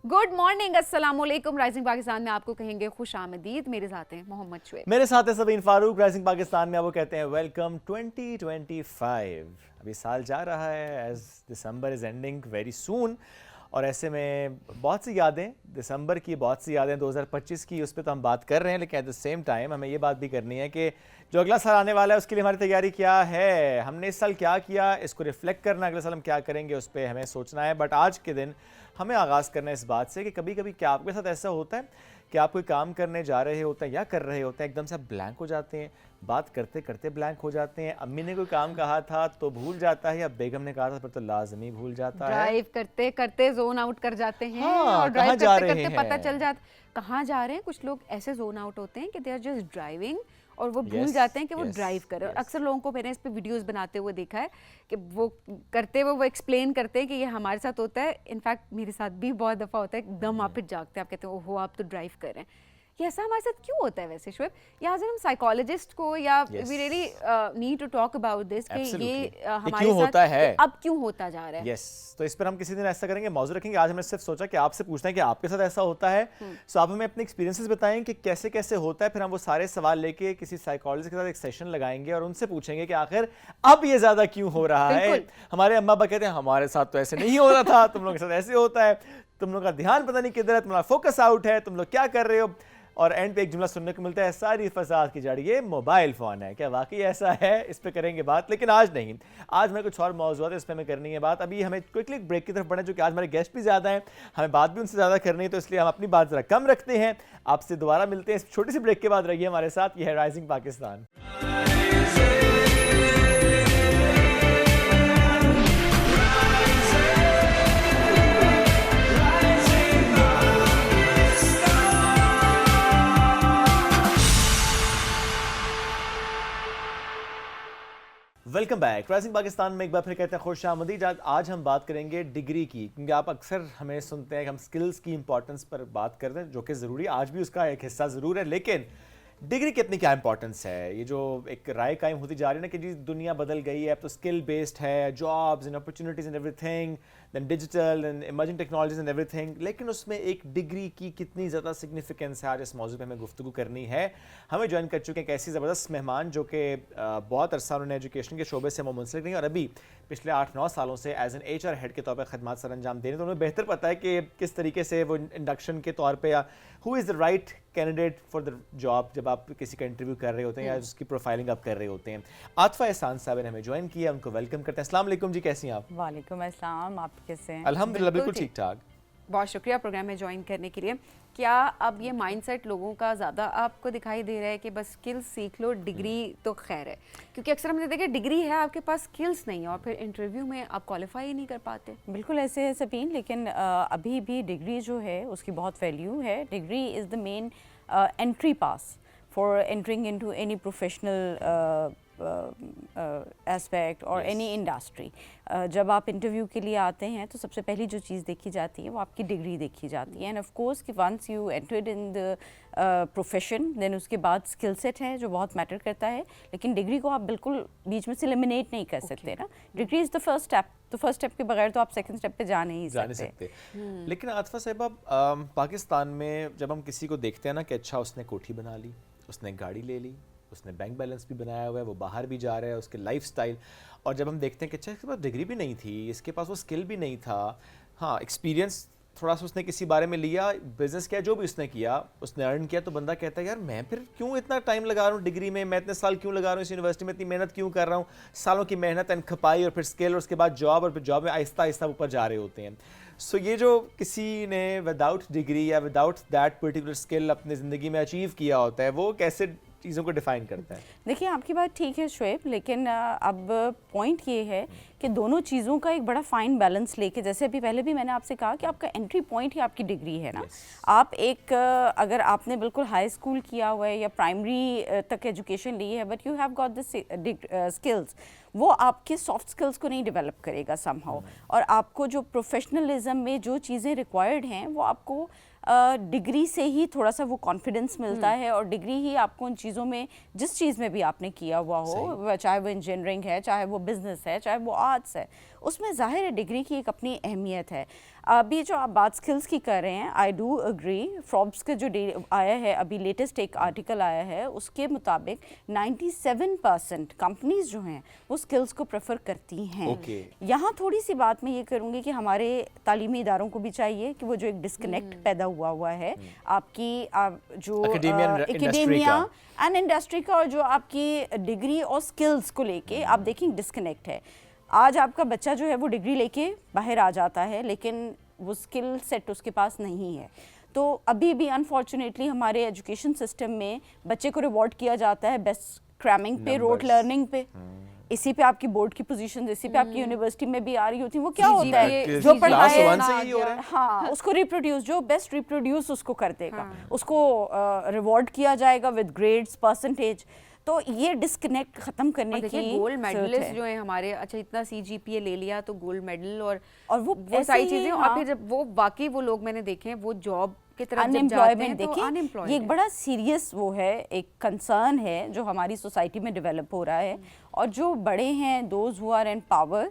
Good morning, अस्सलाम वालेकुम। Rising Pakistan में आपको कहेंगे खुश आमदीद। मेरे साथ हैं मोहम्मद शुएब, मेरे साथ है सबीन फारूक। राइजिंग पाकिस्तान में वो कहते हैं वेलकम 2025। अभी साल जा रहा है, as December is ending very soon, और ऐसे में बहुत सी यादें, दिसंबर की बहुत सी यादें 2025 की, उस पर तो हम बात कर रहे हैं, लेकिन एट द सेम टाइम हमें ये बात भी करनी है कि जो अगला साल आने वाला है उसके लिए हमारी तैयारी क्या है, हमने इस साल क्या किया, इसको रिफ्लेक्ट करना, अगले साल हम क्या करेंगे उस पर हमें सोचना है। बट आज के दिन हमें आगाज़ करना है इस बात से कि कभी कभी क्या आपके साथ ऐसा होता है कि आप कोई काम करने जा रहे होते हैं या कर रहे होते हैं, एकदम से आप ब्लैंक हो जाते हैं, बात करते करते ब्लैंक हो जाते हैं। अम्मी ने कोई काम कहा था तो भूल जाता है, या बेगम ने कहा था फिर तो लाजमी भूल जाता है। ड्राइव करते करते जोन आउट कर जाते हैं। हाँ, और ड्राइव जा करते रहे करते हैं। पता चल जाता कहाँ जा रहे हैं। कुछ लोग ऐसे जोन आउट होते हैं कि दे आर जस्ट ड्राइविंग और वो भूल Yes, जाते हैं कि वो yes, ड्राइव कर रहे हैं। और yes. अक्सर लोगों को मैंने इस पे वीडियोस बनाते हुए देखा है कि वो करते हुए वो एक्सप्लेन करते हैं कि ये हमारे साथ होता है। इनफैक्ट मेरे साथ भी बहुत दफ़ा होता है, एकदम आप फिर जागते हैं, आप कहते हैं ओहो आप तो ड्राइव कर रहे हैं। ये ऐसा हमारे साथ क्यों होता है वैसे शुएब? या हम साइकोलॉजिस्ट को या we really need to talk about this कि ये हमारे क्यों साथ होता है? अब क्यों होता जा रहा है? यस, तो इस पर हम किसी दिन ऐसा करेंगे, मौजूद रखेंगे। आज हमने सिर्फ सोचा कि आपसे पूछना है कि आपके साथ ऐसा होता है, सो आप हमें अपने एक्सपीरियंसेस बताएं कि कैसे कैसे होता है। फिर हम वो सारे सवाल लेके किसी साइकोलॉजिस्ट के साथ एक सेशन लगाएंगे और उनसे पूछेंगे कि आखिर अब ये ज्यादा क्यों हो रहा है। हमारे अम्मा अब्बा कहते हैं हमारे साथ तो ऐसे नहीं हो रहा था, तुम लोग के साथ ऐसे होता है, तुम लोग का ध्यान पता नहीं किधर है, तुम्हारा फोकस आउट है, तुम लोग क्या कर रहे हो। और एंड पे एक जुमला सुनने को मिलता है, सारी फसाद की जड़ ये मोबाइल फ़ोन है। क्या वाकई ऐसा है? इस पे करेंगे बात, लेकिन आज नहीं। आज हमें कुछ और मौजूद है, इस पे हमें करनी है बात। अभी हमें क्विकली ब्रेक की तरफ बढ़ना है, जो कि आज हमारे गेस्ट भी ज़्यादा हैं, हमें बात भी उनसे ज़्यादा करनी है, तो इसलिए हम अपनी बात ज़रा कम रखते हैं। आपसे दोबारा मिलते हैं इस छोटी सी ब्रेक के बाद। रहिए हमारे साथ, ये है rising Pakistan. Welcome back. Rising Pakistan में एक बार फिर कहते हैं खुश आमदीद। आज हम बात करेंगे डिग्री की, क्योंकि आप अक्सर हमें सुनते हैं कि हम स्किल्स की इंपॉर्टेंस पर बात करते हैं, जो कि ज़रूरी है, आज भी उसका एक हिस्सा ज़रूर है, लेकिन डिग्री की अपनी क्या इंपॉर्टेंस है। ये जो एक राय कायम होती जा रही है ना कि जी दुनिया बदल गई है, अब तो स्किल बेस्ड है, jobs and opportunities and everything, then digital and emerging technologies and everything, लेकिन उसमें एक डिग्री की कितनी ज़्यादा सिग्निफिकेंस है, आज इस मौजू पे हमें गुफ्तगू करनी है। हमें ज्वाइन कर चुके हैं एक ऐसी ज़बरदस्त मेहमान जो कि बहुत अरसा उन्होंने एजुकेशन के शोबे से मुंसलिक नहीं, और अभी पिछले 8-9 सालों से एज एन HR हेड के तौर पर खदमात सर अंजाम दे रहे हैं। तो उन्हें बेहतर पता है कि किस तरीके से वो इंडक्शन के तौर पर, या who is the right candidate for the job, जब आप किसी का इंटरव्यू कर रहे होते हैं या उसकी प्रोफाइलिंग आप कर रहे होते हैं। आतिफा एहसान साहब ने हमें ज्वाइन किया, उनको वेलकम करते हैं। अस्सलाम वालेकुम जी, कैसी हैं आप? वालेकुम अस्सलाम, आप कैसे हैं? अल्हम्दुलिल्लाह बिल्कुल ठीक ठाक। बहुत शुक्रिया प्रोग्राम में ज्वाइन करने के लिए। क्या अब ये माइंडसेट लोगों का ज़्यादा आपको दिखाई दे रहा है कि बस स्किल्स सीख लो, डिग्री तो खैर है? क्योंकि अक्सर हमने देखा डिग्री है, आपके पास स्किल्स नहीं है और फिर इंटरव्यू में आप क्वालिफाई ही नहीं कर पाते। बिल्कुल ऐसे है सबीन, लेकिन अभी भी डिग्री जो है उसकी बहुत वैल्यू है। Degree is the main entry pass for entering into any professional aspect और एनी इंडस्ट्री। जब आप इंटरव्यू के लिए आते हैं तो सबसे पहली जो चीज़ देखी जाती है वो आपकी डिग्री देखी जाती है। एंड ऑफ कोर्स कि once you entered in the profession, then उसके बाद स्किल सेट है जो बहुत मैटर करता है, लेकिन डिग्री को आप बिल्कुल बीच में से एलिमिनेट नहीं कर सकते ना। Degree is the first step, तो फर्स्ट स्टेप के बगैर तो आप सेकंड स्टेप पे जा नहीं सकते। लेकिन आतिफा साहब, पाकिस्तान में जब हम किसी को देखते हैं ना कि अच्छा उसने कोठी बना ली, उसने गाड़ी ले ली, उसने बैंक बैलेंस भी बनाया हुआ है, वो बाहर भी जा रहा है, उसके लाइफस्टाइल, और जब हम देखते हैं कि अच्छा इसके पास डिग्री भी नहीं थी, इसके पास वो स्किल भी नहीं था, हाँ एक्सपीरियंस थोड़ा सा उसने किसी बारे में लिया, बिजनेस किया, जो भी उसने किया, उसने अर्न किया, तो बंदा कहता है यार मैं फिर क्यों इतना टाइम लगा रहा हूँ डिग्री में, मैं इतने साल क्यों लगा रहा हूँ इस यूनिवर्सिटी में, इतनी मेहनत क्यों कर रहा हूँ, सालों की मेहनत एंड खपाई और फिर स्किल, और उसके बाद जॉब, और फिर जॉब में आहिस्ता आहिस्ता ऊपर जा रहे होते हैं। सो ये जो किसी ने विदाउट डिग्री या विदाउट दैट पर्टिकुलर स्किल अपनी ज़िंदगी में अचीव किया होता है, वो कैसे चीज़ों को डिफाइन करता है? देखिए आपकी बात ठीक है शुएब, लेकिन अब पॉइंट ये है कि दोनों चीज़ों का एक बड़ा फाइन बैलेंस लेके, जैसे अभी पहले भी मैंने आपसे कहा कि आपका एंट्री पॉइंट ही आपकी डिग्री है ना। आप एक अगर आपने बिल्कुल हाई स्कूल किया हुआ है या प्राइमरी तक एजुकेशन ली है, but you have got this skills, वो आपके सॉफ्ट स्किल्स को नहीं डेवलप करेगा समहाउ। और आपको जो प्रोफेशनलिज्म में जो चीज़ें रिक्वायर्ड हैं वो आपको डिग्री से ही थोड़ा सा वो कॉन्फिडेंस मिलता है, और डिग्री ही आपको उन चीज़ों में, जिस चीज़ में भी आपने किया हुआ हो, चाहे वो इंजीनियरिंग है, चाहे वो बिजनेस है, चाहे वो आर्ट्स है, उसमें ज़ाहिर है डिग्री की एक अपनी अहमियत है। अभी जो आप बात स्किल्स की कर रहे हैं, आई डू एग्री, फोर्ब्स के जो आया है अभी लेटेस्ट एक आर्टिकल आया है, उसके मुताबिक 97% कंपनीज जो हैं वो स्किल्स को प्रेफर करती हैं। यहाँ थोड़ी सी बात मैं ये करूँगी कि हमारे तालीमी इदारों को भी चाहिए कि वो जो एक डिस्कनेक्ट पैदा हुआ है आपकी जो एकेडेमिया एंड इंडस्ट्री का, और जो आपकी डिग्री और स्किल्स को लेके आप देखें डिस्कनेक्ट है। आज आपका बच्चा जो है वो डिग्री लेके बाहर आ जाता है, लेकिन वो स्किल सेट उसके पास नहीं है। तो अभी भी अनफॉर्चुनेटली हमारे एजुकेशन सिस्टम में बच्चे को रिवॉर्ड किया जाता है बेस्ट क्रैमिंग पे, रोट लर्निंग पे, इसी पे आपकी बोर्ड की पोजीशन, इसी पे आपकी यूनिवर्सिटी में भी आ रही होती है। वो क्या होता है जो पढ़ाए, हाँ, उसको रिप्रोड्यूस, जो बेस्ट रिप्रोड्यूस उसको कर देगा, उसको रिवॉर्ड किया जाएगा विद ग्रेड्स, परसेंटेज। तो ये डिस्कनेक्ट खत्म करने की गोल्ड मेडलिस्ट जो है हमारे, अच्छा इतना CGPA ले लिया तो गोल्ड मेडल और वो सारी चीजें, और फिर जब वो बाकी वो लोग मैंने देखे हैं वो जॉब की तरफ जब जाते हैं तो अनएम्प्लॉयमेंट, ये एक बड़ा सीरियस वो है, एक कंसर्न है जो हमारी सोसाइटी में डेवलप हो रहा है। और जो बड़े हैं, those who are in power,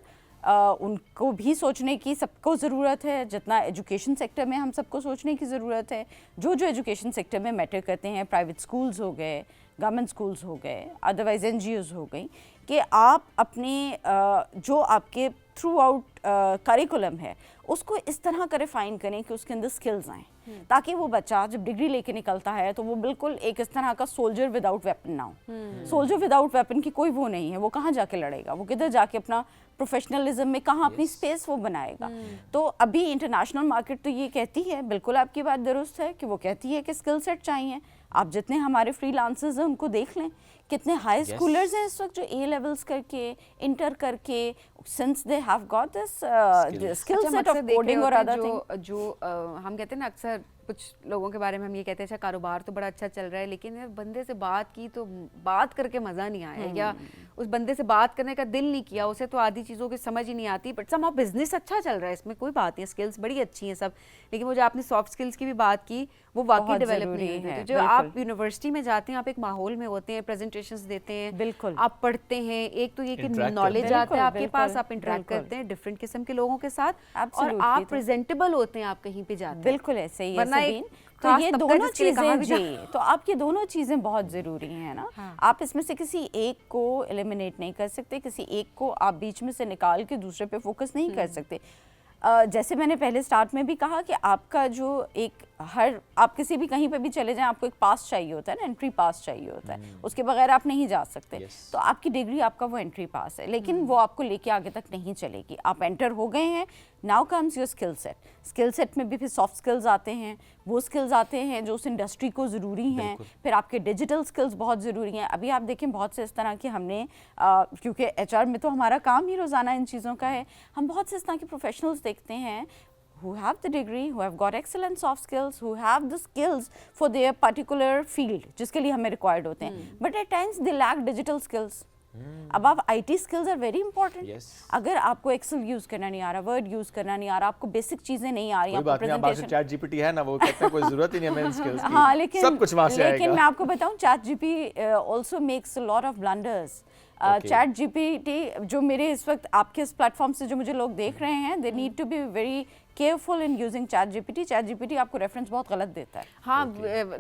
उनको भी सोचने की सबको ज़रूरत है, जितना एजुकेशन सेक्टर में हम सबको सोचने की ज़रूरत है। जो एजुकेशन सेक्टर में मैटर करते हैं, प्राइवेट स्कूल्स हो गए, गवर्नमेंट स्कूल्स हो गए, अदरवाइज NGOs हो गई, कि आप अपने जो आपके थ्रू आउट करिकुलम है उसको इस तरह का रिफाइन करें कि उसके अंदर स्किल्स आएँ, ताकि वो बच्चा जब डिग्री लेके निकलता है तो वो बिल्कुल एक इस तरह का सोल्जर विदाउट वेपन ना हो। सोल्जर विदाउट वेपन की कोई वो नहीं है, वो कहाँ जाके लड़ेगा, वो किधर जाके अपना प्रोफेशनलिज्म में कहाँ अपनी स्पेस वो बनाएगा। तो अभी इंटरनेशनल मार्केट तो ये कहती है, बिल्कुल आपकी बात दुरुस्त है, कि वो कहती है कि स्किल सेट चाहिए। आप जितने हमारे फ्रीलांसर्स हैं उनको देख लें, कितने हाई स्कूलर्स हैं इस वक्त जो A levels करके, इंटर करके, since they have got this skill set of coding और अदर थिंग। जो हम कहते हैं ना, अक्सर कुछ लोगों के बारे में हम ये कहते हैं अच्छा कारोबार तो बड़ा अच्छा चल रहा है, लेकिन यार बंदे से बात की तो बात करके मज़ा नहीं आया, या उस बंदे से बात करने का दिल नहीं किया, उसे तो आधी चीज़ों की समझ ही नहीं आती। बट समहाउ बिजनेस अच्छा चल रहा है, इसमें कोई बात नहीं, स्किल्स बड़ी अच्छी हैं सब, लेकिन वो जो आपने सॉफ्ट स्किल्स की भी बात की वो वाकई डेवलप नहीं है। जो आप यूनिवर्सिटी में जाते हैं, आप एक माहौल में होते हैं, प्रेजेंटेशंस देते हैं, बिल्कुल आप पढ़ते हैं, एक तो ये कि नॉलेज आता है आपके पास, आप इंटरेक्ट करते हैं डिफरेंट किस्म के लोगों के साथ, और आप प्रेजेंटेबल होते हैं, आप कहीं पे जाते हैं। बिल्कुल ऐसे ही है। तो ये दोनों चीजें जी, तो आपकी दोनों चीजें बहुत ज़रूरी हैं ना। आप इसमें से किसी एक को एलिमिनेट नहीं कर सकते, किसी एक को आप बीच में से निकाल के दूसरे पे फोकस नहीं कर सकते। जैसे मैंने पहले स्टार्ट में भी कहा कि आपका जो एक आप किसी भी कहीं पे भी चले जाएं, आपको एक पास चाहिए होता है ना, एंट्री पास चाहिए होता है, उसके बगैर आप नहीं जा सकते। तो आपकी डिग्री आपका वो एंट्री पास है, लेकिन वो आपको लेके आगे तक नहीं चलेगी। आप एंटर हो गए हैं, now comes your skill set. Skill set में भी फिर सॉफ्ट स्किल्स आते हैं, वो स्किल्स आते हैं जो उस इंडस्ट्री को ज़रूरी हैं, फिर आपके डिजिटल स्किल्स बहुत ज़रूरी हैं। अभी आप देखें बहुत से इस तरह के हमने, क्योंकि HR में तो हमारा काम ही रोज़ाना इन चीज़ों का है, हम बहुत से इस तरह के प्रोफेशनल्स देखते हैं who have the degree, who have got excellent soft skills, who have the skills for their particular field जिसके लिए हमें required होते हैं, but at times they lack digital skills. अब आप IT skills are very important. अगर आपको Excel use करना नहीं आ रहा, Word यूज करना नहीं आ रहा, आपको बेसिक चीजें नहीं आ रही, आपको प्रेजेंटेशन, ChatGPT है ना, वो कहते हैं कोई जरूरत ही नहीं है स्किल्स की। हाँ, लेकिन सब कुछ वहां से आएगा। लेकिन मैं आपको बताऊं, ChatGPT also makes a lot of blunders. ChatGPT जो मेरे इस वक्त आपके इस प्लेटफॉर्म से जो मुझे लोग देख रहे हैं, they need to be very careful in using ChatGPT. ChatGPT आपको रेफरेंस बहुत गलत देता है। हाँ,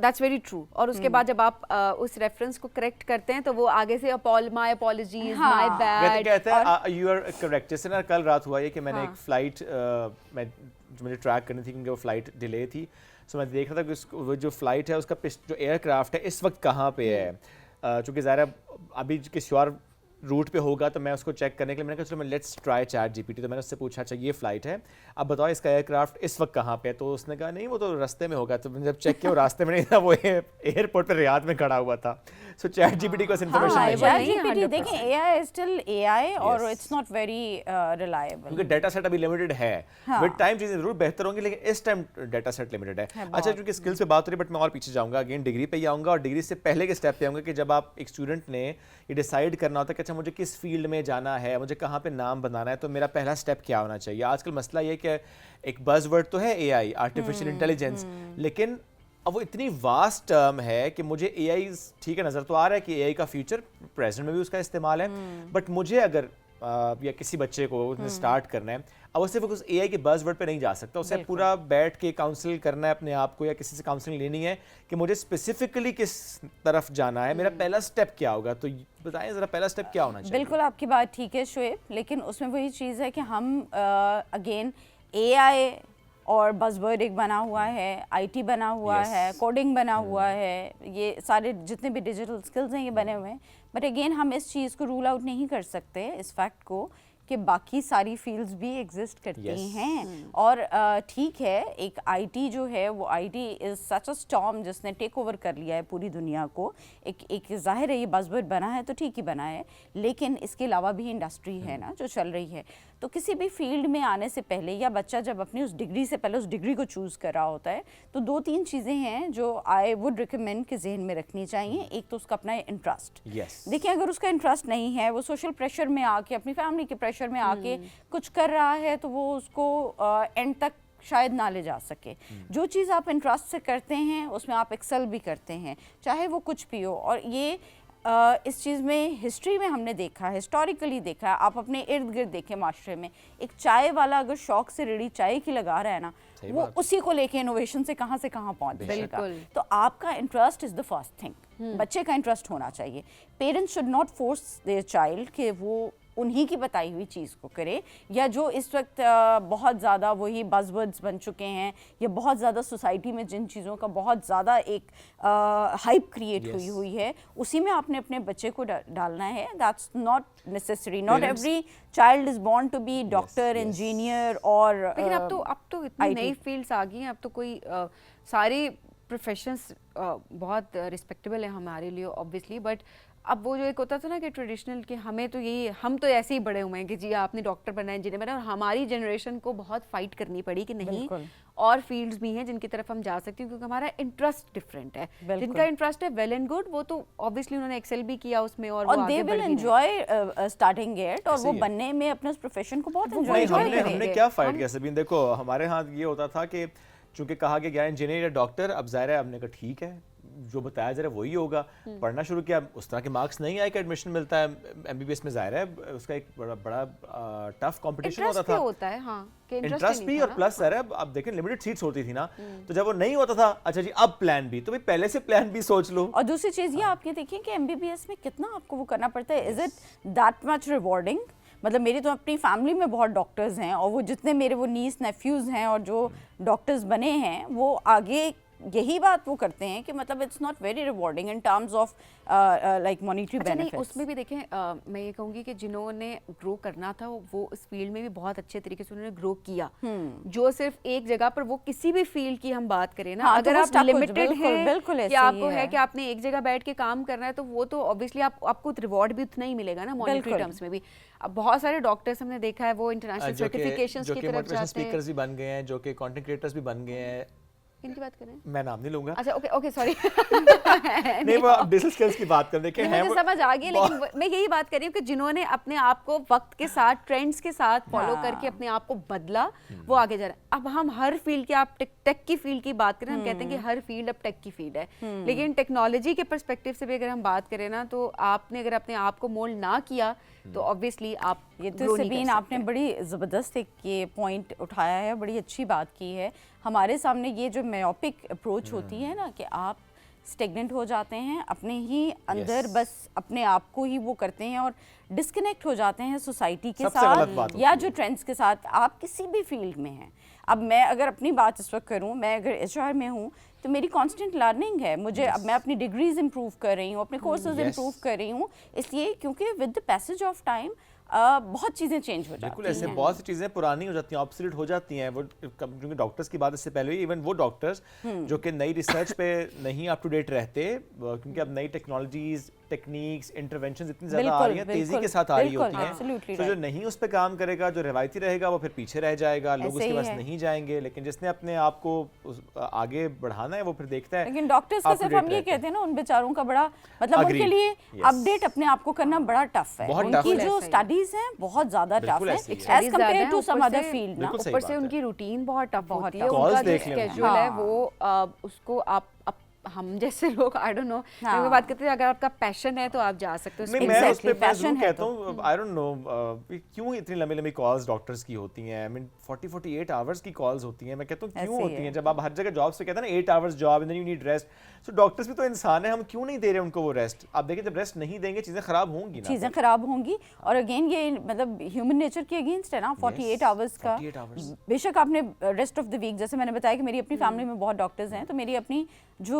that's very true. और उसके बाद जब आप उस रेफरेंस को करेक्ट करते हैं तो वो आगे से my apologies, my bad, कहते हैं you are correct। जैसे ना कल रात हुआ ये कि मैंने एक फ्लाइट जो मुझे ट्रैक करनी थी क्योंकि वो फ्लाइट डिले थी, सो मैं देख रहा था कि वो जो फ्लाइट है उसका जो एयरक्राफ्ट है इस वक्त कहाँ पे है, चूँकि ज़ाहिर अभी किसी और रूट पे होगा तो मैं उसको चेक करने के लिए मैंने कहा चलो मैं लेट्स ट्राई ChatGPT। तो मैंने उससे पूछा अच्छा ये फ्लाइट है, अब बताओ इसका एयरक्राफ्ट इस वक्त कहाँ पे है, तो उसने कहा नहीं वो तो रास्ते में होगा। तो मैंने जब चेक किया वो रास्ते में नहीं था, वो एयरपोर्ट पे रियाद में खड़ा हुआ था। सो ChatGPT को इन्फॉर्मेशन नहीं है। ChatGPT देखिए AI is still AI और it's not very reliable क्योंकि डेटा सेट अभी लिमिटेड है। विद टाइम चीजें जरूर बेहतर होंगी, लेकिन इस टाइम डेटा सेट लिमिटेड है। अच्छा, क्योंकि स्किल्स पे बात हो रही है, बट मैं और पीछे जाऊंगा, अगेन डिग्री पे ही आऊंगा, और डिग्री से पहले के स्टेप पे आऊंगा कि जब आप एक स्टूडेंट ने ये डिसाइड करना होता है कि अच्छा मुझे किस फील्ड में जाना है, मुझे कहाँ पे नाम बनाना है, तो मेरा पहला स्टेप क्या होना चाहिए। आजकल मसला ये कि एक बज़वर्ड तो है AI, आर्टिफिशियल इंटेलिजेंस, लेकिन अब वो इतनी वास्ट टर्म है कि मुझे AI ठीक है नज़र तो आ रहा है कि AI का फ्यूचर प्रेजेंट में भी उसका इस्तेमाल है, बट मुझे अगर या किसी बच्चे को उसने स्टार्ट करना है, अब वो सिर्फ उस एआई के बज़वर्ड पे नहीं जा सकता, उसे पूरा बैठ के काउंसिल करना है अपने आप को, या किसी से काउंसलिंग लेनी है कि मुझे स्पेसिफिकली किस तरफ जाना है, मेरा पहला स्टेप क्या होगा। तो बताएं ज़रा पहला स्टेप क्या होना चाहिए। बिल्कुल आपकी बात ठीक है शुएब, लेकिन उसमें वही चीज़ है कि हम अगेन एआई और बज़वर्ड एक बना हुआ है, आईटी बना हुआ है, कोडिंग बना हुआ है, ये सारे जितने भी डिजिटल स्किल्स हैं ये बने हुए हैं, बट अगेन हम इस चीज़ को रूल आउट नहीं कर सकते, इस फैक्ट को कि बाकी सारी फील्ड्स भी एग्जिस्ट करती हैं। और ठीक है, एक आईटी जो है वो IT is such a storm जिसने टेक ओवर कर लिया है पूरी दुनिया को। एक ज़ाहिर है ये बज़वर्ड बना है तो ठीक ही बना है, लेकिन इसके अलावा भी इंडस्ट्री है ना जो चल रही है। तो किसी भी फील्ड में आने से पहले, या बच्चा जब अपनी उस डिग्री से पहले उस डिग्री को चूज़ कर रहा होता है, तो 2-3 चीज़ें हैं जो आई वुड रिकमेंड के जहन में रखनी चाहिए। एक तो उसका अपना इंटरेस्ट। देखिए, अगर उसका इंटरेस्ट नहीं है, वो सोशल प्रेशर में आके, अपनी फैमिली के प्रेशर में आके कुछ कर रहा है, तो वो उसको एंड तक शायद ना ले जा सके। जो चीज़ आप इंटरेस्ट से करते हैं उसमें आप एक्सेल भी करते हैं, चाहे वो कुछ भी हो। और ये इस चीज़ में हिस्ट्री में हमने देखा, हिस्टोरिकली देखा, आप अपने इर्द गिर्द देखें माशरे में, एक चाय वाला अगर शौक से रेडी चाय की लगा रहा है ना, वो उसी को लेके इनोवेशन से कहाँ पहुंच जाएगा। तो आपका interest is the first thing. बच्चे का इंटरेस्ट होना चाहिए। Parents should not force their child कि वो उन्हीं की बताई हुई चीज़ को करे, या जो इस वक्त बहुत ज़्यादा वही बज़वर्ड्स बन चुके हैं, या बहुत ज़्यादा सोसाइटी में जिन चीज़ों का बहुत ज़्यादा एक हाइप क्रिएट हुई है, उसी में आपने अपने बच्चे को डालना है। That's not necessary. Not every child is born to be doctor, engineer और लेकिन अब तो इतनी नई फील्ड्स आ गई हैं, अब तो कोई सारे प्रोफेशंस बहुत रिस्पेक्टेबल है हमारे लिए ऑब्वियसली, बट अब वो जो एक होता था ना कि ट्रेडिशनल कि हमें तो यही, हम तो ऐसे ही बड़े हुए हैं कि जी आपने डॉक्टर बनना है, इंजीनियर बनना है, और हमारी जनरेशन को बहुत फाइट करनी पड़ी कि नहीं, और फील्ड्स भी हैं जिनकी तरफ हम जा सकते हैं, क्योंकि हमारा इंटरेस्ट डिफरेंट है। जिनका इंटरेस्ट है वेल एंड गुड, वो तो ऑब्वियसली उन्होंने एक्सेल भी किया उसमें, और they will enjoy starting it, और वो बनने में अपने उस प्रोफेशन को बहुत एंजॉय करेंगे। हमने क्या फाइट किया सबीन, देखो हमारे यहाँ ये होता था कि चूंकि कहा गया इंजीनियर या डॉक्टर, अब जाहिर है हमने कहा ठीक है जो बताया जरा वही होगा, पढ़ना शुरू किया, उस तरह के मार्क्स नहीं आए कि एडमिशन मिलता है एमबीबीएस में, जाहिर है उसका एक बड़ा टफ कंपटीशन होता है। हाँ, इंटरेस्ट भी और प्लस है, अब देखें लिमिटेड सीट्स होती थी ना, तो जब वो नहीं होता था, अच्छा जी अब प्लान बी, तो भाई पहले से प्लान बी सोच लो। और दूसरी चीज ये आप ये देखिए कि एमबीबीएस में कितना आपको वो करना पड़ता है, is it that much rewarding? मतलब मेरी तो अपनी फैमिली में बहुत डॉक्टर्स हैं, और वो जितने मेरे वो नीस नेफ्यूज हैं और जो डॉक्टर्स बने हैं, वो आगे यही बात वो करते हैं कि मतलब it's not very rewarding in terms of like monetary benefits. उसमें भी देखें, मैं ये कहूँगी कि जिन्होंने ग्रो करना था वो इस फील्ड में भी बहुत अच्छे तरीके से उन्होंने ग्रो किया। जो सिर्फ एक जगह पर, वो किसी भी फील्ड की हम बात करें ना, अगर आप लिमिटेड है कि आपको है कि आपने एक जगह बैठ के काम करना है, तो वो तो ऑब्वियसली आपको रिवॉर्ड भी उतना ही मिलेगा ना मॉनिटरी टर्म्स में भी। अब बहुत सारे डॉक्टर्स हमने देखा है वो इंटरनेशनल सर्टिफिकेशंस की तरफ जाते हैं, स्पीकर्स भी बन गए हैं, जो कि कंटेंट क्रिएटर्स भी बन गए हैं। किनकी बात कर रहे हैं? मैं नाम नहीं लूंगा। अच्छा, ओके सॉरी। नहीं, वो अब डिजिटल स्किल्स की बात कर रहे हैं, मुझे समझ आ गई, लेकिन मैं यही बात कर रही हूँ कि जिन्होंने अपने आप को वक्त के साथ, ट्रेंड्स के साथ फॉलो करके अपने आप को बदला, वो आगे जा रहा है। अब हम हर फील्ड की, आप टेक की फील्ड की बात करें, हम कहते हैं कि हर फील्ड अब टेक की फील्ड है, लेकिन टेक्नोलॉजी के पर्सपेक्टिव से भी अगर हम बात करें ना, तो आपने अगर अपने आप को मोल्ड ना किया तो ऑब्वियसली आप ये तो सबीन आपने बड़ी ज़बरदस्त एक ये पॉइंट उठाया है, बड़ी अच्छी बात की है। हमारे सामने ये जो मायोपिक अप्रोच होती है ना कि आप स्टेगनेंट हो जाते हैं अपने ही अंदर, बस अपने आप को ही वो करते हैं और डिस्कनेक्ट हो जाते हैं सोसाइटी के साथ या जो ट्रेंड्स के साथ, आप किसी भी फील्ड में हैं। अब मैं अगर अपनी बात इस वक्त करूं, मैं अगर एचआर में हूं तो मेरी कांस्टेंट लर्निंग है, मुझे अब मैं अपनी डिग्रीज इंप्रूव कर रही हूं, अपने कोर्सेज इंप्रूव कर रही हूं, इसलिए क्योंकि with the passage of time बहुत चीज़ें चेंज हो जाती हैं। बिल्कुल, ऐसे बहुत सी चीज़ें पुरानी हो जाती हैं, ऑब्सोलीट हो जाती हैं। वो क्योंकि डॉक्टर्स की बात इससे पहले हुई, इवन वो डॉक्टर्स जो कि नई रिसर्च पे नहीं अप टू डेट रहते, क्योंकि अब नई टेक्नोलॉजीज, टेक्निक्स, इंटरवेंशंस इतनी ज़्यादा आ रही हैं, तेज़ी के साथ आ रही होती हैं, तो जो नहीं उस पर काम करेगा, जो रिवायती रहेगा, वो फिर पीछे रह जाएगा, लोग उसके पास नहीं जाएंगे। लेकिन जिसने अपने आप को आगे बढ़ाना है, वो फिर देखता है। लेकिन डॉक्टर्स का सिर्फ हम ये कहते हैं ना, उन बेचारों का बड़ा मतलब उनके लिए अपडेट अपने आप को करना बड़ा टफ है। उनकी जो स्टडीज हैं बहुत ज्यादा टफ है as compare to some other field ना। ऊपर से उनकी रूटीन बहुत टफ होती है, उनका जो स्केड्यूल है वो उसको हम जैसे लोग आई डोंट नो हाँ। मैं बात करते हैं, अगर आपका पैशन है तो आप जा सकते हो नहीं, मैं उस पे Exactly, मैं passion जरूर है कहता हूँ, आई डोंट नो क्यों इतनी लंबी लंबी कॉल्स डॉक्टर्स की होती हैं। आई मीन 48 आवर्स की कॉल्स होती हैं। मैं कहता हूँ क्यों ऐसे ही होती है। हैं? जब आप हर जगह जॉब्स पे कहते हैं ना 8 hours job and then you need rest, so doctors भी तो इंसान है, हम क्यों नहीं दे रहे उनको वो रेस्ट? आप देखिए जब रेस्ट नहीं देंगे चीजें खराब होंगी ना। चीज़ें खराब होंगी, और अगेन ये मतलब ह्यूमन नेचर के अगेंस्ट है ना 48 आवर्स का। 48 hours। बेशक आपने रेस्ट ऑफ द वीक, जैसे मैंने बताया कि मेरी अपनी फैमिली में बहुत डॉक्टर्स हैं, तो मेरी अपनी जो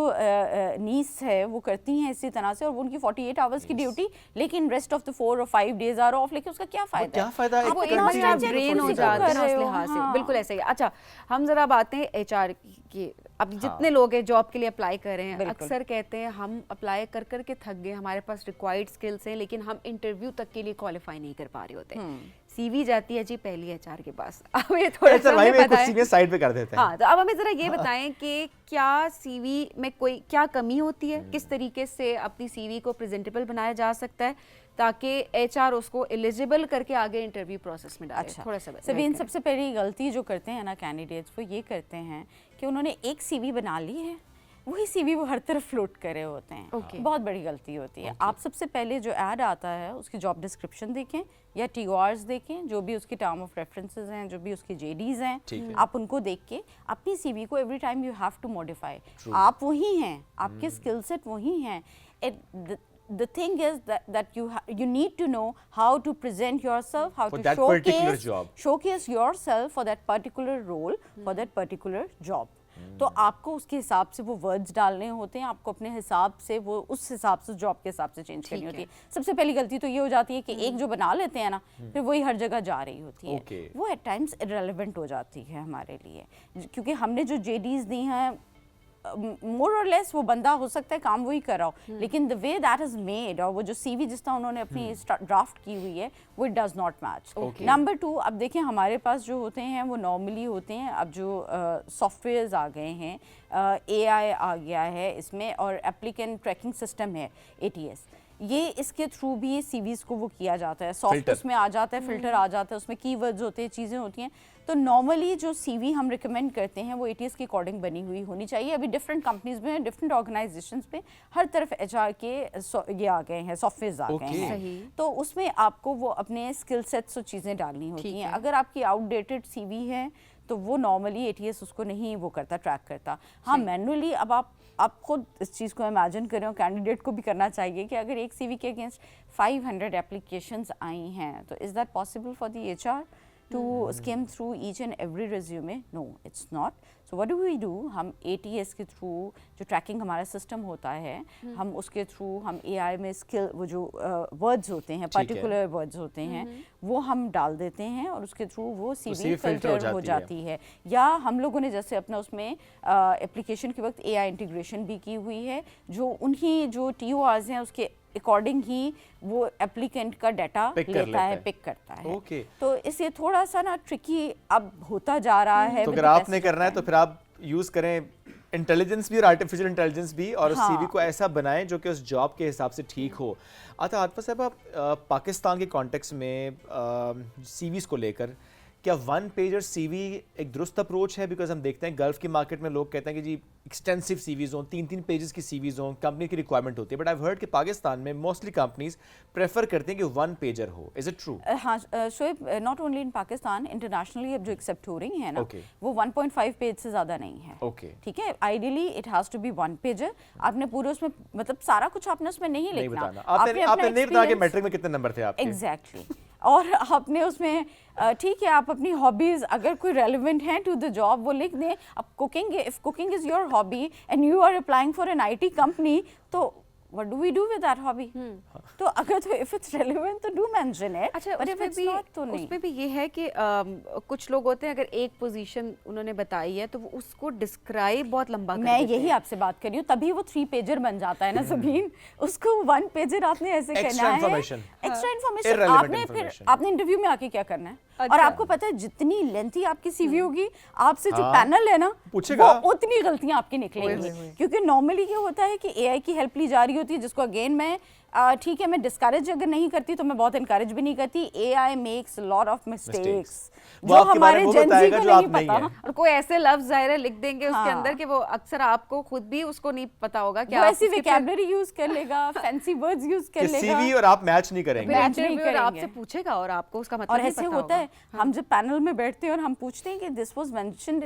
नीस है वो करती हैं इसी तरह से, और वो उनकी 48 आवर्स की ड्यूटी, लेकिन रेस्ट ऑफ द 4 और 5 डेज आर ऑफ, लेकिन उसका क्या फायदा क्या फायदा है? वो एक एक country महीना में ड्रेन हो किसी को जाते हैं कर ना उस रहे हो, लिहाज से। हाँ। बिल्कुल ऐसा ही। अच्छा, हम जरा अब आते हैं एचआर की। अब जितने लोग हैं जॉब के लिए अप्लाई कर रहे हैं, बिल्कुल। अक्सर कहते हैं हम अप्लाई कर कर के थक गए, हमारे पास रिक्वायर्ड स्किल्स हैं लेकिन हम इंटरव्यू तक के लिए क्वालिफाई नहीं कर पा रहे होते। सीवी जाती है जी पहली एचआर के पास। अब ये थोड़ा सा भाई हमें में पता कुछ है। सीनियर साइड पे कर देते हैं। हाँ, तो अब हमें जरा ये बताएं कि क्या सीवी में कोई क्या कमी होती है, किस तरीके से अपनी सीवी को प्रेजेंटेबल बनाया जा सकता है ताकि एचआर उसको एलिजिबल करके आगे इंटरव्यू प्रोसेस में डाले। अच्छा, थोड़ा सा सबीन, सबसे पहली गलती जो करते हैं ना कैंडिडेट्स, वो ये करते हैं कि उन्होंने एक सीवी बना ली है, वही सीवी वो हर तरफ फ्लोट करे होते हैं। Okay. बहुत बड़ी गलती होती है। आप सबसे पहले जो ऐड आता है उसकी जॉब डिस्क्रिप्शन देखें या टीओआरस देखें, जो भी उसकी टर्म ऑफ रेफरेंसेस हैं, जो भी उसकी जेडीज हैं, ठीक है। आप उनको देख के अपनी सीवी को every time you have to modify. आप वही हैं, आपके स्किल सेट वही हैं। The thing is that you need to know how to present yourself, how For to that particular job. showcase yourself for that particular role, for that particular job. तो आपको उसके हिसाब से वो वर्ड्स डालने होते हैं, आपको अपने हिसाब से वो उस हिसाब से जॉब के हिसाब से चेंज करनी होती है। सबसे पहली गलती तो ये हो जाती है कि एक जो बना लेते हैं ना, फिर वही हर जगह जा रही होती है। Okay. वो एट टाइम्स इररिलेवेंट हो जाती है हमारे लिए, क्योंकि हमने जो जेडीज दी हैं मोर और लेस वो बंदा हो सकता है काम वही कर रहा हो, लेकिन the way that is made, और वो जो सीवी जिस तरह उन्होंने अपनी ड्राफ्ट की हुई है, वो it does not match. Number 2, अब देखें हमारे पास जो होते हैं वो नॉर्मली होते हैं, अब जो सॉफ्टवेयर्स आ गए हैं, एआई आ गया है इसमें, और एप्लीकेंट ट्रैकिंग सिस्टम है ATS, ये इसके थ्रू भी सीवीज को वो किया जाता है, सॉफ्ट उसमें आ जाता है, फिल्टर आ जाता है, उसमें कीवर्ड्स होते हैं, चीज़ें होती हैं। तो नॉर्मली जो सीवी हम रिकमेंड करते हैं वो ATS के अकॉर्डिंग बनी हुई होनी चाहिए। अभी डिफरेंट कंपनीज में, डिफरेंट ऑर्गेनाइजेशंस पे हर तरफ HR के ये आ गए हैं, सॉफ्टवेयर्स आ गए हैं। सही। तो उसमें आपको वो अपने स्किल सेट्स और चीज़ें डालनी होती हैं। अगर आपकी आउटडेटेड सीवी है तो वो नॉर्मली ATS उसको नहीं वो करता, ट्रैक करता। हाँ, मैनुअली अब आप खुद इस चीज़ को इमेजिन करें, और कैंडिडेट को भी करना चाहिए कि अगर एक सीवी के अगेंस्ट 500 एप्लीकेशंस आई हैं, तो is that possible for the HR to skim through each and every resume? No, it's not. So what do? हम ATS के थ्रू जो ट्रैकिंग हमारा सिस्टम होता है, हम उसके थ्रू हम AI में स्किल वो जो वर्ड्स होते हैं, पर्टिकुलर वर्ड्स होते हैं, वो हम डाल देते हैं, और उसके थ्रू वो CV फिल्टर हो जाती है। या हम लोगों ने जैसे अपना उसमें एप्लीकेशन के वक्त AI इंटीग्रेशन भी की हुई है, जो उन्हीं जो TORs हैं उसके अकॉर्डिंग ही वो एप्लीकेंट का डाटा लेता है, पिक करता है। Okay. तो इससे थोड़ा सा ना ट्रिकी अब होता जा रहा है। तो अगर आपने करना है तो फिर आप यूज करें इंटेलिजेंस भी और आर्टिफिशियल इंटेलिजेंस भी, और उस सीवी को ऐसा बनाएं जो कि उस जॉब के हिसाब से ठीक हो। अच्छा आतिफा साहब, आप पाकिस्तान के कॉन्टेक्स्ट में सीवीज को लेकर क्या 1 पेजर सीवी एक दुरुस्त अप्रोच है? बिकॉज हम देखते हैं गल्फ की मार्केट में लोग कहते हैं कि जी एक्सटेंसिव सीवीज हों, 3-3 पेजेस की सीवीज हों, कंपनी की रिक्वायरमेंट होती है, बट आई हर्ड कि पाकिस्तान में मोस्टली कंपनीज प्रेफर करते हैं कि 1 पेजर हो। Is it true? हाँ Shoaib, not only in Pakistan, internationally अब जो एक्सेप्ट हो रही है ना, Okay. वो 1.5 पेज से ज़्यादा नहीं है। Okay. ठीक है, ideally it has to be 1 pager. आपने पूरे उसमें मतलब सारा कुछ आपने उसमें नहीं नहीं लिखना, बताना। आपने नहीं बताया कि मैट्रिक में कितने नंबर थे आपके। एग्जैक्टली और आपने उसमें ठीक है, आप अपनी हॉबीज अगर कोई रेलिवेंट हैं टू द जॉब वो लिख दें। अब cooking, if cooking is your hobby and you are applying for an IT company, तो what do we do with that hobby? तो अगर तो if it's relevant तो do mention it. अच्छा, but if it's not तो नहीं। उसमें भी ये है कि कुछ लोग होते हैं अगर एक पोजीशन उन्होंने बताई है तो वो उसको डिस्क्राइब बहुत लंबा कर मैं देते यही हैं। आपसे बात कर रही हूँ, तभी वो 3 पेजर बन जाता है ना ज़बीन। उसको 1 पेजर आपने ऐसे Extra कहना है, information. Extra information. Irrelevant आपने फिर information. आपने इंटरव्यू में आके क्या करना है, और अच्छा। आपको पता है जितनी लेंथी आपकी CV होगी, आपसे जो हाँ, पैनल है ना पूछेगा। वो उतनी गलतियां आपकी निकलेंगी। क्योंकि नॉर्मली ये होता है कि AI की हेल्प ली जा रही होती है, जिसको अगेन मैं ठीक है, मैं डिस्करेज अगर नहीं करती तो मैं बहुत इनकरेज भी नहीं करती। AI makes lot of mistakes वो जो आपके बारे हमारे में वो जेन जी बताएगा को जो नहीं आप नहीं पता। है। और कोई ऐसे लफ्ज ज़ाहिर है लिख देंगे उसके हाँ। अंदर कि वो अक्सर आपको खुद भी उसको नहीं पता होगा कि वो आप ऐसी उसके वोकैबुलरी यूज कर लेगा, फैंसी वर्ड्स यूज कर कि लेगा। CV और आप मैच नहीं करेंगे। फिर मैच नहीं इंटरव्यूअर करेंगे। आपसे पूछेगा और आपको उसका मतलब और नहीं ऐसे पता होता होगा। है, हम जब पैनल में बैठते हैं और हम पूछते हैं कि this is mentioned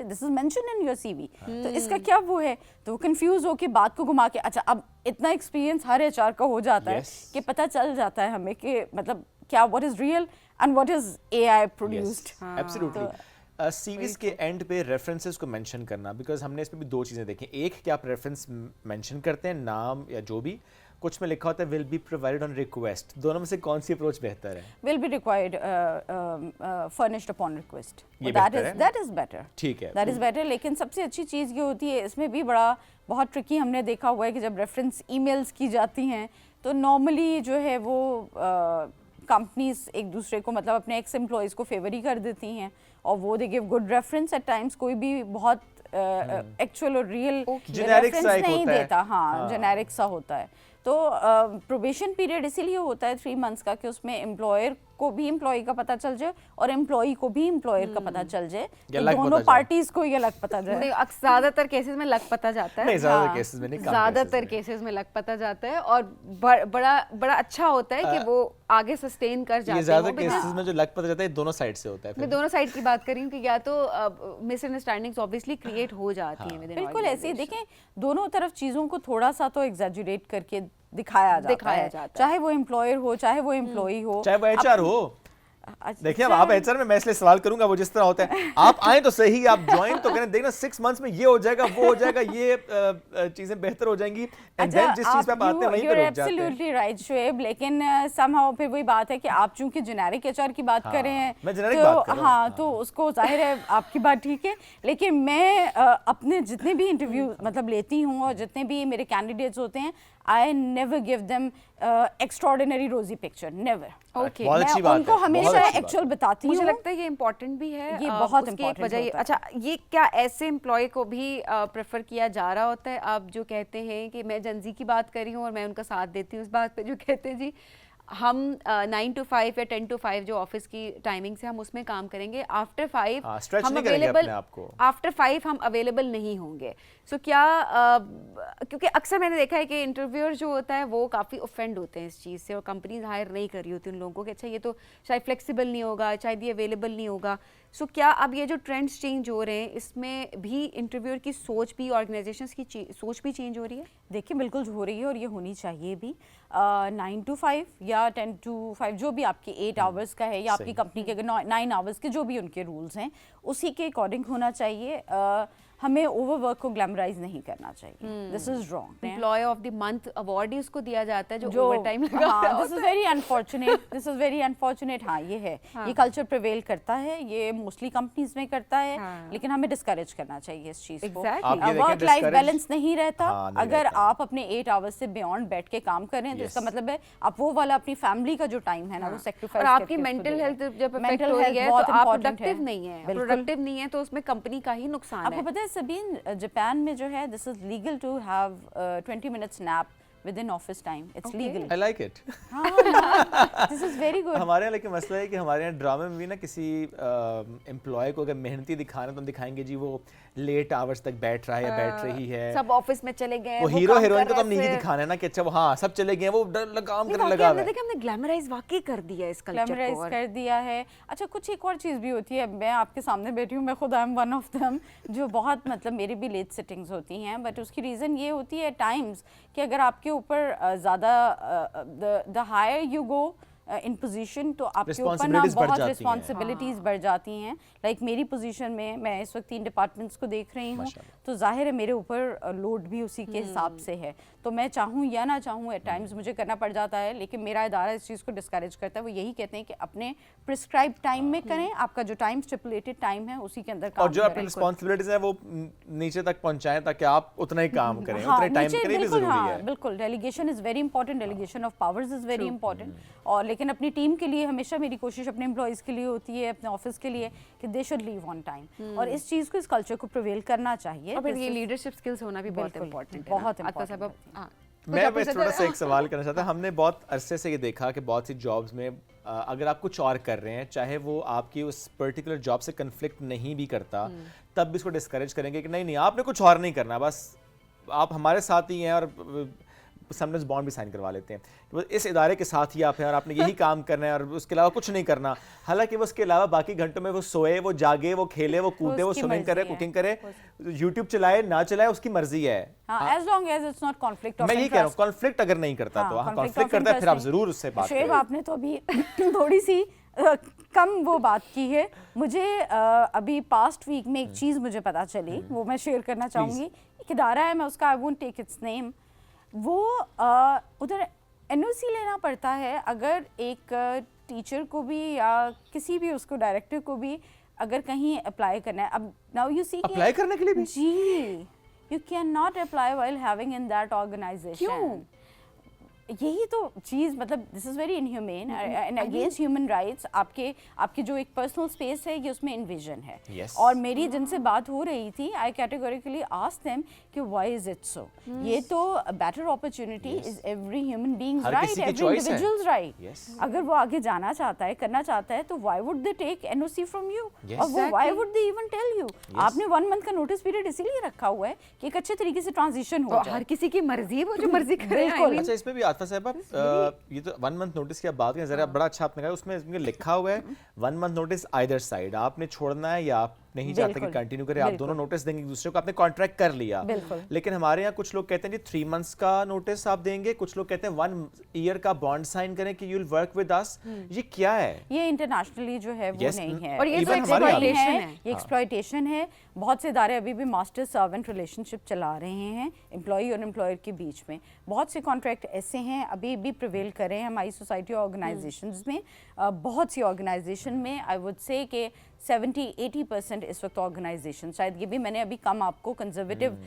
in your CV, तो इसका क्या वो है, तो वो कंफ्यूज होके बात को घुमा के, अच्छा अब इतना एक्सपीरियंस हर HR का हो जाता है Yes. कि पता चल जाता है हमें कि मतलब क्या what is real and what is AI produced. Absolutely. CVs के एंड पे रेफरेंसेस को मेंशन करना, बिकॉज हमने इसमें भी दो चीज़ें देखी। एक कि आप रेफरेंस मेंशन करते हैं, नाम या जो भी, कुछ में लिखा होता है will be provided on request. दोनों में से कौन सी अप्रोच बेहतर है? will be required furnished upon request. ये that बेहतर is है? that is better. ठीक है। That is better. लेकिन सबसे अच्छी चीज़ ये होती है, इसमें भी बड़ा बहुत ट्रिकी हमने देखा हुआ है कि जब रेफरेंस ईमेल्स की जाती हैं तो नॉर्मली जो है वो कंपनीज एक दूसरे को मतलब अपने एक्स एम्प्लॉयज़ को फेवर ही कर देती हैं और वो they give good reference. At times कोई भी बहुत एक्चुअल और रियल Generic सा एक नहीं होता है। देता, हाँ हाँ। जेनेरिक सा होता है। तो प्रोबेशन पीरियड इसीलिए होता है 3 मंथ्स का कि उसमें एम्प्लॉयर को भी एम्प्लॉई का पता चल जाए और एम्प्लॉई को भी एम्प्लॉयर का पता चल जाए, कि लग पता दोनों जाए। पार्टीज को ये लग पता जाए। नहीं, ज्यादातर केसेस में लग पता जाता है। नहीं, ज्यादातर हाँ। केसेस में नहीं, कम ज्यादातर cases में। केसेस में लग पता जाता है और बड़ा अच्छा होता है कि वो आगे सस्टेन कर जाते ये हैं। ज्यादा वो केसेस में जो लग पता जाता है दोनों साइड से होता है मैं फिर। दोनों साइड की बात कर रही हूँ कि या तो मिसअंडरस्टैंडिंग्स ऑब्वियसली क्रिएट हो जाती हैं within बिल्कुल ऐसे ही organization। देखें, दोनों तरफ चीज़ों को थोड़ा सा तो एग्जैजुरेट करके दिखाया जाता है, चाहे वो एम्प्लॉयर हो चाहे वो एम्प्लॉई हो, चाहे वो HR हो। अच्छा, देखिए अब आप HR में मैं इसलिए सवाल करूंगा, वो जिस तरह होता है आप आए तो सही, आप ज्वाइन तो करें, देखना 6 मंथ्स में ये हो जाएगा, वो हो जाएगा, ये चीजें बेहतर हो जाएंगी, एंड देन जिस चीज पे आप आते हैं वहीं पे रुक जाते हैं। एब्सोल्युटली राइट शुएब, लेकिन समहाउ फिर वही बात है कि आप चूंकि जेनेरिक HR की बात कर रहे हैं, मैं generic तो बात कर रहा हूँ। हाँ, तो उसको जाहिर है आपकी बात ठीक है, लेकिन मैं अपने जितने भी इंटरव्यू मतलब लेती हूँ और जितने भी मेरे कैंडिडेट्स होते हैं, I never give them extraordinary रोजी पिक्चर, नेवर। ओके, बहुत अच्छी मैं बात उनको है, बहुत हमेशा अच्छी बात एक्चुअल है। बताती हूँ। मुझे लगता है ये इम्पोर्टेंट भी है। ये बहुत उसकी एक important वजह होता है। अच्छा, ये क्या ऐसे एम्प्लॉय को भी प्रेफर किया जा रहा होता है? आप जो कहते हैं कि मैं जनजी की बात कर रही हूँ और मैं उनका साथ देती हूँ इस बात पे, जो कहते हैं जी हम 9 to 5 या 10 to 5 जो ऑफिस की टाइमिंग से हम उसमें काम करेंगे, आफ्टर 5 हाँ, stretch हम नहीं करेंगे अवेलेबल, अपने आप को। आफ्टर 5 हम अवेलेबल नहीं होंगे। सो क्या क्योंकि अक्सर मैंने देखा है कि इंटरव्यूअर जो होता है वो काफ़ी ऑफेंड होते हैं इस चीज़ से और कंपनीज हायर नहीं कर रही होती उन लोगों को कि अच्छा ये तो शायद फ्लेक्सिबल नहीं होगा, शायद ये अवेलेबल नहीं होगा। सो क्या अब ये जो ट्रेंड्स चेंज हो रहे हैं इसमें भी इंटरव्यूअर की सोच भी, ऑर्गेनाइजेशंस की सोच भी चेंज हो रही है? देखिए बिल्कुल हो रही है और ये होनी चाहिए भी। 9 to 5 या 10 to 5 जो भी आपके 8 आवर्स का है या आपकी कंपनी के अगर 9 आवर्स के जो भी उनके रूल्स हैं उसी के अकॉर्डिंग होना चाहिए। हमें ओवरवर्क को ग्लैमराइज नहीं करना चाहिए, this is wrong. Employ of the month award ही उसको दिया जाता है जो जो ओवरटाइम लगा रहा हाँ, होता this is very unfortunate, this is very unfortunate. हाँ ये है, ये कल्चर प्रिवेल करता है, ये मोस्टली कंपनीज में करता है, हाँ। लेकिन हमें डिस्करेज करना चाहिए इस चीज को। Exactly. आप ये देखें, वर्क लाइफ discourage- बैलेंस नहीं रहता। हाँ, नहीं अगर रहता। आप अपने 8 आवर्स से बियॉन्ड बैठ के काम कर रहे हैं तो इसका Yes. मतलब है आप वो वाला अपनी फैमिली का जो टाइम है ना वो और सेक्रीफाइस आपकी मेंटल हेल्थ जब अफेक्ट हो रही है तो आप प्रोडक्टिव नहीं है, प्रोडक्टिव नहीं है तो उसमें कंपनी का ही नुकसान आपको है। पता है सबीन, जापान में जो है this is legal to have 20 minutes nap with in office time, it's legal. I like it. This is very good. हमारे यहाँ लेकिन मसला है कि हमारे यहाँ ड्रामे में भी ना किसी एम्प्लॉय को अगर मेहनती दिखाना है तो हम दिखाएंगे जी वो लेट आवर्स तक बैठ रहा है या बैठ रही है, सब ऑफिस में चले गए, वो हीरो काम हीरोइन कर को तो हम रहे नहीं थे। दिखाना है ना कि अच्छा वो हाँ सब चले गए, वो काम नहीं, करने वाकई लगा हमने है। देखा, हमने ग्लैमराइज वाकई कर दिया इस कल्चर ग्लैमराइज को। कर दिया है। अच्छा कुछ एक और चीज़ भी होती है, मैं आपके सामने बैठी हूँ, मैं खुद I am one of them, जो बहुत मतलब मेरी भी लेट सिटिंग्स होती हैं, बट उसकी रीज़न ये होती है टाइम्स कि अगर आपके ऊपर ज़्यादा the higher you go in position तो आपके ऊपर ना Responsibilities बढ़ बहुत जाती हैं। रिस्पॉन्सिबिलिटीज़ बढ़ जाती हैं। लाइक मेरी पोजीशन में मैं इस वक्त 3 डिपार्टमेंट्स को देख रही हूँ, माशाल्लाह। तो जाहिर है मेरे ऊपर लोड भी उसी के हिसाब से है, तो मैं चाहूँ या ना चाहूँ एट टाइम्स मुझे करना पड़ जाता है, लेकिन मेरा इदारा इस चीज़ को डिस्करेज करता है। वो यही कहते हैं कि अपने प्रिस्क्राइब टाइम में करें, आपका जो टाइम स्टिपुलेटेड टाइम है उसी के अंदर काम और जो आपकी करें। रिस्पॉन्सिबिलिटीज है वो नीचे तक पहुंचाएं ताकि आप उतना ही काम करें, हाँ, उतने टाइम नीचे करें भी बिल्कुल, जरूरी हाँ, है। बिल्कुल delegation is very important, delegation of powers is very important. और लेकिन अपनी टीम के लिए हमेशा मेरी कोशिश अपने एम्प्लॉयज़ के लिए होती है, अपने ऑफिस के लिए, कि they should leave on time, और इस चीज़ को, इस कल्चर को प्रिवेल करना चाहिए। और फिर This ये is- लीडरशिप स्किल्स होना भी बहुत बिल्कुल, इंपॉर्टेंट है। बहुत आपका important सबब होती है। मैं आप बस पूछना थोड़ा चाह सा रहे एक सवाल करना चाहता हूँ। हमने बहुत अरसे से ये देखा कि बहुत सी जॉब्स में अगर आप कुछ और कर रहे हैं, चाहे वो आपकी उस पर्टिकुलर जॉब से कन्फ्लिक्ट नहीं भी करता, तब भी इसको डिस्करेज करेंगे कि नहीं नहीं आपने कुछ और नहीं करना, बस आप हमारे साथ ही हैं, और समटाइम्स बॉन्ड भी साइन करवा लेते हैं कि बस इस इदारे के साथ ही आप हैं और आपने यही काम करना है और उसके अलावा कुछ नहीं करना। हालांकि वो उसके अलावा बाकी घंटों में वो सोए, वो जागे, वो खेले, वो कूदे, वो उसकी स्विमिंग करे, मर्जी है। कुकिंग करे, यूट्यूब चलाए ना चलाए, उसकी मर्जी है। As long as it's not conflict of मैं यही कह रहा हूँ, कॉन्फ्लिक्ट अगर नहीं करता तो, हाँ कॉन्फ्लिक्ट करता है फिर आप जरूर उससे बात शुएब करें। आपने तो अभी थोड़ी सी कम वो बात की है। मुझे अभी पास्ट वीक में एक चीज़ मुझे पता चली, वो मैं शेयर करना चाहूँगी। एक इदारा है, मैं उसका I won't take its name, वो उधर एनओसी लेना पड़ता है अगर एक टीचर को भी या किसी भी उसको डायरेक्टर को भी अगर कहीं अप्लाई करना है। अब नाउ यू सी अप्लाई करने के लिए भी जी, you can not apply while having in that organisation. क्यों? यही तो चीज़, मतलब this is very inhumane and against human rights. आपके जो एक पर्सनल स्पेस है, ये उसमें इन्विजन है। Yes. और मेरी जिनसे बात हो रही थी, आई कैटेगोरिकली आस्क्ड देम कि व्हाई इज इट सो। ये तो better opportunity is every human beings her right, किसी की एवरी choice है। Individuals right. Yes. अगर वो आगे जाना चाहता है, करना चाहता है, तो why would they take NOC from you? Yes. और वो why Exactly. Would they even tell you? आपने 1 मंथ का नोटिस पीरियड इसीलिए रखा हुआ है कि एक अच्छे तरीके से ट्रांजिशन हो तो जाए। हर किसी की मर्जी, वो जो मर्जी करे। बिल्कुल। अच्छा, इसमें भी आतिफा साहब ये तो 1 मंथ नोटिस की आप बात करें, जरा बड़ा अच्छा आपने कहा, उसमें लिखा हुआ है 1 मंथ नोटिस आइदर साइड, आपने छोड़ना है या आप नहीं चाहते कि बिल्कुल, कंटिन्यू करें, आप दोनों नोटिस देंगे एक दूसरे को, आपने कॉन्ट्रैक्ट कर लिया। बिल्कुल। लेकिन हमारे यहाँ कुछ लोग कहते हैं जी 3 मंथ्स का नोटिस आप देंगे, कुछ लोग कहते हैं 1 ईयर का बॉन्ड साइन करें कि you will work with us. ये क्या है? ये इंटरनेशनली जो है वो Yes, नहीं है, और ये तो even हमारे यहाँ भी। exploitation है, है। ये एक्सप्लॉयटेशन है। बहुत से इदारे अभी भी मास्टर सर्वेंट रिलेशनशिप चला रहे हैं एम्प्लॉय और एम्प्लॉयर के बीच में। बहुत से कॉन्ट्रैक्ट ऐसे हैं अभी भी प्रिवेल कर रहे हैं हमारी सोसाइटी ऑर्गेनाइजेशंस में। बहुत सी ऑर्गेनाइजेशन में आई वुड से कि 70-80% इस वक्त ऑर्गेनाइजेशन, शायद ये भी मैंने अभी कम आपको कंजर्वेटिव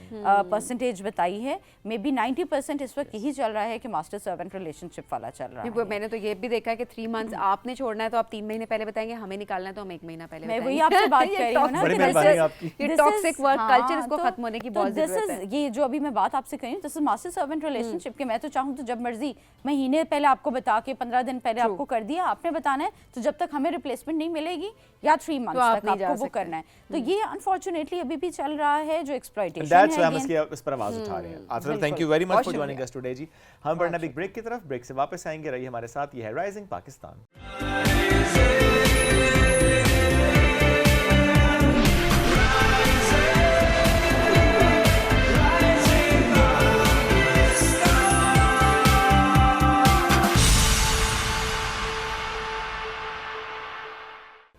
परसेंटेज बताई है, मे बी 90% इस वक्त यही चल रहा है कि मास्टर सर्वेंट रिलेशनशिप वाला चल रहा है। मैंने तो ये भी देखा है कि 3 मंथ्स आपने छोड़ना है तो आप 3 महीने पहले बताएंगे, हमें निकालना है तो हम 1 महीना पहले मैं बताएंगे। वही आपसे बात कर रही हूँ ना, बड़ी कि मेहरबानी this is- आपकी। ये this toxic is- work हाँ, culture, इसको खत्म होने की बहुत this ज़रूरत is- ये जो अभी मैं बात आपसे करी हूँ, this is master servant relationship के मैं तो चाहूँ तो जब मर्जी महीने पहले आपको बता के 15 दिन पहले आपको कर दिया, आपने बताना है, तो जब तक हमें रिप्लेसमेंट नहीं मिलेगी या 3 तो मंथ्स आप तक नहीं जा आपको वो सकते। करना है। तो ये अनफॉर्चुनेटली अभी भी चल रहा है जो एक्सप्लॉयटेशन That's why है हम again। इस पर आवाज उठा रहे हैं। आतिफ, बिल्कुल। थैंक यू वेरी मच बहुत फॉर जॉइनिंग शुक्रिया। अस टुडे जी। हम बढ़ना बिग ब्रेक की तरफ, ब्रेक से वापस आएंगे, रहिए हमारे साथ। ये है rising Pakistan.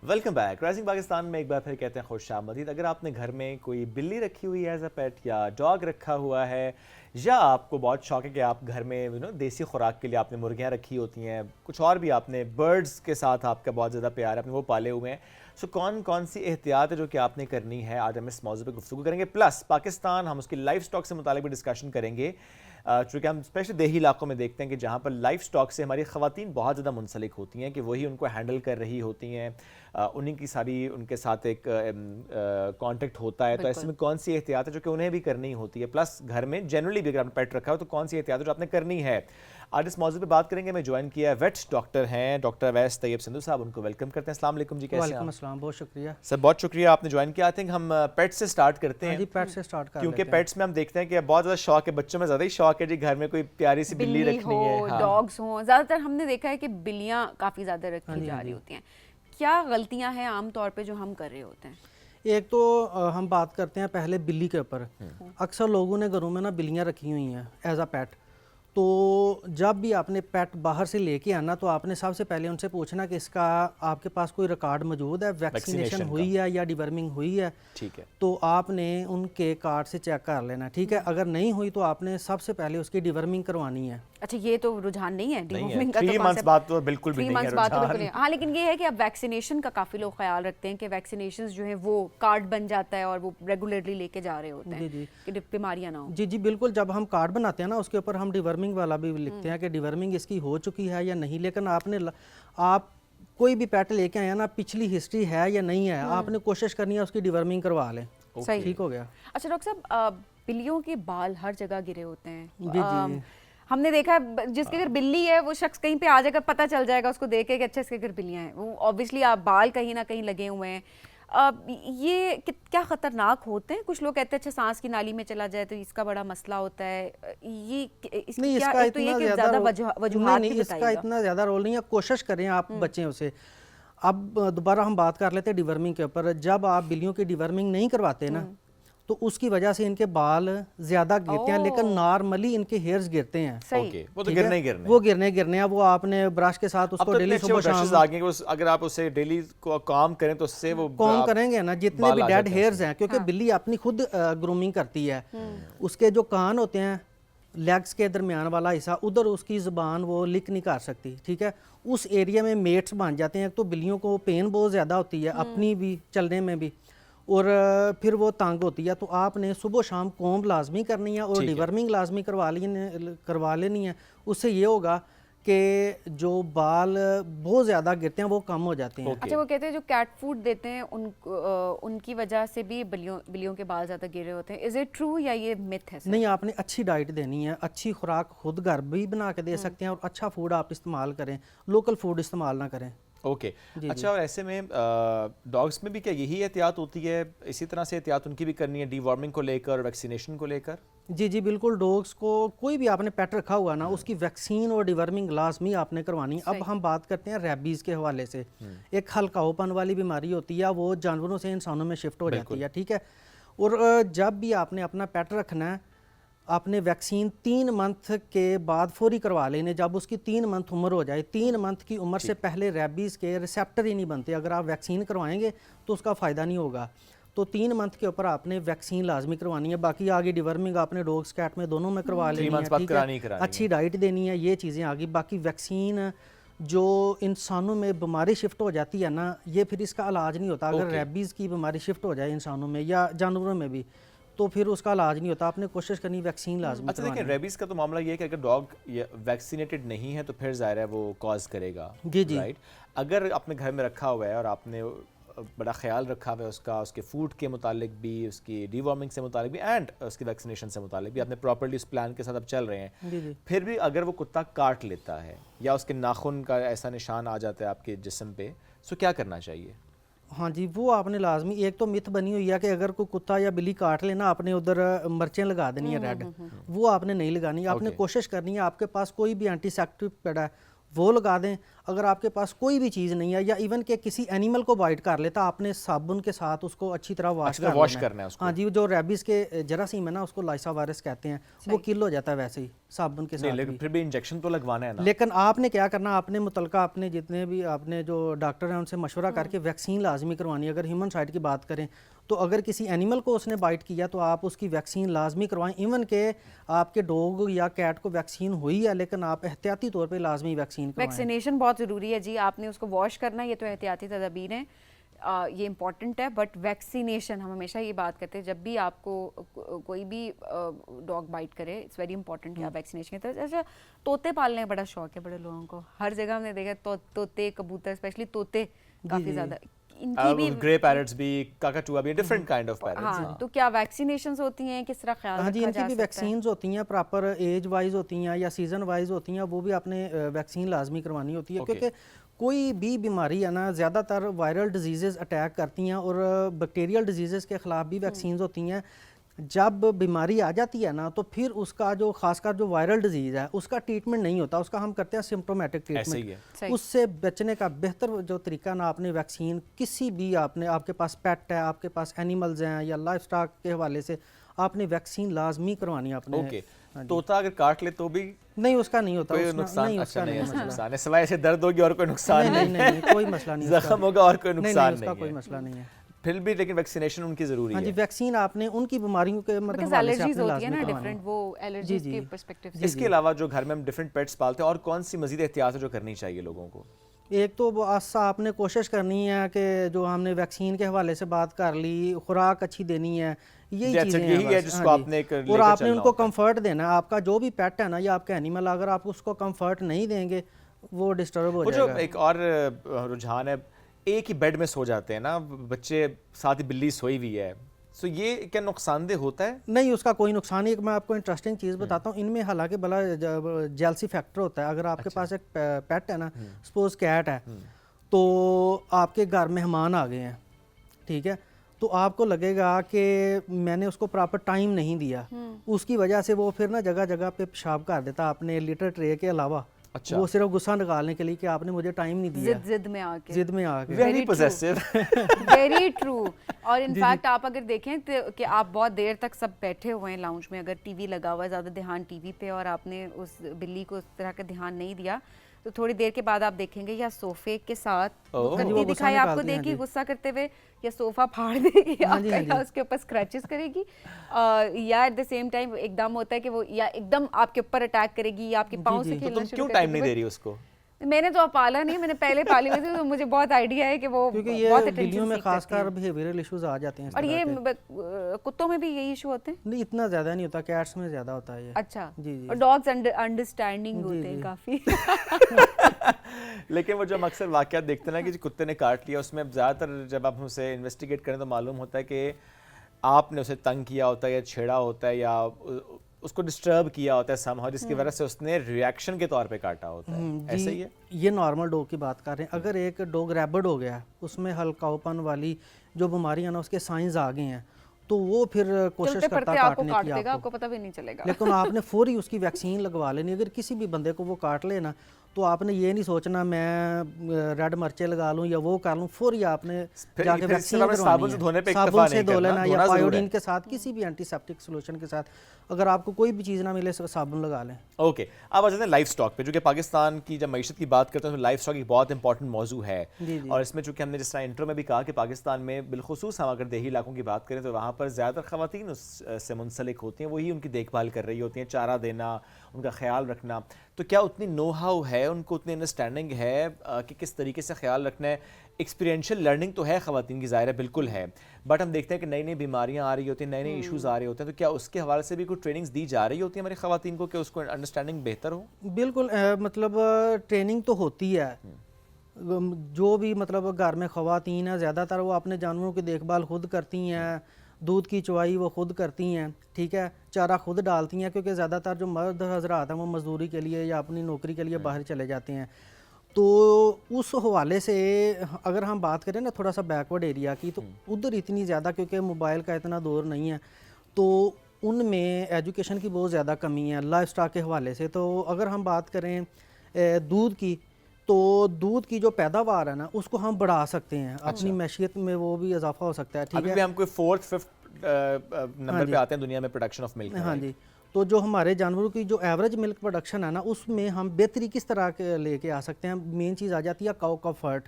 Welcome back. Rising Pakistan में एक बार फिर कहते हैं खुशामदीद। अगर आपने घर में कोई बिल्ली रखी हुई है एज अ पेट, या डॉग रखा हुआ है, या आपको बहुत शौक है कि आप घर में देसी खुराक के लिए आपने मुर्गियाँ रखी होती हैं, कुछ और भी आपने बर्ड्स के साथ आपका बहुत ज़्यादा प्यार है, आपने वो पाले हुए हैं, सो कौन कौन सी एहतियात है जो कि आपने करनी है, आज हम इस मौजू पर गुफ्तगू करेंगे। प्लस पाकिस्तान, हम उसकी लाइफ स्टॉक से मुतालिक भी डिस्कशन करेंगे, चूँकि हम स्पेशली देही इलाकों में देखते हैं कि जहाँ पर लाइफ स्टॉक से हमारी ख़वातीन बहुत ज़्यादा मुंसलिक होती हैं, कि वही उनको हैंडल कर रही होती हैं, उन्हीं की सारी उनके साथ एक कांटेक्ट होता है। तो ऐसे में कौन सी एहतियात है जो कि उन्हें भी करनी होती है, प्लस घर में जनरली भी अगर आपने पेट रखा हो तो कौन सी एहतियात है जो आपने करनी है। आज इस मौजू पे बात करेंगे। मैं ज्वाइन किया है वेट डॉक्टर हैं डॉक्टर अवैस तैयब सिंधु साहब, उनको वेलकम करते हैं। अस्सलाम वालेकुम जी, कैसे हैं वालेकुम आप? अस्सलाम, बहुत शुक्रिया। सर बहुत शुक्रिया आपने ज्वाइन किया। आई थिंक हम पेट से स्टार्ट करते हाँ जी, हैं, पेट से स्टार्ट कर क्योंकि लेते हैं। पेट्स में हम देखते हैं कि बहुत ज़्यादा शौक है, बच्चों में ज़्यादा ही शौक है जी, घर में कोई प्यारी सी बिल्ली रखनी है। हो, हाँ। डॉग्स हो, ज्यादातर हमने देखा है कि बिल्लियां काफी ज्यादा रखी जा रही होती हैं। क्या गलतियां हैं आम तौर पे जो हम कर रहे होते हैं? एक तो हम बात करते हैं पहले बिल्ली के ऊपर। अक्सर लोगों ने घरों में ना बिल्लियाँ रखी हुई हैं एज अ पेट। तो जब भी आपने पेट बाहर से लेके आना, तो आपने सबसे पहले उनसे पूछना कि इसका आपके पास कोई रिकॉर्ड मौजूद है, वैक्सीनेशन Vaccination हुई है या डिवर्मिंग हुई है। ठीक है। तो आपने उनके कार्ड से चेक कर लेना, ठीक है। अगर नहीं हुई तो आपने सबसे पहले उसकी डिवर्मिंग करवानी है। अच्छा, ये तो रुझान नहीं है नहीं है, डिवॉर्मिंग का। 3 तो मंथ्स concept- बाद तो बिल्कुल भी 3 नहीं है months बाद तो रुझान। बिल्कुल नहीं। हाँ, लेकिन ये है कि अब वैक्सीनेशन का काफी लोग ख्याल रखते हैं कि वैक्सीनेशन जो है वो कार्ड बन जाता है और वो रेगुलरली लेके जा रहे होते हैं जी। कि बीमारियां ना हो। जी जी बिल्कुल। जब हम कार्ड बनाते हैं ना, उसके ऊपर हम डिवर्मिंग वाला भी लिखते हैं कि डिवर्मिंग इसकी हो चुकी है या नहीं। लेकिन आप कोई भी पेट लेके आए ना, पिछली हिस्ट्री है या नहीं है, आपने कोशिश करनी है उसकी डिवर्मिंग करवा लें। सही। ठीक हो गया। अच्छा डॉक्टर साहब, बिल्लियों के बाल हर जगह गिरे होते हैं। जी जी। हमने देखा है जिसके घर बिल्ली है वो शख्स कहीं पे आ जाएगा, पता चल जाएगा उसको देख के कि अच्छा इसके घर बिल्लियां हैं, वो ऑब्वियसली आप बाल कहीं ना कहीं लगे हुए हैं। ये क्या खतरनाक होते हैं? कुछ लोग कहते हैं अच्छा सांस की नाली में चला जाए तो इसका बड़ा मसला होता है, ये इसकी नहीं, क्या इसका एक तो ये इतना कि ज़्यादा ज़्यादा वजूहात नहीं, भी इसका बताइएगा। इतना ज़्यादा रोल नहीं है, कोशिश करें आप बचें उससे। अब दोबारा हम बात कर लेते हैं डिवर्मिंग के ऊपर। जब आप बिल्लियों की डिवर्मिंग नहीं करवाते ना, तो उसकी वजह से इनके बाल ज़्यादा गिरते हैं, लेकिन नॉर्मली इनके हेयर्स गिरते हैं। सही। ओके, वो तो ठीक है? गिरने ही गिरने। वो गिरने हैं, वो आपने ब्रश के साथ अब उसको तो डेली इतने सुबह अच्छे brushes शाम आ गए कि अगर आप उसे डेली को काम करें तो उससे वो कॉम आप करेंगे ना, जितने बाल भी आ डेड जाते हैं हेयर्स हैं, क्योंकि बिल्ली अपनी खुद ग्रूमिंग करती है। उसके जो कान होते हैं, लेग्स के दरमियान वाला हिस्सा, उधर उसकी ज़ुबान वो लिक नहीं कर सकती, ठीक है? उस एरिया में मेट्स बन जाते हैं, तो बिल्लियों को पेन बहुत ज़्यादा होती है, अपनी भी चलने में भी, और फिर वो तंग होती है। तो आपने सुबह शाम कॉम्ब लाजमी करनी है और डिवर्मिंग लाजमी करवा लेनी है। उससे ये होगा कि जो बाल बहुत ज़्यादा गिरते हैं वो कम हो जाते हैं। अच्छा, वो कहते हैं जो कैट फूड देते हैं उनकी वजह से भी बिल्लियों के बाल ज़्यादा गिरे होते हैं। इज इट ट्रू या ये मिथ है? नहीं, आपने अच्छी डाइट देनी है, अच्छी खुराक खुद घर भी बना के दे सकते हैं, और अच्छा फूड आप इस्तेमाल करें, लोकल फूड इस्तेमाल ना करें। ओके। अच्छा, और ऐसे में डॉग्स में भी क्या यही एहतियात होती है, इसी तरह से एहतियात उनकी भी करनी है डीवॉर्मिंग को लेकर, वैक्सीनेशन को लेकर? जी जी बिल्कुल, डॉग्स को कोई भी आपने पेट रखा हुआ ना, उसकी वैक्सीन और डिवर्मिंग लाजमी आपने करवानी। अब हम बात करते हैं रेबीज़ के हवाले से। एक हल्काओपन वाली बीमारी होती है, वो जानवरों से इंसानों में शिफ्ट हो जाती है, ठीक है? और जब भी आपने अपना पेट रखना है, आपने वैक्सीन 3 मंथ के बाद फौरी करवा लेने। जब उसकी 3 मंथ उम्र हो जाए, 3 मंथ की उम्र से पहले रेबीज़ के रिसेप्टर ही नहीं बनते। अगर आप वैक्सीन करवाएंगे तो उसका फ़ायदा नहीं होगा। तो 3 मंथ के ऊपर आपने वैक्सीन लाजमी करवानी है। बाकी आगे डिवर्मिंग आपने डॉग्स कैट में दोनों में करवा लेनी है, ठीक है? अच्छी डाइट देनी है, ये चीज़ें आगे। बाकी वैक्सीन जो इंसानों में बीमारी शिफ्ट हो जाती है ना, ये फिर इसका इलाज नहीं होता। अगर रेबीज़ की बीमारी शिफ्ट हो जाए इंसानों में या जानवरों में भी, तो फिर उसका इलाज नहीं होता। आपने कोशिश करनी वैक्सीन लाजमी। अच्छा, देखिए रेबीज़ का तो मामला ये है कि अगर डॉग वैक्सीनेटेड नहीं है तो फिर ज़ाहिर है वो कॉज करेगा, जी। राइट? अगर अपने घर में रखा हुआ है और आपने बड़ा ख्याल रखा हुआ है उसका, उसके फूड के मुतालिक भी, उसकी डीवॉर्मिंग से मुतालिक भी, एंड उसकी वैक्सीनेशन से मुतालिक भी, आपने प्रॉपर्ली उस प्लान के साथ अब चल रहे हैं, जी। फिर भी अगर वो कुत्ता काट लेता है या उसके नाखून का ऐसा निशान आ जाता है आपके जिस्म पे, तो क्या करना चाहिए? हाँ जी, वो आपने लाजमी, एक तो मिथ बनी हुई है कि अगर कोई कुत्ता या बिल्ली काट लेना, आपने उधर मिर्चें लगा देनी है रेड, वो आपने नहीं लगानी। आपने कोशिश करनी है आपके पास कोई भी एंटीसेप्टिक पड़ा है वो लगा दें। अगर आपके पास कोई भी चीज़ नहीं है, या इवन के किसी एनिमल को बाइट कर लेता, आपने साबुन के साथ उसको अच्छी तरह वॉश करना है उसको। हाँ जी, जो रेबीज़ के जरासीम है ना, उसको लाइसा वायरस कहते हैं, वो किल हो जाता है वैसे ही साबुन के साथ। लेकिन फिर भी इंजेक्शन तो लगवाना है ना। लेकिन आपने क्या करना, आपने मुतलका अपने जितने भी आपने जो डॉक्टर हैं उनसे मशवरा करके वैक्सीन लाजमी करवानी है। अगर ह्यूमन साइड की बात करें तो अगर किसी एनिमल को उसने बाइट किया तो आप उसकी वैक्सीन लाजमी करवाएं। इवन के आपके डॉग या कैट को वैक्सीन हुई है, लेकिन आप एहतियाती तौर पे लाजमी वैक्सीन करवाएं। वैक्सीनेशन बहुत ज़रूरी है जी। आपने उसको वॉश करना, ये तो एहतियाती तदबीर हैं, ये इंपॉर्टेंट है। बट वैक्सीनेशन, हम हमेशा ये बात करते हैं जब भी आपको कोई भी डॉग बाइट करे, इट्स वेरी इंपॉर्टेंट कि आप वैक्सीनेशन करते हैं। अच्छा, तोते पालने का बड़ा शौक है बड़े लोगों को, हर जगह हमने देखा तोते, कबूतर, स्पेशली तोते काफ़ी ज़्यादा, इनकी भी ग्रे पैरट्स भी, काकाटुआ भी, डिफरेंट काइंड ऑफ पैरट्स। हाँ, तो क्या वैक्सीनेशंस होती हैं, किस तरह ख्याल हाँ जी, रखा इनकी जा भी सकता है? वैक्सीन्स होती हैं, प्रॉपर एज वाइज होती हैं या सीज़न वाइज होती हैं, वो भी आपने वैक्सीन लाजमी करवानी होती है। क्योंकि कोई भी बीमारी है ना, ज़्यादातर वायरल डिजीज़ अटैक करती हैं, और बैक्टीरियल डिजीज़ के ख़िलाफ़ भी वैक्सीन्स होती हैं। जब बीमारी आ जाती है ना, तो फिर उसका जो खासकर जो वायरल डिजीज़ है उसका ट्रीटमेंट नहीं होता, उसका हम करते हैं सिम्प्टोमेटिक ट्रीटमेंट। उससे बचने का बेहतर जो तरीका ना, आपने वैक्सीन किसी भी, आपने आपके पास पेट है, आपके पास एनिमल्स हैं या लाइफ स्टॉक के हवाले से, आपने वैक्सीन लाजमी करवानी है आपने। ओके, तोता अगर काट ले तो भी नहीं, उसका नहीं होता, कोई नुकसान? नहीं, अच्छा, उसका नहीं नहीं नुकसान है, सिवाय ऐसे दर्द होगी और कोई नुकसान नहीं, कोई मसला नहीं, जख्म होगा और कोई नुकसान उसका कोई मसला नहीं है। फिर भी लेकिन वैक्सीनेशन उनकी जरूरी है। हाँ जी, वैक्सीन आपने उनकी बीमारियों के मतलब एलर्जीज होती है ना डिफरेंट, वो एलर्जीज के पर्सपेक्टिव से। इसके अलावा जो घर में हम डिफरेंट पेट्स पालते हैं, और कौन सी मजीद एहतियात है जो करनी चाहिए लोगों को? एक तो आपने कोशिश करनी है कि जो हमने वैक्सीन के हवाले से बात कर ली, खुराक अच्छी देनी है, यही चीज़ें है जिसको आपने और आपने उनको कंफर्ट देना है। आपका जो भी पेट है ना या आपका एनिमल, अगर आप उसको कंफर्ट नहीं देंगे वो डिस्टर्ब हो जाएगा। जो एक और रुझान है, एक ही बेड में सो जाते हैं ना बच्चे, साथ ही बिल्ली सोई हुई है, सो ये क्या नुकसानदेह होता है? नहीं, उसका कोई नुकसान नहीं। मैं आपको इंटरेस्टिंग चीज़ बताता हूँ, इनमें हालांकि बड़ा जेलसी फैक्टर होता है। अगर आपके पास एक पेट है ना, सपोज कैट है, तो आपके घर मेहमान आ गए हैं, ठीक है, तो आपको लगेगा कि मैंने उसको प्रॉपर टाइम नहीं दिया, उसकी वजह से वो फिर ना जगह जगह पे पेशाब कर देता अपने लिटर ट्रे के अलावा। अच्छा। वो सिर्फ गुस्सा निकालने के लिए कि आपने मुझे टाइम नहीं दिया, जिद में आके। जिद में आके। Very possessive. Very true. और इनफैक्ट आप अगर देखें तो कि आप बहुत देर तक सब बैठे हुए हैं लाउंज में, अगर टीवी लगा हुआ है, ज़्यादा ध्यान टीवी पे, और आपने उस बिल्ली को उस तरह का ध्यान नहीं दिया, तो थोड़ी देर के बाद आप देखेंगे या सोफे के साथ करती दिखाई आपको देगी गुस्सा करते हुए, या सोफा फाड़ देगी आपका, या उसके ऊपर स्क्रैचेस करेगी, या एट द सेम टाइम एकदम होता है कि वो या एकदम आपके ऊपर अटैक करेगी या आपके पाँव से खेलना शुरू क्यों टाइम नहीं दे रही उसको? मैंने तो पाला नहीं, मैंने पहले पाली हुई थी, तो मुझे बहुत आइडिया है कि वो क्योंकि बहुत ये attention बिल्लियों में seek करती खासकर हैं। बिहेवियरल इश्यूज आ जाते हैं इस और तरह ये के। कुत्तों में भी यही इशू होते हैं? नहीं, इतना ज़्यादा नहीं होता, कैट्स में ज़्यादा होता है ये। अच्छा। जी जी। और डॉग्स अंडरस्टैंडिंग होते हैं काफी। लेकिन वो जब अक्सर वाकयात देखते हैं ना कि कुत्ते ने काट लिया, उसमें ज़्यादातर जब आप उसे इन्वेस्टिगेट करें तो मालूम होता है कि आपने उसे तंग किया होता है या छेड़ा होता है या उसको डिस्टर्ब किया होता है समहाउ, जिसकी वजह से उसने रिएक्शन के तौर पे काटा होता है। ऐसे ही है? ये नॉर्मल डॉग की बात कर रहे हैं। अगर एक डॉग रैबिड हो गया, उसमें हल्कापन वाली जो बीमारियां ना उसके साइंस आ गए हैं, तो वो फिर कोशिश करता है आपको काटने काट की देगा, आपको। आपको पता भी नहीं चलेगा। लेकिन आपने फौरी उसकी वैक्सीन लगवा लेनी। अगर किसी भी बंदे को वो काट लेना, तो आपने ये नहीं सोचना मैं रेड मर्चे लगा लूं या वो कर लूं, फौरी आपने जाके वैक्सीन करवानी है। साबुन से धो लेना या आयोडीन के साथ, किसी भी एंटीसेप्टिक सॉल्यूशन के साथ। अगर आपको कोई भी चीज़ ना मिले तो साबुन लगा लें। ओके, अब आ जाते हैं लाइफ स्टॉक पे, जो कि पाकिस्तान की जब मईशत की बात करते हैं तो लाइफ स्टॉक एक बहुत इंपॉर्टेंट मौजू है। और इसमें चूंकि हमने जिस तरह इंट्रो में भी कहा कि पाकिस्तान में बिलखुसूस हम अगर देही इलाकों की बात करें तो वहाँ पर ज़्यादातर ख़वातीन उससे मुंसलिक होती हैं, वही उनकी देखभाल कर रही होती हैं, चारा देना, उनका ख्याल रखना। तो क्या उतनी नो हाउ है, उनको उतनी अंडरस्टैंडिंग है कि किस तरीके से ख्याल रखना है? एक्सपीरियंशियल लर्निंग तो है ख़वातीन की, ज़ाहिर है बिल्कुल है, बट हम देखते हैं कि नई नई बीमारियां आ रही होती हैं, नए नए इश्यूज़ आ रहे होते हैं, तो क्या उसके हवाले से भी कोई ट्रेनिंग्स दी जा रही होती है हमारी ख़वातीन को कि उसको अंडरस्टैंडिंग बेहतर हो? बिल्कुल, मतलब ट्रेनिंग तो होती है। जो भी मतलब घर में ख़वातीन हैं, ज़्यादातर वो अपने जानवरों की देखभाल खुद करती हैं, दूध की चुवाई वो खुद करती हैं, ठीक है, चारा खुद डालती हैं, क्योंकि ज़्यादातर जो मर्द हज़रात हैं वो मज़दूरी के लिए या अपनी नौकरी के लिए बाहर चले जाते हैं। तो उस हवाले से अगर हम बात करें ना थोड़ा सा बैकवर्ड एरिया की, तो उधर इतनी ज़्यादा, क्योंकि मोबाइल का इतना दौर नहीं है, तो उनमें एजुकेशन की बहुत ज़्यादा कमी है लाइफ स्टॉक के हवाले से। तो अगर हम बात करें दूध की, तो दूध की जो पैदावार है ना उसको हम बढ़ा सकते हैं। अपनी मैशियत में वो भी इजाफा हो सकता है, ठीक अभी है। भी हम कोई 4th 5th नंबर पे आते हैं दुनिया में प्रोडक्शन ऑफ मिल्क। हाँ जी। तो जो हमारे जानवरों की जो एवरेज मिल्क प्रोडक्शन है ना, उसमें हम बेहतरी किस तरह के लेके आ सकते हैं? मेन चीज़ आ जाती है काऊ कंफर्ट।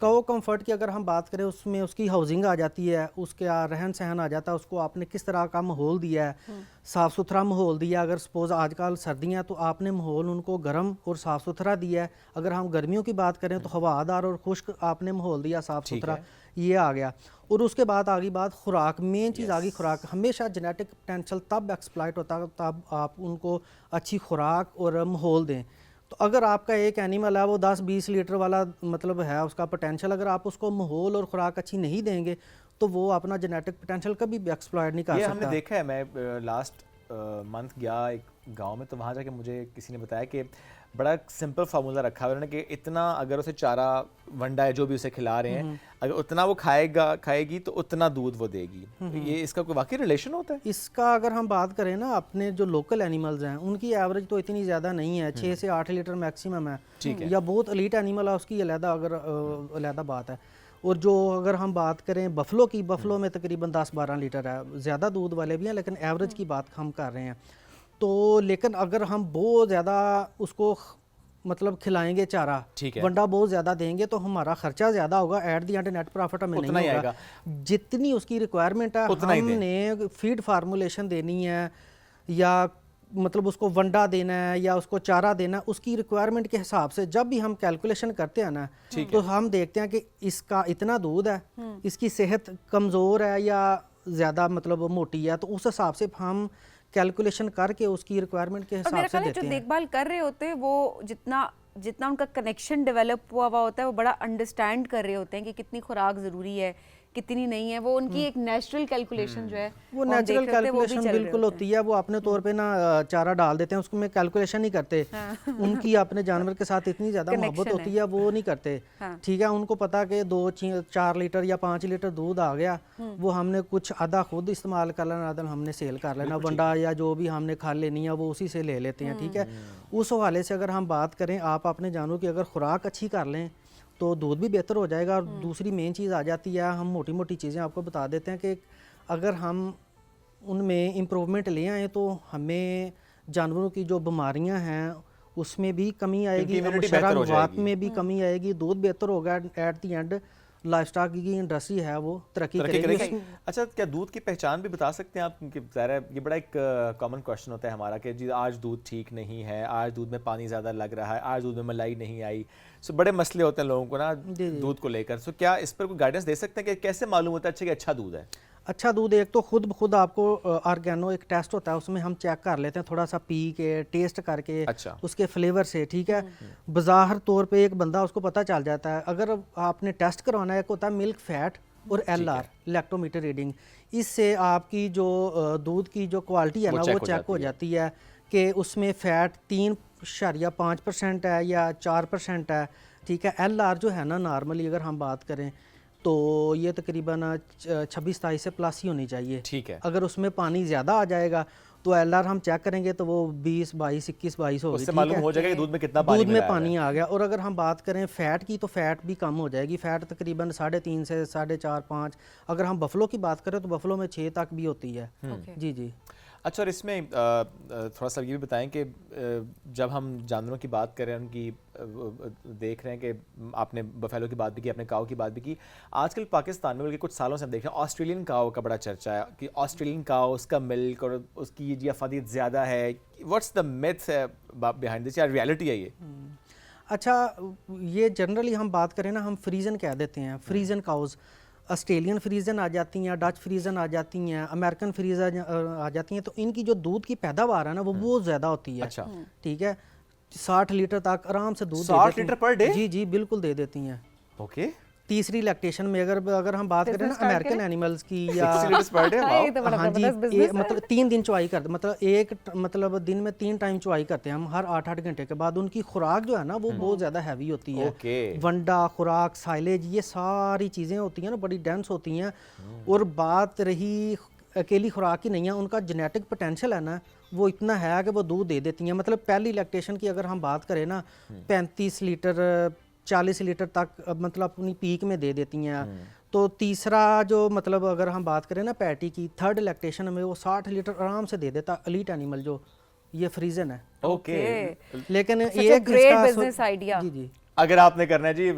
काऊ कंफर्ट की अगर हम बात करें, उसमें उसकी हाउसिंग आ जाती है, उसके रहन सहन आ जाता है, उसको आपने किस तरह का माहौल दिया है, साफ़ सुथरा माहौल दिया। अगर सपोज़ आजकल सर्दियाँ, तो आपने माहौल उनको गर्म और साफ़ सुथरा दिया है। अगर हम गर्मियों की बात करें तो हवादार और खुश्क आपने माहौल दिया, साफ़ सुथरा, ये आ गया। और उसके बाद आ गई बात खुराक। मेन चीज़ आ गई खुराक। हमेशा जेनेटिक पोटेंशियल तब एक्सप्लॉइट होता है तब आप उनको अच्छी खुराक और माहौल दें। तो अगर आपका एक एनिमल है वो 10-20 लीटर वाला मतलब है उसका पोटेंशियल, अगर आप उसको माहौल और खुराक अच्छी नहीं देंगे तो वो अपना जेनेटिक पोटेंशियल कभी भी एक्सप्लॉइट नहीं कर सकता। हमने देखा है, मैं लास्ट मंथ गया एक गांव में, तो वहाँ जाके मुझे किसी ने बताया कि बड़ा सिंपल फार्मूला रखा हुआ है कि इतना अगर उसे चारा वंडा है जो भी उसे खिला रहे हैं, अगर उतना वो खाएगी तो उतना दूध वो देगी। ये इसका कोई वाकई रिलेशन होता है? इसका अगर हम बात करें ना, अपने जो लोकल एनिमल्स हैं उनकी एवरेज तो इतनी ज़्यादा नहीं है, 6 से 8 लीटर मैक्सिमम है, या बहुत एलीट एनिमल है उसकी अलग बात है। और जो अगर हम बात करें बफलो की, बफलो में तकरीबन 10-12 लीटर है। ज़्यादा दूध वाले भी हैं, लेकिन एवरेज की बात हम कर रहे हैं। तो लेकिन अगर हम बहुत ज़्यादा उसको मतलब खिलाएंगे चारा, वंडा बहुत ज़्यादा देंगे, तो हमारा खर्चा ज़्यादा होगा, at the and net profit हमें नहीं होगा। जितनी उसकी रिक्वायरमेंट है हमने फीड फार्मूलेशन देनी है, या मतलब उसको वंडा देना है या उसको चारा देना, उसकी रिक्वायरमेंट के हिसाब से जब भी हम कैलकुलेशन करते हैं ना, तो हम देखते हैं कि इसका इतना दूध है, इसकी सेहत कमज़ोर है या ज़्यादा मतलब मोटी है, तो उस हिसाब से हम कैलकुलेशन करके उसकी रिक्वायरमेंट के हिसाब से देते हैं। जो देखभाल कर रहे होते हैं वो जितना उनका कनेक्शन डेवलप हुआ होता है, वो बड़ा अंडरस्टैंड कर रहे होते हैं कि कितनी खुराक ज़रूरी है, कितनी नहीं है, वो उनकी एक नेचुरल कैलकुलेशन जो है वो हम नेचुरल देख रहे थे, वो भी कैलकुलेशन चल रहे बिल्कुल होते होती है। वो अपने तौर पे ना चारा डाल देते हैं, उसको में कैलकुलेशन नहीं करते। उनकी अपने जानवर के साथ इतनी ज़्यादा मोहब्बत Connection होती है, वो नहीं करते। ठीक है, उनको पता कि 2-4 लीटर या 5 लीटर दूध आ गया, वो हमने कुछ आधा खुद इस्तेमाल कर लेना, आधा हमने सेल कर लेना, वंडा या जो भी हमने खा लेनी है वो उसी से ले लेते हैं। ठीक है, उस हवाले से अगर हम बात करें, आप अपने जानवरों की अगर खुराक अच्छी कर लें तो दूध भी बेहतर हो जाएगा। और दूसरी मेन चीज़ आ जाती है, हम मोटी मोटी चीज़ें आपको बता देते हैं कि अगर हम उनमें इम्प्रूवमेंट ले आएँ तो हमें जानवरों की जो बीमारियां हैं उसमें भी कमी आएगी, immunity बेहतर हो शराब जाएगी। में भी कमी आएगी, दूध बेहतर होगा। At the and life stock की इंडस्ट्री है वो तरक्की करेगी। अच्छा, क्या दूध की पहचान भी बता सकते हैं आप? क्योंकि ज़ाहिर है ये बड़ा एक कॉमन क्वेश्चन होता है हमारा कि जी आज दूध ठीक नहीं है, आज दूध में पानी ज़्यादा लग रहा है, आज दूध में मलाई नहीं आई। सो बड़े मसले होते हैं लोगों को ना दूध को लेकर। सो क्या इस पर कोई गाइडेंस दे सकते हैं कि कैसे मालूम होता है अच्छा कि अच्छा दूध है? अच्छा दूध एक तो खुद आपको ऑर्गेनो एक टेस्ट होता है, उसमें हम चेक कर लेते हैं थोड़ा सा पी के टेस्ट करके, अच्छा। उसके फ्लेवर से। ठीक है, बाज़ाहिर तौर पे एक बंदा उसको पता चल जाता है। अगर आपने टेस्ट करवाना है, एक होता है मिल्क फैट और LR लैक्टोमीटर रीडिंग, इससे आपकी जो दूध की जो क्वालिटी है ना वो चेक हो जाती है कि उसमें फ़ैट 3.5% है या 4% है। ठीक है, LR जो है ना नॉर्मली अगर हम बात करें तो ये तकरीबन 26-27 से प्लस ही होनी चाहिए। ठीक है, अगर उसमें पानी ज़्यादा आ जाएगा तो LR हम चेक करेंगे तो वो 20-22, 21-22 होगी। उससे मालूम हो जाएगा कि दूध में कितना पानी दूध में मिलाया पानी आ गया। और अगर हम बात करें फ़ैट की तो फ़ैट भी कम हो जाएगी। फ़ैट तकरीबन 3.5 से 4.5-5। अगर हम बफलो की बात करें तो बफलो में 6 तक भी होती है। जी जी। अच्छा, और इसमें थोड़ा सा ये भी बताएं कि जब हम जानवरों की बात करें, उनकी देख रहे हैं कि आपने बफेलो की बात भी की, आपने काऊ की बात भी की। आजकल पाकिस्तान में बल्कि कुछ सालों से हम देख रहे हैं ऑस्ट्रेलियन काऊ का बड़ा चर्चा है कि ऑस्ट्रेलियन काऊ, उसका मिल्क और उसकी जी अफादियत ज़्यादा है। What's the myth behind this, या रियलिटी है ये? अच्छा, ये जनरली हम बात करें ना, हम फ्रीजन कह देते हैं, फ्रीजन काउज। ऑस्ट्रेलियन फ्रीजन आ जाती हैं, डच फ्रीजन आ जाती हैं, अमेरिकन फ्रीजन आ जाती हैं। तो इनकी जो दूध की पैदावार है ना वो बहुत ज़्यादा होती है। अच्छा। ठीक है, 60 लीटर तक आराम से दूध 60 लीटर पर डे? जी जी बिल्कुल दे देती हैं। ओके, तीसरी लैक्टेशन में अगर हम बात करें ना अमेरिकन एनिमल्स की या 60 लीटर पर डे, ये तो बड़ा हाँ जी, जबरदस्त business है। मतलब 3 दिन चुवाई करते, मतलब दिन में 3 टाइम चुवाई करते हैं हम हर 8-8 घंटे के बाद। उनकी खुराक जो है ना वो बहुत ज़्यादा हैवी होती है। ओके। वंडा, खुराक, साइलेज, ये सारी चीज़ें होती हैं ना बड़ी डेंस होती हैं। और बात रही अकेली खुराक की नहीं है, उनका जेनेटिक पोटेंशियल है ना वो इतना है कि वो दूध दे देती हैं। मतलब पहली लैक्टेशन की अगर हम बात करें ना 35 लीटर 40 लीटर तक मतलब अपनी पीक में दे देती हैं। तो तीसरा जो मतलब अगर हम बात करें ना पैटी की, थर्ड लैक्टेशन में वो 60 लीटर आराम से दे देता एलीट एनिमल जो ये फ्रीजन है। ओके। लेकिन Such a एक great इसका business idea। जी जी अगर आपने करना है जी,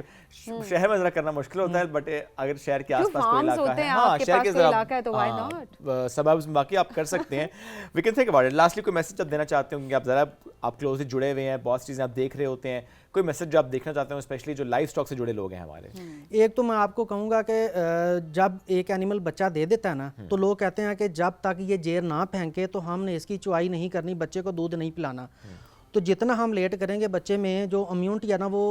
शहर में जरा करना मुश्किल होता है, बट अगर शहर के आसपास कोई farms इलाका होते है, हैं, हाँ आपके शहर पास के कोई जरा इलाका है तो why not? सबब्स में बाकी आप कर सकते हैं। We can think about it. Lastly कोई मैसेज आप देना चाहते होंगे? आप जरा आप क्लोजली जुड़े हुए हैं, बहुत चीज़ें आप देख रहे होते हैं, कोई मैसेज जो आप देखना चाहते हो स्पेशली जो लाइफ स्टॉक से जुड़े लोग हैं हमारे? एक तो मैं आपको कहूँगा कि जब एक एनिमल बच्चा दे देता है ना तो लोग कहते हैं कि जब तक ये जेर ना फेंके तो हमने इसकी चुवाई नहीं करनी, बच्चे को दूध नहीं पिलाना। तो जितना हम लेट करेंगे बच्चे में जो इम्यूनिटी है ना वो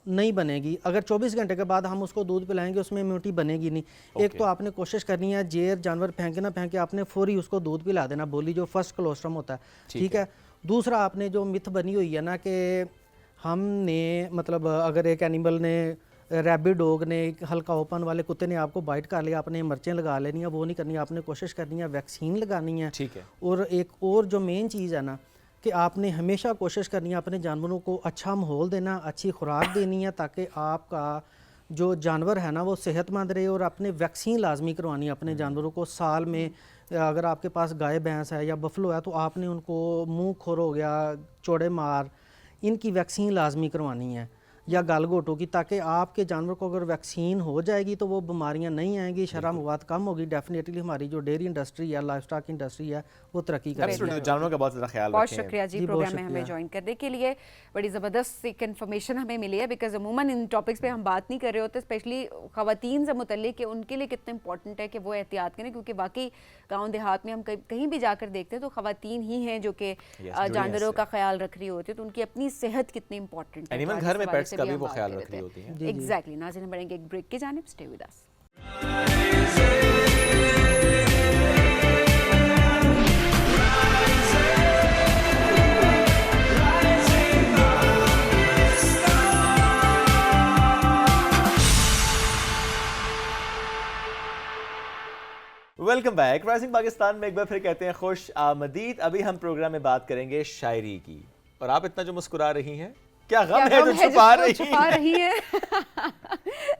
नहीं बनेगी। अगर 24 घंटे के बाद हम उसको दूध पिलाएंगे उसमें इम्यूनिटी बनेगी नहीं। एक तो आपने कोशिश करनी है जेर जानवर फेंके ना फेंके, आपने फौरी उसको दूध पिला देना, बोली जो फर्स्ट कोलोस्ट्रम होता है। ठीक है। दूसरा आपने जो मिथ बनी हुई है ना कि हमने मतलब अगर एक एनिमल ने रैबिड डॉग ने हल्का ओपन वाले कुत्ते ने आपको बाइट कर लिया, आपने मिर्चें लगा लेनी है, वो नहीं करनी। आपने कोशिश करनी है वैक्सीन लगानी है। ठीक है। और एक और जो मेन चीज़ है ना कि आपने हमेशा कोशिश करनी है अपने जानवरों को अच्छा माहौल देना, अच्छी खुराक देनी है ताकि आपका जो जानवर है ना वो सेहतमंद रहे। और अपने वैक्सीन लाजमी करवानी है अपने जानवरों को। साल में अगर आपके पास गाय भैंस है या बफलो है तो आपने उनको मुंह खोर हो गया, चौड़े मार, इनकी वैक्सीन लाजमी करवानी है, या गलगोटों की, ताकि आपके जानवर को अगर वैक्सीन हो जाएगी तो वो बीमारियां नहीं आएंगी, शरह मवाद कम होगी। डेफिनेटली हमारी जो डेयरी इंडस्ट्री है, लाइफ स्टॉक इंडस्ट्री है वो तरक्की करेगी। Absolutely, जानवरों का बहुत ज़्यादा ख्याल बहुत रखें। शुक्रिया जी जी, बहुत प्रोग्राम में हमें शुक्रिया। ज्वाइन करने के लिए। बड़ी ज़बरदस्त एक इन्फॉर्मेशन हमें मिली है, बिकॉज अमूमन इन टॉपिक्स पे हम बात नहीं कर रहे होते, स्पेशली ख़वातीन से मुतल्लिक कि उनके लिए कितना इंपॉर्टेंट है कि वो एहतियात करें, क्योंकि वाकई गाँव देहात में हम कहीं भी जाकर देखते हैं तो ख़वातीन ही हैं जो कि जानवरों का ख्याल रख रही होती है, तो उनकी अपनी सेहत कितनी इंपॉर्टेंट है। एनिमल घर में पेट्स का भी वो ख्याल रख रही होती हैं। एग्जैक्टली। नाज़रीन, बढ़ेंगे एक ब्रेक की जानिब, stay with us. Welcome back. Rising Pakistan में एक बार फिर कहते हैं खुश आमदीद। अभी हम प्रोग्राम में बात करेंगे शायरी की, और आप इतना जो मुस्कुरा रही हैं, क्या गम है जो छुपा रही है?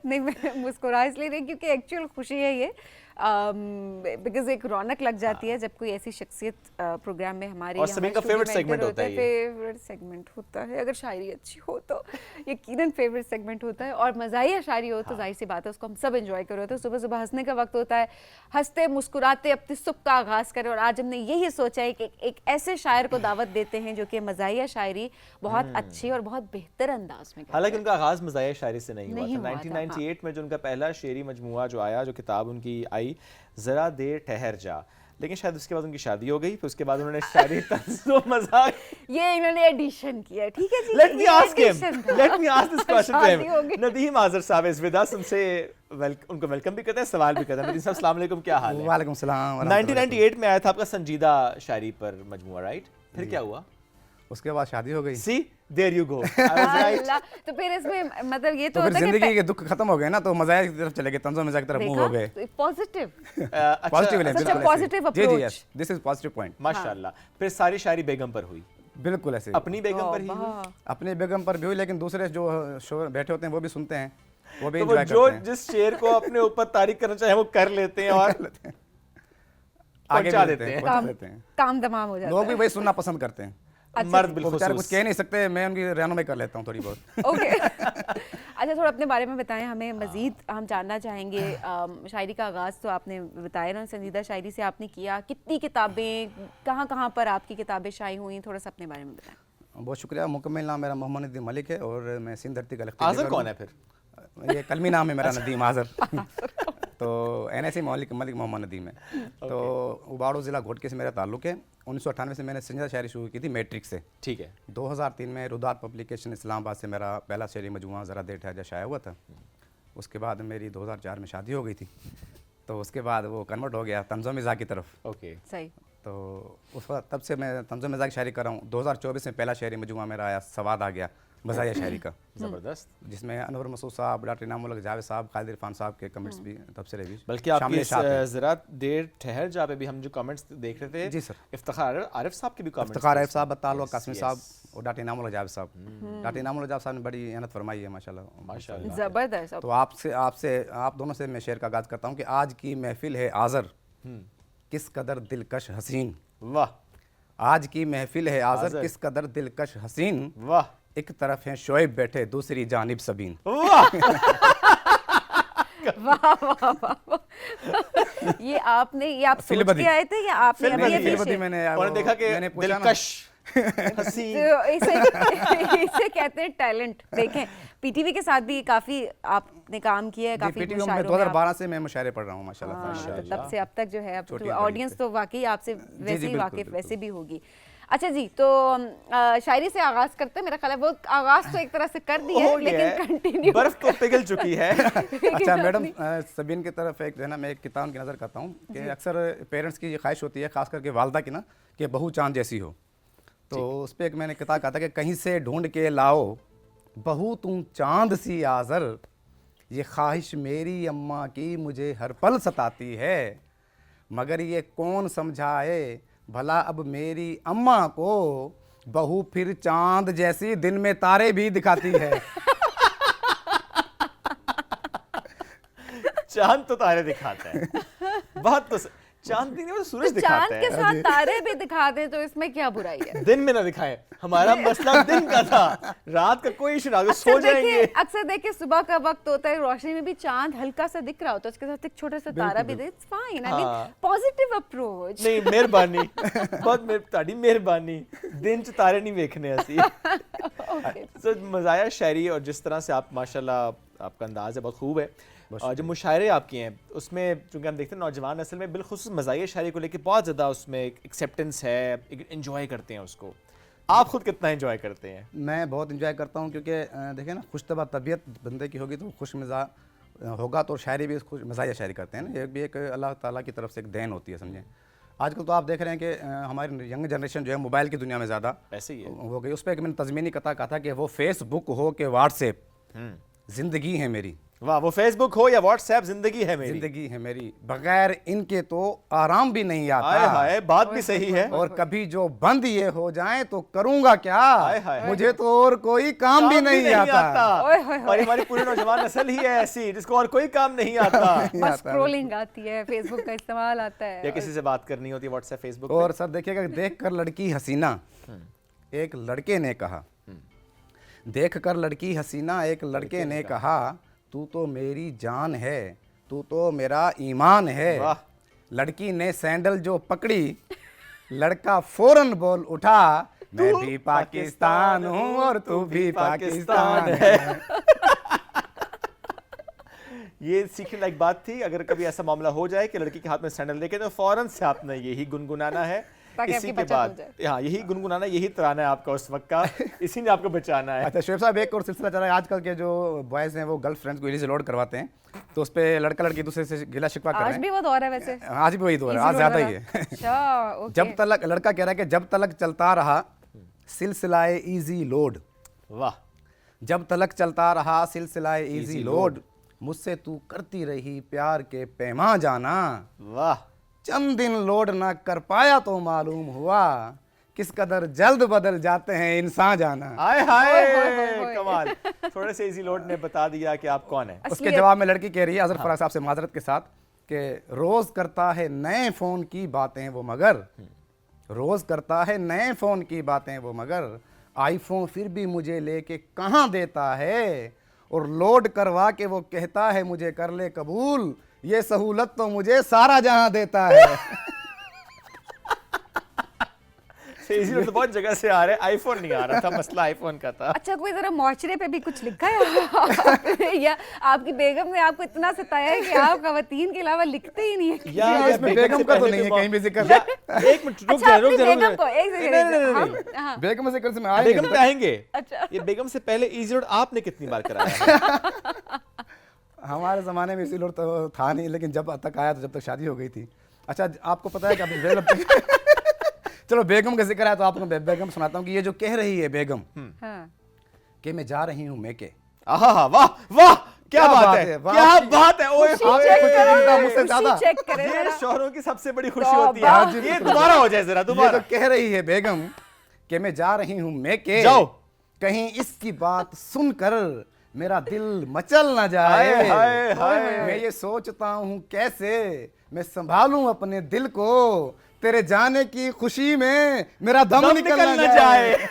नहीं, मैं मुस्कुरा इसलिए नहीं क्योंकि एक्चुअल खुशी है ये, बिकॉज एक रौनक लग जाती है जब कोई ऐसी शख्सियत प्रोग्राम में हमारी, और सभी का फेवरेट सेगमेंट होता है, फेवरेट सेगमेंट होता है। अगर शायरी अच्छी हो तो यकीनन फेवरेट सेगमेंट होता है, और मज़ाहिया शायरी हो तो जाहिर सी बात है उसको हम सब एंजॉय कर रहे होते हैं। सुबह सुबह हंसने का वक्त होता है, हंसते मुस्कुराते अपनी सुबह का आगाज़ करें, और आज हमने यही सोचा है कि एक ऐसे शायर को दावत देते हैं जो कि मज़ाहिया शायरी बहुत अच्छी और बहुत बेहतर अंदाज में। हालांकि उनका आगाज मज़ाहिया शायरी से नहीं नहीं हुआ था। हुआ था, 1998 में जो उनका पहला शेरी मजमुआ जो आया, जो किताब उनकी आई ज़रा देर ठहर जा, लेकिन शायद उसके बाद उनकी शादी हो गई, फिर उसके बाद उन्होंने शायरी तंज़ो मज़ाक ये इन्होंने एडिशन किया, ठीक है जी। Let me ask this question to him. Nadeem Azhar sahab is with us, उनसे उनको वेलकम भी करते हैं, सवाल भी करते हैं। नदीम साहब अस्सलाम वालेकुम, क्या हाल है? वालेकुम सलाम। 1998 में आया था आपका संजीदा शायरी पर मजमुआ, राइट? फिर क्या हुआ? उसके बाद शादी हो गई। See there you go, I was right. तो फिर इसमें मतलब ये तो फिर होता है जिंदगी के दुख खत्म हो गए ना, तो मज़ाहिया की तरफ चले गए, तंज़ो मज़ाक की तरफ मूव हो गए। पॉजिटिव पॉजिटिव है, बिल्कुल पॉजिटिव जी जी, approach. Yes, this is positive point. माशाल्लाह। फिर सारी शायरी बेगम पर हुई, बिल्कुल ऐसे अपनी बेगम पर ही हुई? अपने बेगम पर भी हुई, लेकिन दूसरे जो शो बैठे होते हैं वो भी सुनते हैं, वो भी तो वो एंजॉय जो करते हैं। जिस शेर को अपने ऊपर तारीफ करना चाहे वो कर लेते हैं और आगे पहुंचा भी देते हैं। पहुंचा देते हैं। काम तमाम हो जाता लोग है। भी वही सुनना पसंद करते हैं। मर्द वो बिल्कुल बेचारे कुछ कह नहीं सकते, मैं उनकी रहनुमाई कर लेता हूँ थोड़ी बहुत। ओके अच्छा, थोड़ा अपने बारे में बताएं हमें मजीद, हम जानना चाहेंगे। शायरी का आगाज़ तो आपने बताया ना, संजीदा शायरी से आपने किया, कितनी किताबें, कहाँ कहाँ पर आपकी किताबें शाये हुई, थोड़ा सा अपने बारे में बताएं। बहुत शुक्रिया। मुकम्मल नाम मेरा मोहम्मद नदीम मलिक है और मैं सिंध धरती का आज़र कौन है फिर? ये कलमी नाम है मेरा, नदीम आज़र। तो NSC मलिक मोहम्मद नदीम है। तो उबाड़ो ज़िला घोटके से मेरा ताल्लुक़ है। 1998 से मैंने संजीदा शायरी शुरू की थी मैट्रिक से। ठीक है। 2003 में रुदात पब्लिकेशन इस्लामाबाद से मेरा पहला शेरी मजमुआ ज़रा देर ठहर जा शाया हुआ था। उसके बाद मेरी 2004 में शादी हो गई थी, तो उसके बाद वो कन्वर्ट हो गया तंज़ो मिज़ाक की तरफ। ओके, सही। तो उस वक्त तब से मैं तंज़ो मिज़ाक शायरी कर रहा हूँ। 2024 में पहला शेरी मजमुआ मेरा आया, सवाद आ गया, मज़ाहिया शायरी का, जबरदस्त, जिसमें अनवर मसूद साहब, डॉक्टर इनामुल जावेद साहब, खालिद इरफान साहब के कमेंट्स भी तब से रही। बल्कि आपकी ज़रा देर ठहर जा पे भी हम जो कमेंट्स देख रहे थे, जी सर, इफ्तिखार आरिफ साहब के भी कमेंट्स, इफ्तिखार आरिफ साहब, बतालो कासमी साहब और डॉक्टर इनामुल जावेद साहब। डॉक्टर इनामुल जावेद साहब ने बड़ी मेहनत फरमाई है माशाल्लाह। ज़बरदस्त। तो आप दोनों से मैं शेर का आगाज़ करता हूँ कि आज की महफिल है आज़र, किस कदर दिलकश हसीन। वाह। आज की महफिल है आज़र, किस कदर दिलकश हसीन। वाह। एक तरफ हैं शोएब बैठे, दूसरी जानिब सबीन। वाह वाह वाह वाह। ये आप सोच के आए थे या आपने अभी मैंने देखा कि दिलकश हसीन, तो इसे कहते हैं टैलेंट। देखें, पीटीवी के साथ भी काफी आपने काम किया है, काफी पीटीवी में 2012 से मैं मुशायरे पढ़ रहा हूँ माशाल्लाह। तो तब से अब तक जो है, अब ऑडियंस तो वाकई आपसे वैसे ही वाकिफ वैसे भी होगी। अच्छा जी, तो शायरी से आगाज करते हैं। मेरा ख्याल है वो आगाज तो एक तरह से कर दिया है, लेकिन कंटिन्यू बर्फ तो पिघल चुकी है। अच्छा मैडम, सबीन की तरफ एक जो है ना, मैं एक किताब की नज़र करता हूँ कि अक्सर पेरेंट्स की ये ख्वाहिश होती है, खास करके वालदा की ना, कि बहू चांद जैसी हो। तो उस पर एक मैंने किताब कहा था कि कहीं से ढूंढ के लाओ बहू तुम चांद सी आज़र, ये ख्वाहिश मेरी अम्मा की मुझे हर पल सताती है, मगर ये कौन समझाए भला अब मेरी अम्मा को, बहू फिर चांद जैसी दिन में तारे भी दिखाती है। चांद तो तारे दिखाता है, बात तो चांद नहीं, वो सूरज दिखाता है। चांद के साथ तारे भी दिखा दे तो इसमें क्या बुराई है? दिन में ना दिखाए, हमारा मसला दिन का था, रात का कोई इशू ना, सो जाएंगे। अक्सर देखिए सुबह का वक्त होता है, रोशनी में भी चांद हल्का सा दिख रहा होता है, उसके साथ एक छोटा सा तारा भी दे, it's fine. I mean positive approach. नहीं, मेहरबानी, बहुत ताड़ी मेहरबानी, दिन च तारे नहीं देखने ऐसी। तो मज़ाहिया शायरी और जिस तरह से आप माशाल्लाह आपका अंदाज़ है बहुत खूब है, और जो मुशायरे आपके हैं उसमें चूँकि हम देखते हैं नौजवान नस्ल में बिलखुसूस मज़ाहिया शायरी को लेकर बहुत ज़्यादा उसमें एक्सेप्टेंस है, इन्जॉय करते हैं उसको। आप खुद कितना एंजॉय करते हैं? मैं बहुत एंजॉय करता हूँ, क्योंकि देखिए ना, खुशतबा तबीयत बंदे की होगी तो खुश मिजाज होगा तो शायरी भी कुछ मज़ाहिया शायरी करते हैं ना, ये भी एक अल्लाह ताला की तरफ से एक देन होती है, समझें। आजकल तो आप देख रहे हैं कि हमारी यंग जनरेशन जो है मोबाइल की दुनिया में ज़्यादा ऐसे ही है। हो गई। उस पर एक मैंने तज़मीनी कथा कहा था कि वो फेसबुक हो कि व्हाट्सएप, ज़िंदगी है मेरी, वाह, वो फेसबुक हो या व्हाट्सएप, जिंदगी है मेरी। ज़िंदगी है मेरी, बगैर इनके तो आराम भी नहीं हाय आता। हाय, बात भी सही है। और कभी जो बंद ये हो जाए तो करूंगा क्या, हाय हाय। मुझे तो और कोई काम भी नहीं आता। ओए होए होए। और हमारी पूरी नौजवान नस्ल ही है ऐसी जिसको और कोई काम नहीं आता। बस स्क्रॉलिंग आती है, फेसबुक का इस्तेमाल आता है। या किसी से बात करनी होती है व्हाट्सएप फेसबुक और सर देखिएगा, देख कर लड़की हसीना, एक लड़के ने कहा, देख कर लड़की हसीना एक लड़के ने कहा, तू तो मेरी जान है, तू तो मेरा ईमान है। वाह। लड़की ने सैंडल जो पकड़ी, लड़का फौरन बोल उठा, मैं भी पाकिस्तान हूँ और तू भी पाकिस्तान है। ये सीखने लायक बात थी। अगर कभी ऐसा मामला हो जाए कि लड़की के हाथ में सैंडल लेके, तो फौरन से आपने यही गुनगुनाना है। ताकि इसी आपकी के बचत हो बाद जाए। हाँ, यही गुनगुनाना, यही तराना है आपका उस वक्त का, इसी ने आपको बचाना है। अच्छा शोएब साहब, एक और सिलसिला चल रहा है आजकल के जो बॉयज़ हैं वो गर्लफ्रेंड्स को इलीज लोड करवाते हैं, तो उस पर लड़का लड़की दूसरे से गिला शिकवा कर रहे आज हैं। भी वो दौर है वैसे। आज भी वही दौर है, Easy आज road ज़्यादा ही वाला। है। अच्छा, ओके। जब तलक, लड़का कह रहा है कि जब तलक चलता रहा सिलसिलाए इजी लोड, वाह, जब तलक चलता रहा सिलसिलाए इजी Easy लोड, मुझसे तू करती रही प्यार के पैमा जाना, वाह। चंद दिन लोड ना कर पाया तो मालूम हुआ किस कदर जल्द बदल जाते हैं इंसान जाना। हाय ओए, हाय, ओए, ओए, ओए। कमाल। थोड़े से इजी लोड ने बता दिया कि आप कौन है। उसके जवाब में लड़की कह रही है अजहर फराज साहब से माजरत के साथ कि रोज़ करता है नए फ़ोन की बातें वो मगर, रोज़ करता है नए फ़ोन की बातें वो मगर, आईफोन फिर भी मुझे लेके कहाँ देता है, और लोड करवा के वो कहता है मुझे कर ले कबूल, ये सहूलत तो मुझे सारा जहां देता है। इजी लोड तो बहुत जगह से आ रहे हैं, आईफोन नहीं आ रहा था, मसला आईफोन का था। अच्छा, कोई जरा मुआशरे पे भी कुछ लिखा है या आपकी बेगम ने आपको इतना सताया है कि आप खवातीन के अलावा लिखते ही नहीं है? या इसमें बेगम से का तो पहले नहीं है बहुत- कहीं भी जिक्र। या- एक मिनट रुक अच्छा, जाए, अपनी रुक जाए, बेगम को एक नहीं, नहीं, नहीं, नहीं, नहीं। सेकंड हाँ। बेगम से जिक्र से मैं बेगम आएंगे। पे आएंगे। अच्छा। ये बेगम से पहले इजी लोड आपने कितनी बार कराया है? हमारे ज़माने में इसी लोड तो था नहीं, लेकिन जब तक आया तो जब तक शादी हो गई थी। अच्छा आपको पता है कि अभी चलो बेगम का जिक्र है तो आपको बेगम सुनाता हूँ कि ये जो कह रही है बेगम हाँ। कि मैं जा रही हूँ मैके, आहा, वाह वाह, क्या बात है, वाह। क्या बात है। ओए खुशी होए, चेक खुशी करो, चिंता मुझसे खुशी ज्यादा। चेक करें ये जरा। शोहरों की सबसे बड़ी खुशी तौबा। होती है। हाँ जी, ये बिल्कुल। दोबारा हो जाए जरा, ये दोबारा तो कह रही है बेगम कि मैं जा रही हूँ मैके, जाओ। कहीं इसकी बात सुनकर मेरा दिल मचल ना जाए। हाय, हाय, हाय। मैं ये सोचता हूँ कैसे मैं संभालूं अपने दिल को, तेरे जाने की खुशी में मेरा दम निकल ना जाए।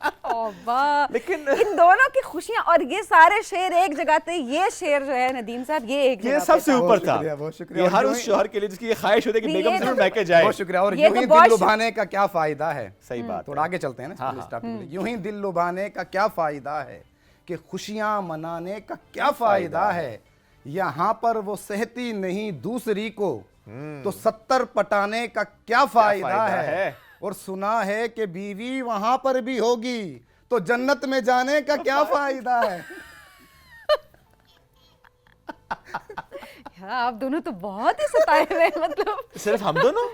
तौबा। लेकिन इन दोनों की खुशियां और ये सारे शेर एक जगह थे। ये शेर जो है नदीम साहब, ये एक ये जगह पे सबसे था। ऊपर बहुत था। शुक्रिया, बहुत शुक्रिया। ये और हर यूं उस ही- शोहर के लिए जिसकी ये ख्वाहिश होती है कि नहीं, बेगम ये जरूर तो- मैके जाए। बहुत शुक्रिया। और ये यूं तो ही बहुत दिल लुभाने का क्या फायदा है। सही बात थोड़ा है। आगे चलते हैं ना, हाँ, इस हाँ। टॉपिक पे। यूं ही दिल लुभाने का क्या फायदा है, कि खुशियां मनाने का क्या फायदा है, यहाँ पर वो सहती नहीं दूसरी को, तो 70 पटाने का क्या फायदा फायदा है। है। और सुना है कि बीवी वहां पर भी होगी, तो जन्नत में जाने का क्या फायदा है। हाँ, आप दोनों तो बहुत ही सताए हुए हैं, मतलब सिर्फ हम दोनों?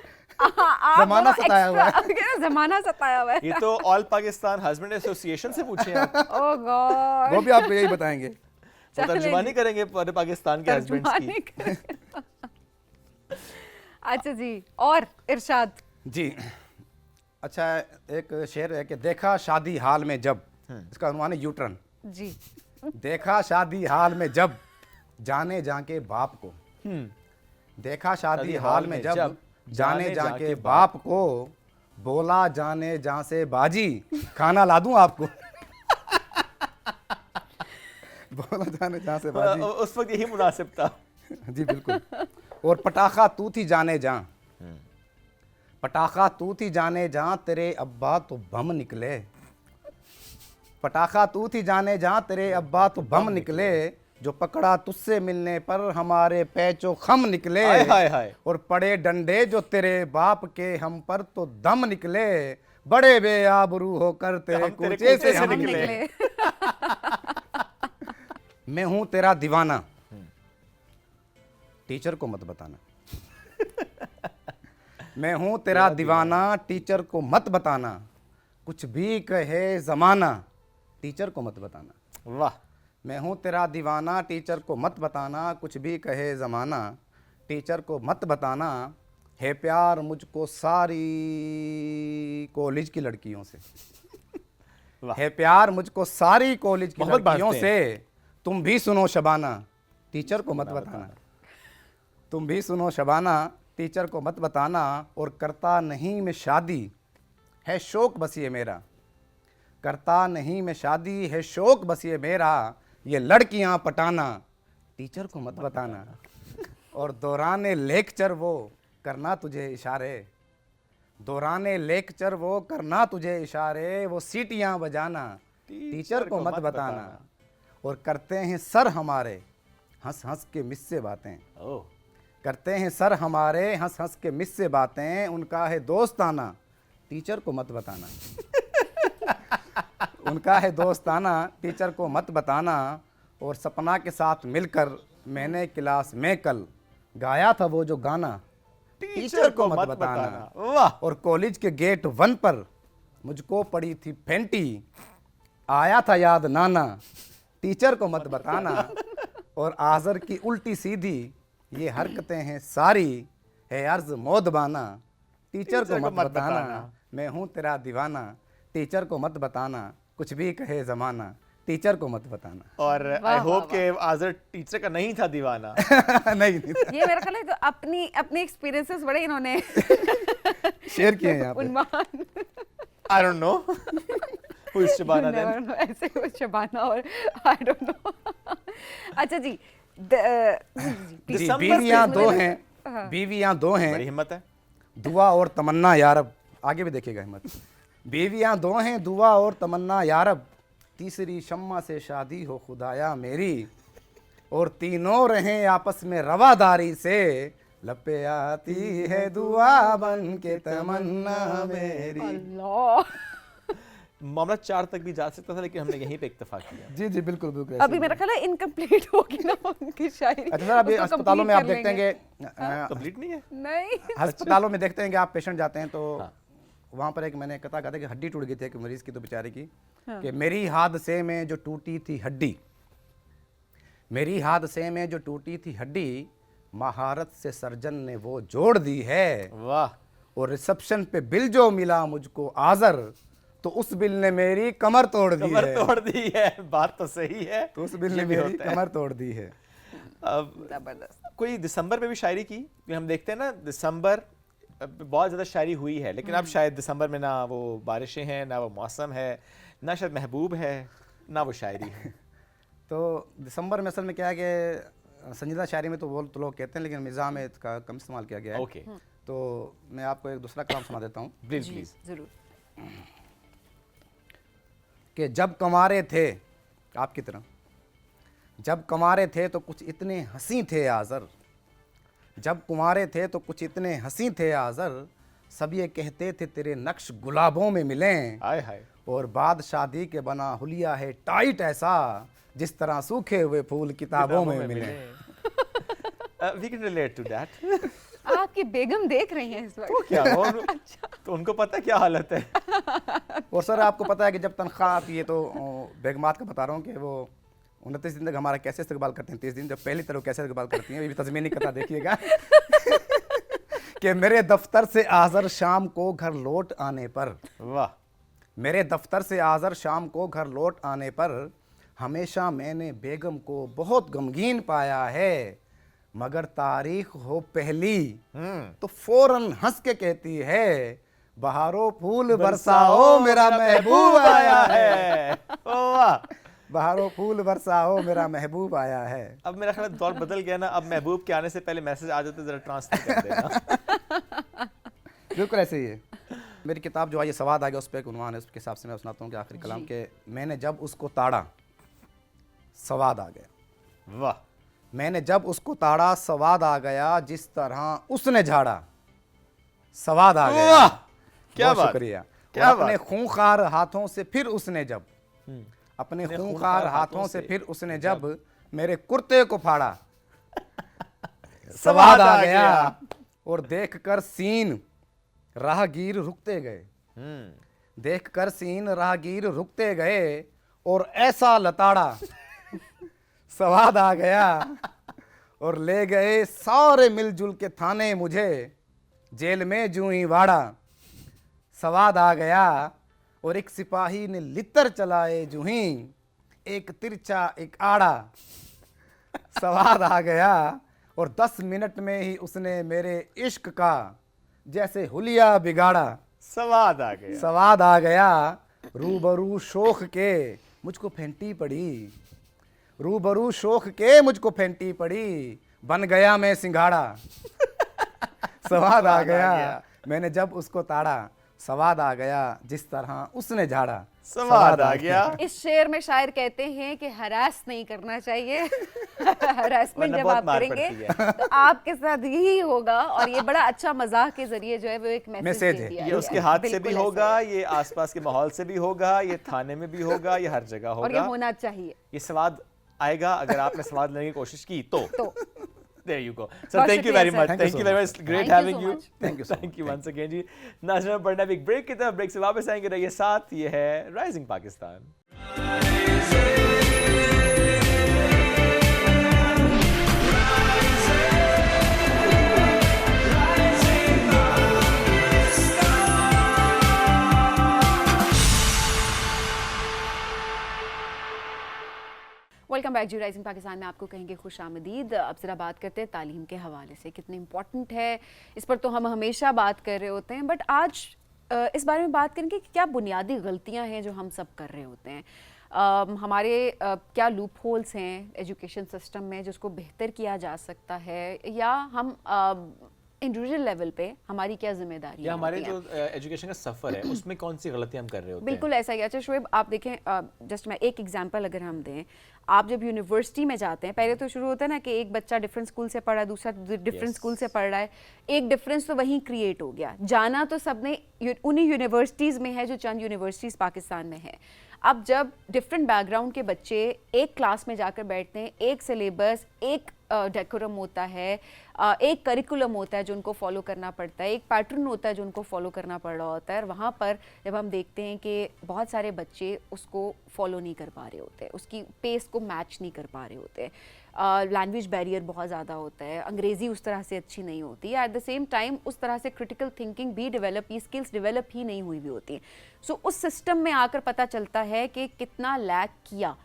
आप जमाना दोनों सताया हुआ है। extra- जमाना सताया हुआ है। ये तो ऑल पाकिस्तान हस्बैंड एसोसिएशन से पूछे आप। ओह गॉड। वो भी आपको यही बताएंगे। वो तर्जुमानी करेंगे पूरे पाकिस्तान के हस्बैंड्स की। तर्जुमानी करें। अच्छा जी, और इरशाद। जी अच्छा, एक शेर है कि देखा शादी हाल में जब, इसका अनुमान है यूटर्न। जी। देखा शादी हाल में जब जाने जाके बाप को, देखा शादी हाल में जब जाने जाके बाप को, बोला जाने जहाँ से बाजी खाना ला दूं आपको। बोला जाने जहाँ से बाजी। उस वक्त यही मुनासिब था। जी बिल्कुल। और पटाखा तू थी जाने जहाँ, पटाखा तू थी जाने जहाँ तेरे अब्बा तो बम निकले, पटाखा तू थी जाने जहाँ तेरे अब्बा तो बम निकले, जो पकड़ा तुझसे मिलने पर हमारे पैचो खम निकले, हाय हाय हाय। और पड़े डंडे जो तेरे बाप के हम पर तो दम निकले, बड़े बेआबरू होकर तेरे हम तेरे कूचे से कूचे से हम निकले। निकले। मैं हूं तेरा दीवाना, टीचर को मत बताना। मैं हूं तेरा दीवाना, टीचर को मत बताना, कुछ भी कहे जमाना, टीचर को मत बताना। वाह, मैं हूं तेरा दीवाना, टीचर को मत बताना, कुछ भी कहे जमाना, टीचर को मत बताना, है प्यार मुझको सारी कॉलेज की लड़कियों से, वाह। है प्यार मुझको सारी कॉलेज की मोहब्बत लड़कियों बांटते से, तुम भी सुनो शबाना, टीचर को मत बताना। तुम भी सुनो शबाना, टीचर को मत बताना, और करता नहीं मैं शादी, है शौक बस ये मेरा, करता नहीं मैं शादी, है शौक बस ये मेरा, ये लड़कियां पटाना, टीचर को मत बताना। और दौराने लेक्चर वो करना तुझे इशारे, दौराने लेक्चर वो करना तुझे इशारे, वो सीटियां बजाना, टीचर को मत बताना। और करते हैं सर हमारे हंस हंस के मिस्से बातें, ओह, करते हैं सर हमारे हंस हंस के मिस्से बातें, उनका है दोस्ताना, टीचर को मत बताना। उनका है दोस्ताना, टीचर को मत बताना। और सपना के साथ मिलकर मैंने क्लास में कल गाया था वो जो गाना, टीचर को मत बताना। वाह, और कॉलेज के गेट 1 पर मुझको पड़ी थी फेंटी, आया था याद नाना, टीचर को मत बताना। और आज़र की उल्टी सीधी ये हरकतें हैं सारी, है अर्ज मोदबाना, टीचर को मत बताना। मैं हूँ तेरा दीवाना, टीचर को मत बताना, कुछ भी कहे जमाना, टीचर को मत बताना। और आई होप के आज़र टीचर का नहीं था दीवाना। नहीं ये मेरा ख्याल है तो अपनी अपने एक्सपीरियंसेस बड़े इन्होंने शेयर किए हैं यहाँ पे। उन्मान I don't know who is Shabana then. Never know, ऐसे कुछ शबाना और आई डोंट नो। अच्छा जी, जी, दिसंबर बीवियां से दो मुझे- हैं, बीवियां दो हैं, बड़ी हिम्मत है। दुआ और तमन्ना यारब, आगे भी देखिएगा हिम्मत। बीवियां दो हैं, दुआ और तमन्ना यारब, तीसरी शम्मा से शादी हो खुदाया मेरी, और तीनों रहें आपस में रवादारी से, लपे आती है दुआ बन के तमन्ना मेरी। अल्लाह। मामला 4 तक भी जा सकता था, लेकिन हमने यहीं पे इत्तेफा किया। जी जी बिल्कुल बिल्कुल अभी मेरा ख्याल है इनकम्प्लीट होगी ना उनकी शायरी। अच्छा सर, अभी उसको अस्पतालों में complete आप कर देखते लेंगे। हैं कंप्लीट नहीं है। नहीं, अस्पतालों में देखते हैं कि आप पेशेंट जाते हैं तो वहाँ पर एक मैंने कथा कहा था कि हड्डी टूट गई थी एक मरीज की, तो बेचारे की कि मेरी हादसे में जो टूटी थी हड्डी, मेरी हादसे में जो टूटी थी हड्डी, महारत से सर्जन ने वो जोड़ दी है। वाह, और रिसेप्शन पे बिल जो मिला मुझको आज़र, तो उस बिल ने मेरी कमर तोड़ दी कमर है। तोड़ दी है, बात तो सही है। तो उस बिल ये ने भी मेरी होता है। कमर तोड़ दी है। अब जबरदस्त। कोई दिसंबर में भी शायरी की, क्योंकि हम देखते हैं ना दिसंबर बहुत ज़्यादा शायरी हुई है, लेकिन अब शायद दिसंबर में ना वो बारिशें हैं, ना वो मौसम है, ना शायद महबूब है, ना वो शायरी है। तो दिसंबर में असल में क्या है कि संजीदा शायरी में तो वो तो लोग कहते हैं, लेकिन मिज़ाह में इसका कम इस्तेमाल किया गया है। ओके, तो मैं आपको एक दूसरा कलाम सुना देता हूँ प्लीज प्लीज। जरूर। कि जब कमारे थे आपकी तरह, जब कमारे थे तो कुछ इतने हंसी थे आज़र, जब कुमारे थे तो कुछ इतने हंसी थे आज़र, सब ये कहते थे तेरे नक्श गुलाबों में मिलें, हाय हाय, और बाद शादी के बना हुलिया है टाइट ऐसा, जिस तरह सूखे हुए फूल किताबों में मिलें। We can relate to that. आपकी बेगम देख रही हैं इस वक्त। क्या तो उनको पता क्या हालत है। और सर आपको पता है कि जब तनख्वाह आती है तो बेगमात का बता रहा हूँ कि वो 29 दिन तक हमारा कैसे इस्तेमाल करते हैं, 30 दिन जब पहली तरह कैसे इस्तेमाल करती हैं, ये भी तज़मीनी कथा देखिएगा। कि मेरे दफ्तर से आज़र शाम को घर लौट आने पर, वाह, मेरे दफ्तर से आज़र शाम को घर लौट आने पर, हमेशा मैंने बेगम को बहुत गमगीन पाया है, मगर तारीख हो पहली तो फौरन हंस के कहती है, बहारो फूल बरसाओ मेरा महबूब आया है। वाह, बहारो फूल बरसाओ मेरा महबूब आया है। अब मेरा ख्याल है दौर बदल गया ना, अब महबूब के आने से पहले मैसेज आ जाते, जरा ट्रांसफर कर देना। बिल्कुल ऐसे ही है। मेरी किताब जो है ये सवाद आ गया, उस पर एक उन्वान है, उसके हिसाब से मैं सुनाता हूँ कि आखिरी कलाम के, मैंने जब उसको ताड़ा सवाद आ गया, वाह, मैंने जब उसको ताड़ा सवाद आ गया, जिस तरह उसने झाड़ा सवाद आ गया। वाह, क्या बहुत बात, शुक्रिया। क्या और अपने बात। खूंखार हाथों से फिर उसने जब, अपने खूंखार हाथों से फिर उसने जब मेरे कुर्ते को फाड़ा। स्वाद आ गया और देखकर सीन राहगीर रुकते गए। देखकर सीन राहगीर रुकते गए और ऐसा लताड़ा। स्वाद आ गया और ले गए सारे मिलजुल के थाने मुझे, जेल में जूं ही वाड़ा। स्वाद आ गया और एक सिपाही ने लित्तर चलाए जूं ही, एक तिरछा एक आड़ा। स्वाद आ गया और 10 मिनट में ही उसने मेरे इश्क का जैसे हुलिया बिगाड़ा। स्वाद आ गया। स्वाद आ गया रूबरू शोख के मुझको फेंटी पड़ी। रूबरू शोख के मुझको फेंटी पड़ी, बन गया मैं सिंघाड़ा। स्वाद आ गया मैंने जब उसको ताड़ा। स्वाद आ गया जिस तरह उसने झाड़ा। स्वाद आ गया। इस शेर में शायर कहते हैं कि हरास नहीं करना चाहिए। हरासमेंट वरना जब बहुत आप मार करेंगे पड़ती तो आपके साथ यही होगा। और ये बड़ा अच्छा मजाक के जरिए जो है वो एक मैसेज मैसेज दे है। दिया ये गया उसके है। हाथ से भी बिल्कुल ऐसा होगा, है। ये आसपास के माहौल से भी होगा, ये थाने में भी होगा, ये हर जगह और ये होगा। होना चाहिए। ये स्वाद आएगा अगर आपने स्वाद लेने की कोशिश की तो। There you go. Sir, बहुत thank you very शुक्रिया, much. sir. Thank you very much. Great Thank you having so you. much. Thank you so much. Thank you once again जी। नाज़रीन बढ़ना भी एक ब्रेक की तरफ, ब्रेक से वापस आएंगे, रहिए साथ। ये है राइजिंग पाकिस्तान। वेलकम बैक जी। राइजिंग पाकिस्तान में आपको कहेंगे खुश आमदीद। अब ज़रा बात करते हैं तालीम के हवाले से, कितने इम्पोर्टेंट है इस पर तो हम हमेशा बात कर रहे होते हैं, बट आज इस बारे में बात करेंगे कि क्या बुनियादी गलतियां हैं जो हम सब कर रहे होते हैं। हमारे क्या लूप होल्स हैं एजुकेशन सिस्टम में जिसको बेहतर किया जा सकता है, या हम इंडिविजुअल लेवल पे हमारी क्या जिम्मेदारी या हमारे जो एजुकेशन का सफर है उसमें कौन सी गलतियां हम कर रहे होते हैं। बिल्कुल ऐसा ही। अच्छा शोएब, आप देखें, जस्ट मैं एक एग्जांपल अगर हम दें, आप जब यूनिवर्सिटी में जाते हैं, पहले तो शुरू होता है ना कि एक बच्चा डिफरेंट स्कूल से पढ़ा है, दूसरा डिफरेंट स्कूल से पढ़ रहा है, एक डिफरेंस तो वहीं क्रिएट हो गया। जाना तो सबने उन्हीं यूनिवर्सिटीज़ में है जो चंद यूनिवर्सिटीज़ पाकिस्तान में है। अब जब डिफरेंट बैकग्राउंड के बच्चे एक क्लास में जाकर बैठते हैं, एक सिलेबस, एक डेकोरम होता है, एक करिकुलम होता है जो उनको फॉलो करना पड़ता है, एक पैटर्न होता है जो उनको फॉलो करना पड़ रहा होता है, और वहाँ पर जब हम देखते हैं कि बहुत सारे बच्चे उसको फॉलो नहीं कर पा रहे होते, उसकी पेस को मैच नहीं कर पा रहे होते, लैंग्वेज बैरियर बहुत ज़्यादा होता है, अंग्रेज़ी उस तरह से अच्छी नहीं होती है, एट द सेम टाइम उस तरह से क्रिटिकल थिंकिंग भी डेवलप, ये स्किल्स डेवलप ही नहीं हुई भी होती। सो उस सिस्टम में आकर पता चलता है कि कितना लैक किया।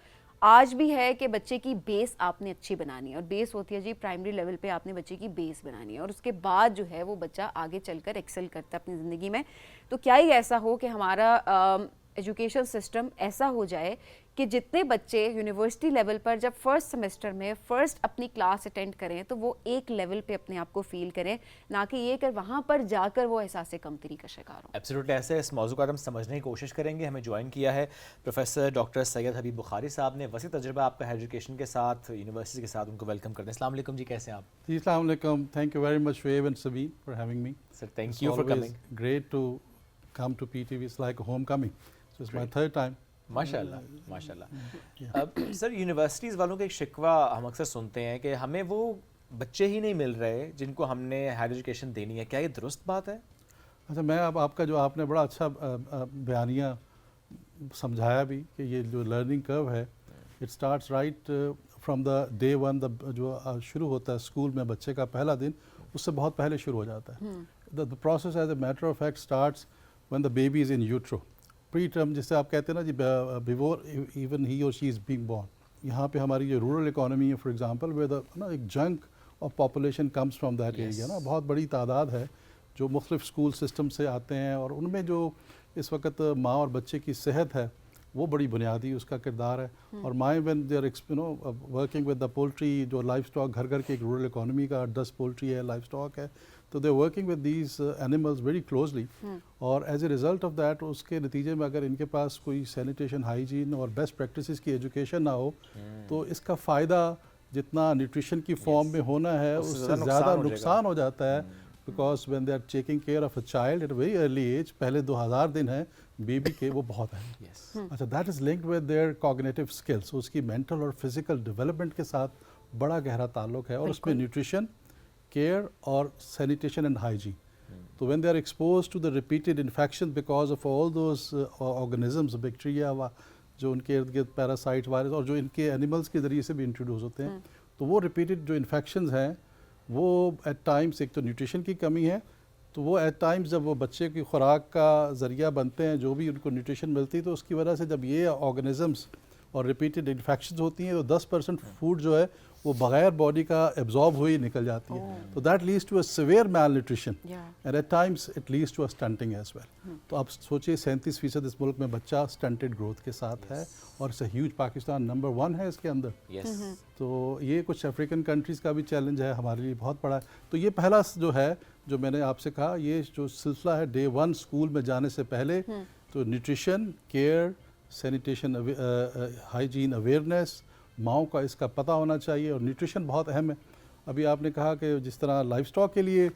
आज भी है कि बच्चे की बेस आपने अच्छी बनानी है, और बेस होती है जी प्राइमरी लेवल पे आपने बच्चे की बेस बनानी है, और उसके बाद जो है वो बच्चा आगे चलकर एक्सेल करता है अपनी ज़िंदगी में। तो क्या ही ऐसा हो कि हमारा एजुकेशन सिस्टम ऐसा हो जाए कि जितने बच्चे यूनिवर्सिटी लेवल पर जब फर्स्ट सेमेस्टर में फर्स्ट अपनी क्लास अटेंड करें तो वो एक लेवल पे अपने आप को फील करें, ना कि ये कर वहाँ पर जाकर वो एहसास कमतरी का शिकार हो। एब्सोल्युटली ऐसे। इस मौजू का हम समझने की कोशिश करेंगे। हमें ज्वाइन किया है प्रोफेसर डॉक्टर सैयद हबीब बुखारी साहब ने। वसी तजुर्बा आपका एजुकेशन के साथ, यूनिवर्सिटी के साथ, उनको वेलकम करते हैं। अस्सलाम वालेकुम जी, कैसे हैं आप? जी, अस्सलाम वालेकुम। Thank you very much, Shoaib and Sabeen, for having me. Sir thank It's you for always coming. great to come to PTV. It's like a homecoming. So it's my third time. माशाल्लाह माशाल्लाह। अब sir universities वालों का एक शिकवा हम अक्सर सुनते हैं कि हमें वो बच्चे ही नहीं मिल रहे जिनको हमने हायर एजुकेशन देनी है। क्या ये दुरुस्त बात है? अच्छा, मैं अब आपका जो आपने बड़ा अच्छा बयानिया समझाया भी कि ये जो लर्निंग कर्व है, it starts right from the day one, जो शुरू होता है स्कूल में बच्चे का पहला दिन, उससे बहुत पहले शुरू हो जाता है। The process as a matter of fact starts when the baby is in utero, preterm जिसे आप कहते हैं ना जी, बिफोर इवन ही और शी इज़ बीइंग बॉर्न। यहाँ पे हमारी जो रूरल इकोनॉमी है फॉर एग्जांपल, वे द ना एक junk of population comes from that area ना, बहुत बड़ी तादाद है जो मुख्तलिफ स्कूल सिस्टम से आते हैं, और उनमें जो इस वक्त माँ और बच्चे की सेहत है वो बड़ी बुनियादी उसका किरदार है। और माएँ when they are working with the poultry, जो लाइफ स्टॉक, घर घर की एक रूरल इकोनॉमी का 10 पोल्ट्री है, लाइफ स्टॉक है, तो they working with these animals very closely, और as a result of that उसके नतीजे में अगर इनके पास कोई सैनिटेशन, हाइजीन और बेस्ट प्रैक्टिसेस की एजुकेशन ना हो तो इसका फ़ायदा जितना न्यूट्रिशन की फॉर्म में होना है उससे ज़्यादा नुकसान हो जाता है because when they are taking care of a child at a very early age, पहले 2000 दिन है बेबी के, वो बहुत है। अच्छा, that is linked with their cognitive skills, उसकी मेंटल और फिजिकल डेवलपमेंट के साथ बड़ा गहरा ताल्लुक है, और उसमें न्यूट्रिशन, केयर और सैनिटेशन एंड हाइजीन। तो when they are expose to the repeated infection because of all those organisms, bacteria जो उनके इर्द गिर्द पैरासाइट, वायरस, और जो इनके एनिमल्स के ज़रिए से भी इंट्रोड्यूस होते हैं, तो वो रिपीटेड जो इन्फेक्शंस हैं वो एट टाइम्स, एक तो न्यूट्रिशन की कमी है, तो वो एट टाइम्स जब वो बच्चे की खुराक का ज़रिया बनते हैं, जो भी उनको न्यूट्रिशन मिलती है, तो उसकी वजह से जब ये ऑर्गेनिजम्स और रिपीटेड इन्फेक्शंस होती हैं, तो 10% फूड जो है वो बगैर बॉडी का एब्जॉर्ब हुई निकल जाती है, तो that leads to a severe malnutrition and at times it leads to a stunting as well. तो आप सोचिए 37% इस मुल्क में बच्चा स्टंटेड ग्रोथ के साथ है, और it's a huge, Pakistan number 1 है इसके अंदर। तो ये कुछ अफ्रीकन कंट्रीज़ का भी चैलेंज है, हमारे लिए बहुत बड़ा है। तो ये पहला जो है, जो मैंने आपसे कहा, ये जो सिलसिला है डे 1 स्कूल में जाने से पहले, तो nutrition, care, sanitation, hygiene awareness, माओ का इसका पता होना चाहिए, और न्यूट्रिशन बहुत अहम है। अभी आपने कहा कि जिस तरह लाइफ स्टॉक के लिए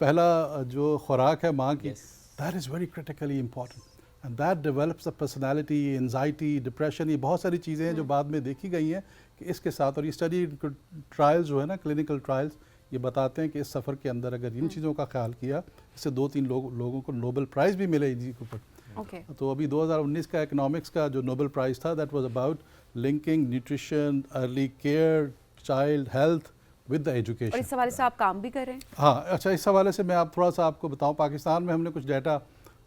पहला जो खुराक है माँ की, that is very critically important, and that develops the personality, anxiety, depression, ये बहुत सारी चीज़ें हैं जो बाद में देखी गई हैं कि इसके साथ, और ये स्टडी ट्रायल्स जो है ना, क्लिनिकल ट्रायल्स, ये बताते हैं कि इस सफ़र के अंदर अगर इन चीज़ों का ख्याल किया, इससे 2-3 लोगों को नोबेल प्राइज़ भी मिले इसी के ऊपर। तो अभी 2019 का इकोनॉमिक्स का जो नोबेल प्राइज़ था, that was about linking nutrition, early care, child health with the education. और इस हवाले से आप काम भी कर रहे हैं? हाँ, अच्छा, इस हवाले से मैं आप थोड़ा सा आपको बताऊँ, पाकिस्तान में हमने कुछ डाटा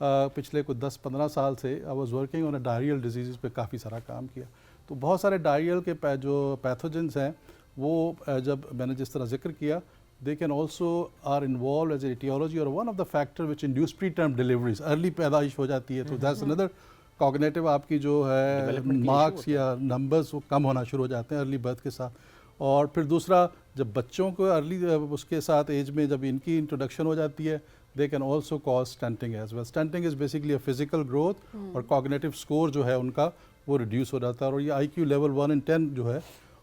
पिछले कुछ 10-15 साल से I was working on diarrhoeal disease पे काफ़ी सारा काम किया। तो बहुत सारे डायरियल के जो पैथोजेंस हैं, वो जब मैंने जिस तरह जिक्र किया, they can also are involved as an etiology or one of the factor which induce preterm deliveries, early पैदाइश हो जाती है, तो that's another cognitive, आपकी जो है मार्क्स या नंबर्स वो कम होना शुरू हो जाते हैं अर्ली बर्थ के साथ। और फिर दूसरा, जब बच्चों को अर्ली उसके साथ एज में जब इनकी इंट्रोडक्शन हो जाती है, they can also cause stunting as well. Stunting is basically a physical growth, और cognitive score जो है उनका वो रिड्यूस हो जाता है, और ये IQ लेवल 1 in 10 जो है,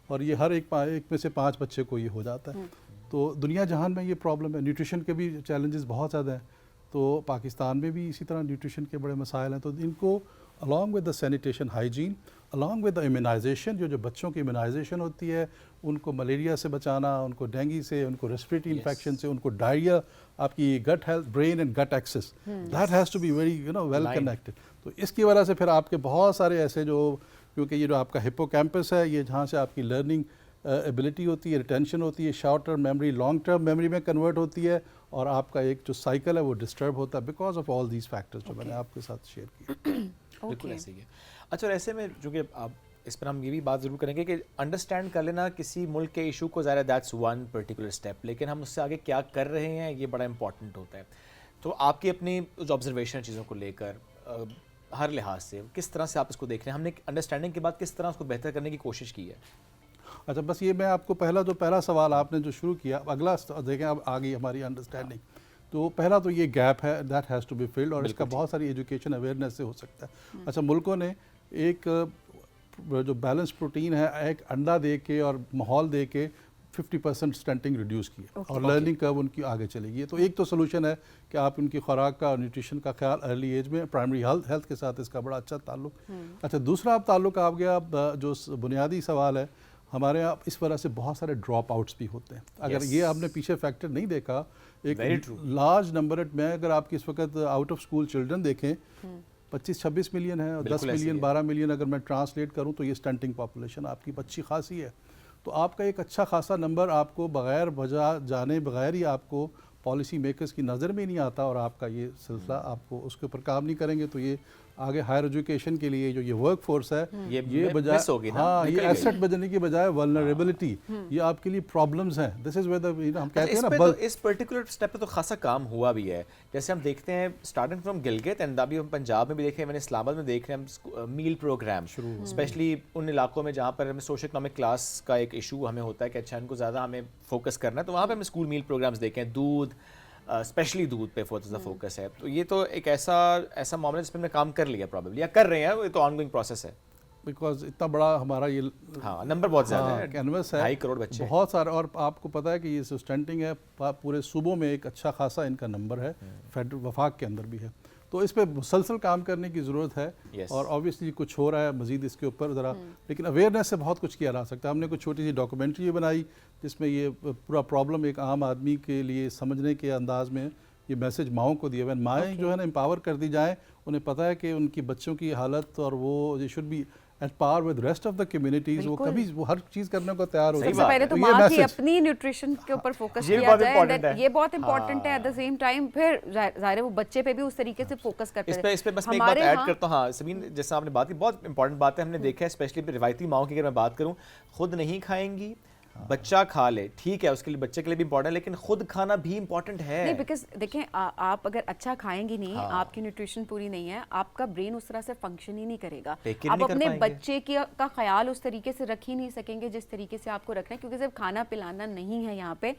और ये हर एक में से 5 बच्चे को ये हो जाता है। तो दुनिया जहान में ये प्रॉब्लम है, न्यूट्रिशन के भी चैलेंजेस बहुत ज़्यादा हैं, तो पाकिस्तान में भी इसी तरह न्यूट्रिशन के बड़े मसाइल हैं। तो इनको along with the sanitation, hygiene, along with the immunization, जो बच्चों की इम्यूनाइजेशन होती है, उनको मलेरिया से बचाना, उनको डेंगू से, उनको रेस्पिरेटरी इन्फेक्शन से, उनको डायरिया, आपकी gut health, brain and gut axis, that has to be very well connected. तो इसकी वजह से फिर आपके बहुत सारे ऐसे जो, क्योंकि ये जो आपका हिप्पोकैम्पस है, ये जहाँ से आपकी लर्निंग एबिलिटी होती है, रिटेंशन होती है, short term memory long term memory में कन्वर्ट होती है, और आपका एक जो साइकिल है वो डिस्टर्ब होता है because of all these factors जो मैंने आपके साथ शेयर किया। बिल्कुल ऐसे ही है। अच्छा, और ऐसे में जो कि आप इस पर हम ये भी बात ज़रूर करेंगे कि अंडरस्टैंड कर लेना किसी मुल्क के इशू को, ज़्यादा दैट्स वन पर्टिकुलर स्टेप, लेकिन हम उससे आगे क्या कर रहे हैं ये बड़ा इंपॉर्टेंट होता है। तो आपकी अपनी ऑब्जर्वेशन चीज़ों को लेकर हर लिहाज से किस तरह से आप इसको देख रहे हैं, हमने अंडरस्टैंडिंग के बाद किस तरह उसको बेहतर करने की कोशिश की है? अच्छा, बस ये मैं आपको पहला सवाल आपने जो शुरू किया, अगला देखें अब आ गई हमारी अंडरस्टैंडिंग। तो पहला तो ये गैप है, that has to be filled, और इसका बहुत सारी एजुकेशन अवेयरनेस से हो सकता है। अच्छा, मुल्कों ने एक जो बैलेंस प्रोटीन है, एक अंडा दे के और माहौल दे के 50% स्टंटिंग रिड्यूस की, और लर्निंग कर्व उनकी आगे चलेगी। तो एक तो सोल्यूशन है कि आप उनकी खुराक का और न्यूट्रिशन का ख्याल अर्ली एज में, प्राइमरी हेल्थ के साथ इसका बड़ा अच्छा ताल्लुक। अच्छा, दूसरा आप ताल्लुक आ गया जो बुनियादी सवाल है, हमारे यहाँ इस वजह से बहुत सारे ड्रॉप आउट्स भी होते हैं। अगर ये आपने पीछे फैक्टर नहीं देखा, एक लार्ज नंबर में, अगर आपकी इस वक्त आउट ऑफ स्कूल चिल्ड्रन देखें, 25-26 मिलियन है, और 10 मिलियन 12 मिलियन अगर मैं ट्रांसलेट करूं, तो ये स्टंटिंग पॉपुलेशन आपकी अच्छी खासी है। तो आपका एक अच्छा खासा नंबर आपको बगैर वजह जाने बगैर ही आपको पॉलिसी मेकर्स की नज़र में नहीं आता, और आपका ये सिलसिला आपको उसके ऊपर काम नहीं करेंगे, तो ये आगे हायर एजुकेशन के लिए जो ये वर्क फोर्स है, ये बजाय, हाँ, ये एसेट बनने की बजाय वल्नरेबिलिटी, ये आपके लिए प्रॉब्लम्स हैं। दिस इज वेयर हम कहते हैं ना, इस पर्टिकुलर स्टेप पे तो खासा काम हुआ भी है। जैसे हम देखते हैं स्टार्टिंग फ्रॉम गिलगित एंड अभी हम पंजाब में भी देख रहे हैं, मैंने इस्लामाबाद में देख रहे हैं हम मील प्रोग्राम, स्पेशली उन इलाकों में जहाँ पर हमें सोशो इकोनॉमिक क्लास का एक इशू हमें होता है कि अच्छा इनको ज़्यादा हमें फोकस करना है, तो वहाँ पर हमें स्कूल मील प्रोग्राम्स देखे हैं, दूध, स्पेशली दूध पे फोकस है। तो ये तो एक ऐसा मामला जिस पर हमने काम कर लिया प्रॉब्लली, या कर रहे हैं, ये तो ऑनगोइंग प्रोसेस है। बिकॉज इतना बड़ा हमारा ये हाँ, नंबर बहुत ज़्यादा है, कैनवस है, 2.5 करोड़ बच्चे, बहुत सारे। और आपको पता है कि ये जो स्टंटिंग है पूरे सूबों में एक अच्छा खासा इनका नंबर है, फेडरल वफाक के अंदर भी है, तो इस पे मुसलसल काम करने की ज़रूरत है। Yes. और ऑब्वियसली कुछ हो रहा है मज़ीद इसके ऊपर ज़रा, लेकिन अवेयरनेस से बहुत कुछ किया जा सकता है। हमने कुछ छोटी सी डॉक्यूमेंट्री बनाई जिसमें ये पूरा प्रॉब्लम एक आम आदमी के लिए समझने के अंदाज में ये मैसेज माओं को दिया हुआ है। माएँ जो है ना एम्पावर कर दी जाएँ, उन्हें पता है कि उनकी बच्चों की हालत और वो ये should be at par with rest of the communities, वो कभी वो हर चीज़ करने को तैयार हो। सबसे पहले तो ये माँ की message- अपनी न्यूट्रिशन के ऊपर फोकस ये भी किया बहुत जाए, important and then है। ये बहुत इंपॉर्टेंट है। एट द सेम टाइम फिर जाहिर है वो बच्चे पे भी उस तरीके से फोकस करते हैं। इस पे बस मैं एक बात ऐड करता हूँ। हाँ सबीन, जैसा आपने बात की, बहुत इंपॉर्टेंट बात है, हमने देखा है स्पेशली रिवायती माओं की अगर मैं बात करूँ, खुद नहीं खाएंगी, बच्चा खा ले, ठीक है, उसके लिए बच्चे के लिए भी इंपॉर्टेंट है, लेकिन खुद खाना भी इंपॉर्टेंट है। नहीं, बिकॉज देखें आप अगर अच्छा खाएंगे नहीं, आपकी न्यूट्रिशन पूरी नहीं है, आपका ब्रेन उस तरह से फंक्शन ही नहीं करेगा। Take care आप नहीं कर अपने पाएंगे। बच्चे का ख्याल उस तरीके से रख ही नहीं सकेंगे जिस तरीके से आपको रखना है, क्योंकि जब खाना पिलाना नहीं है यहाँ पे,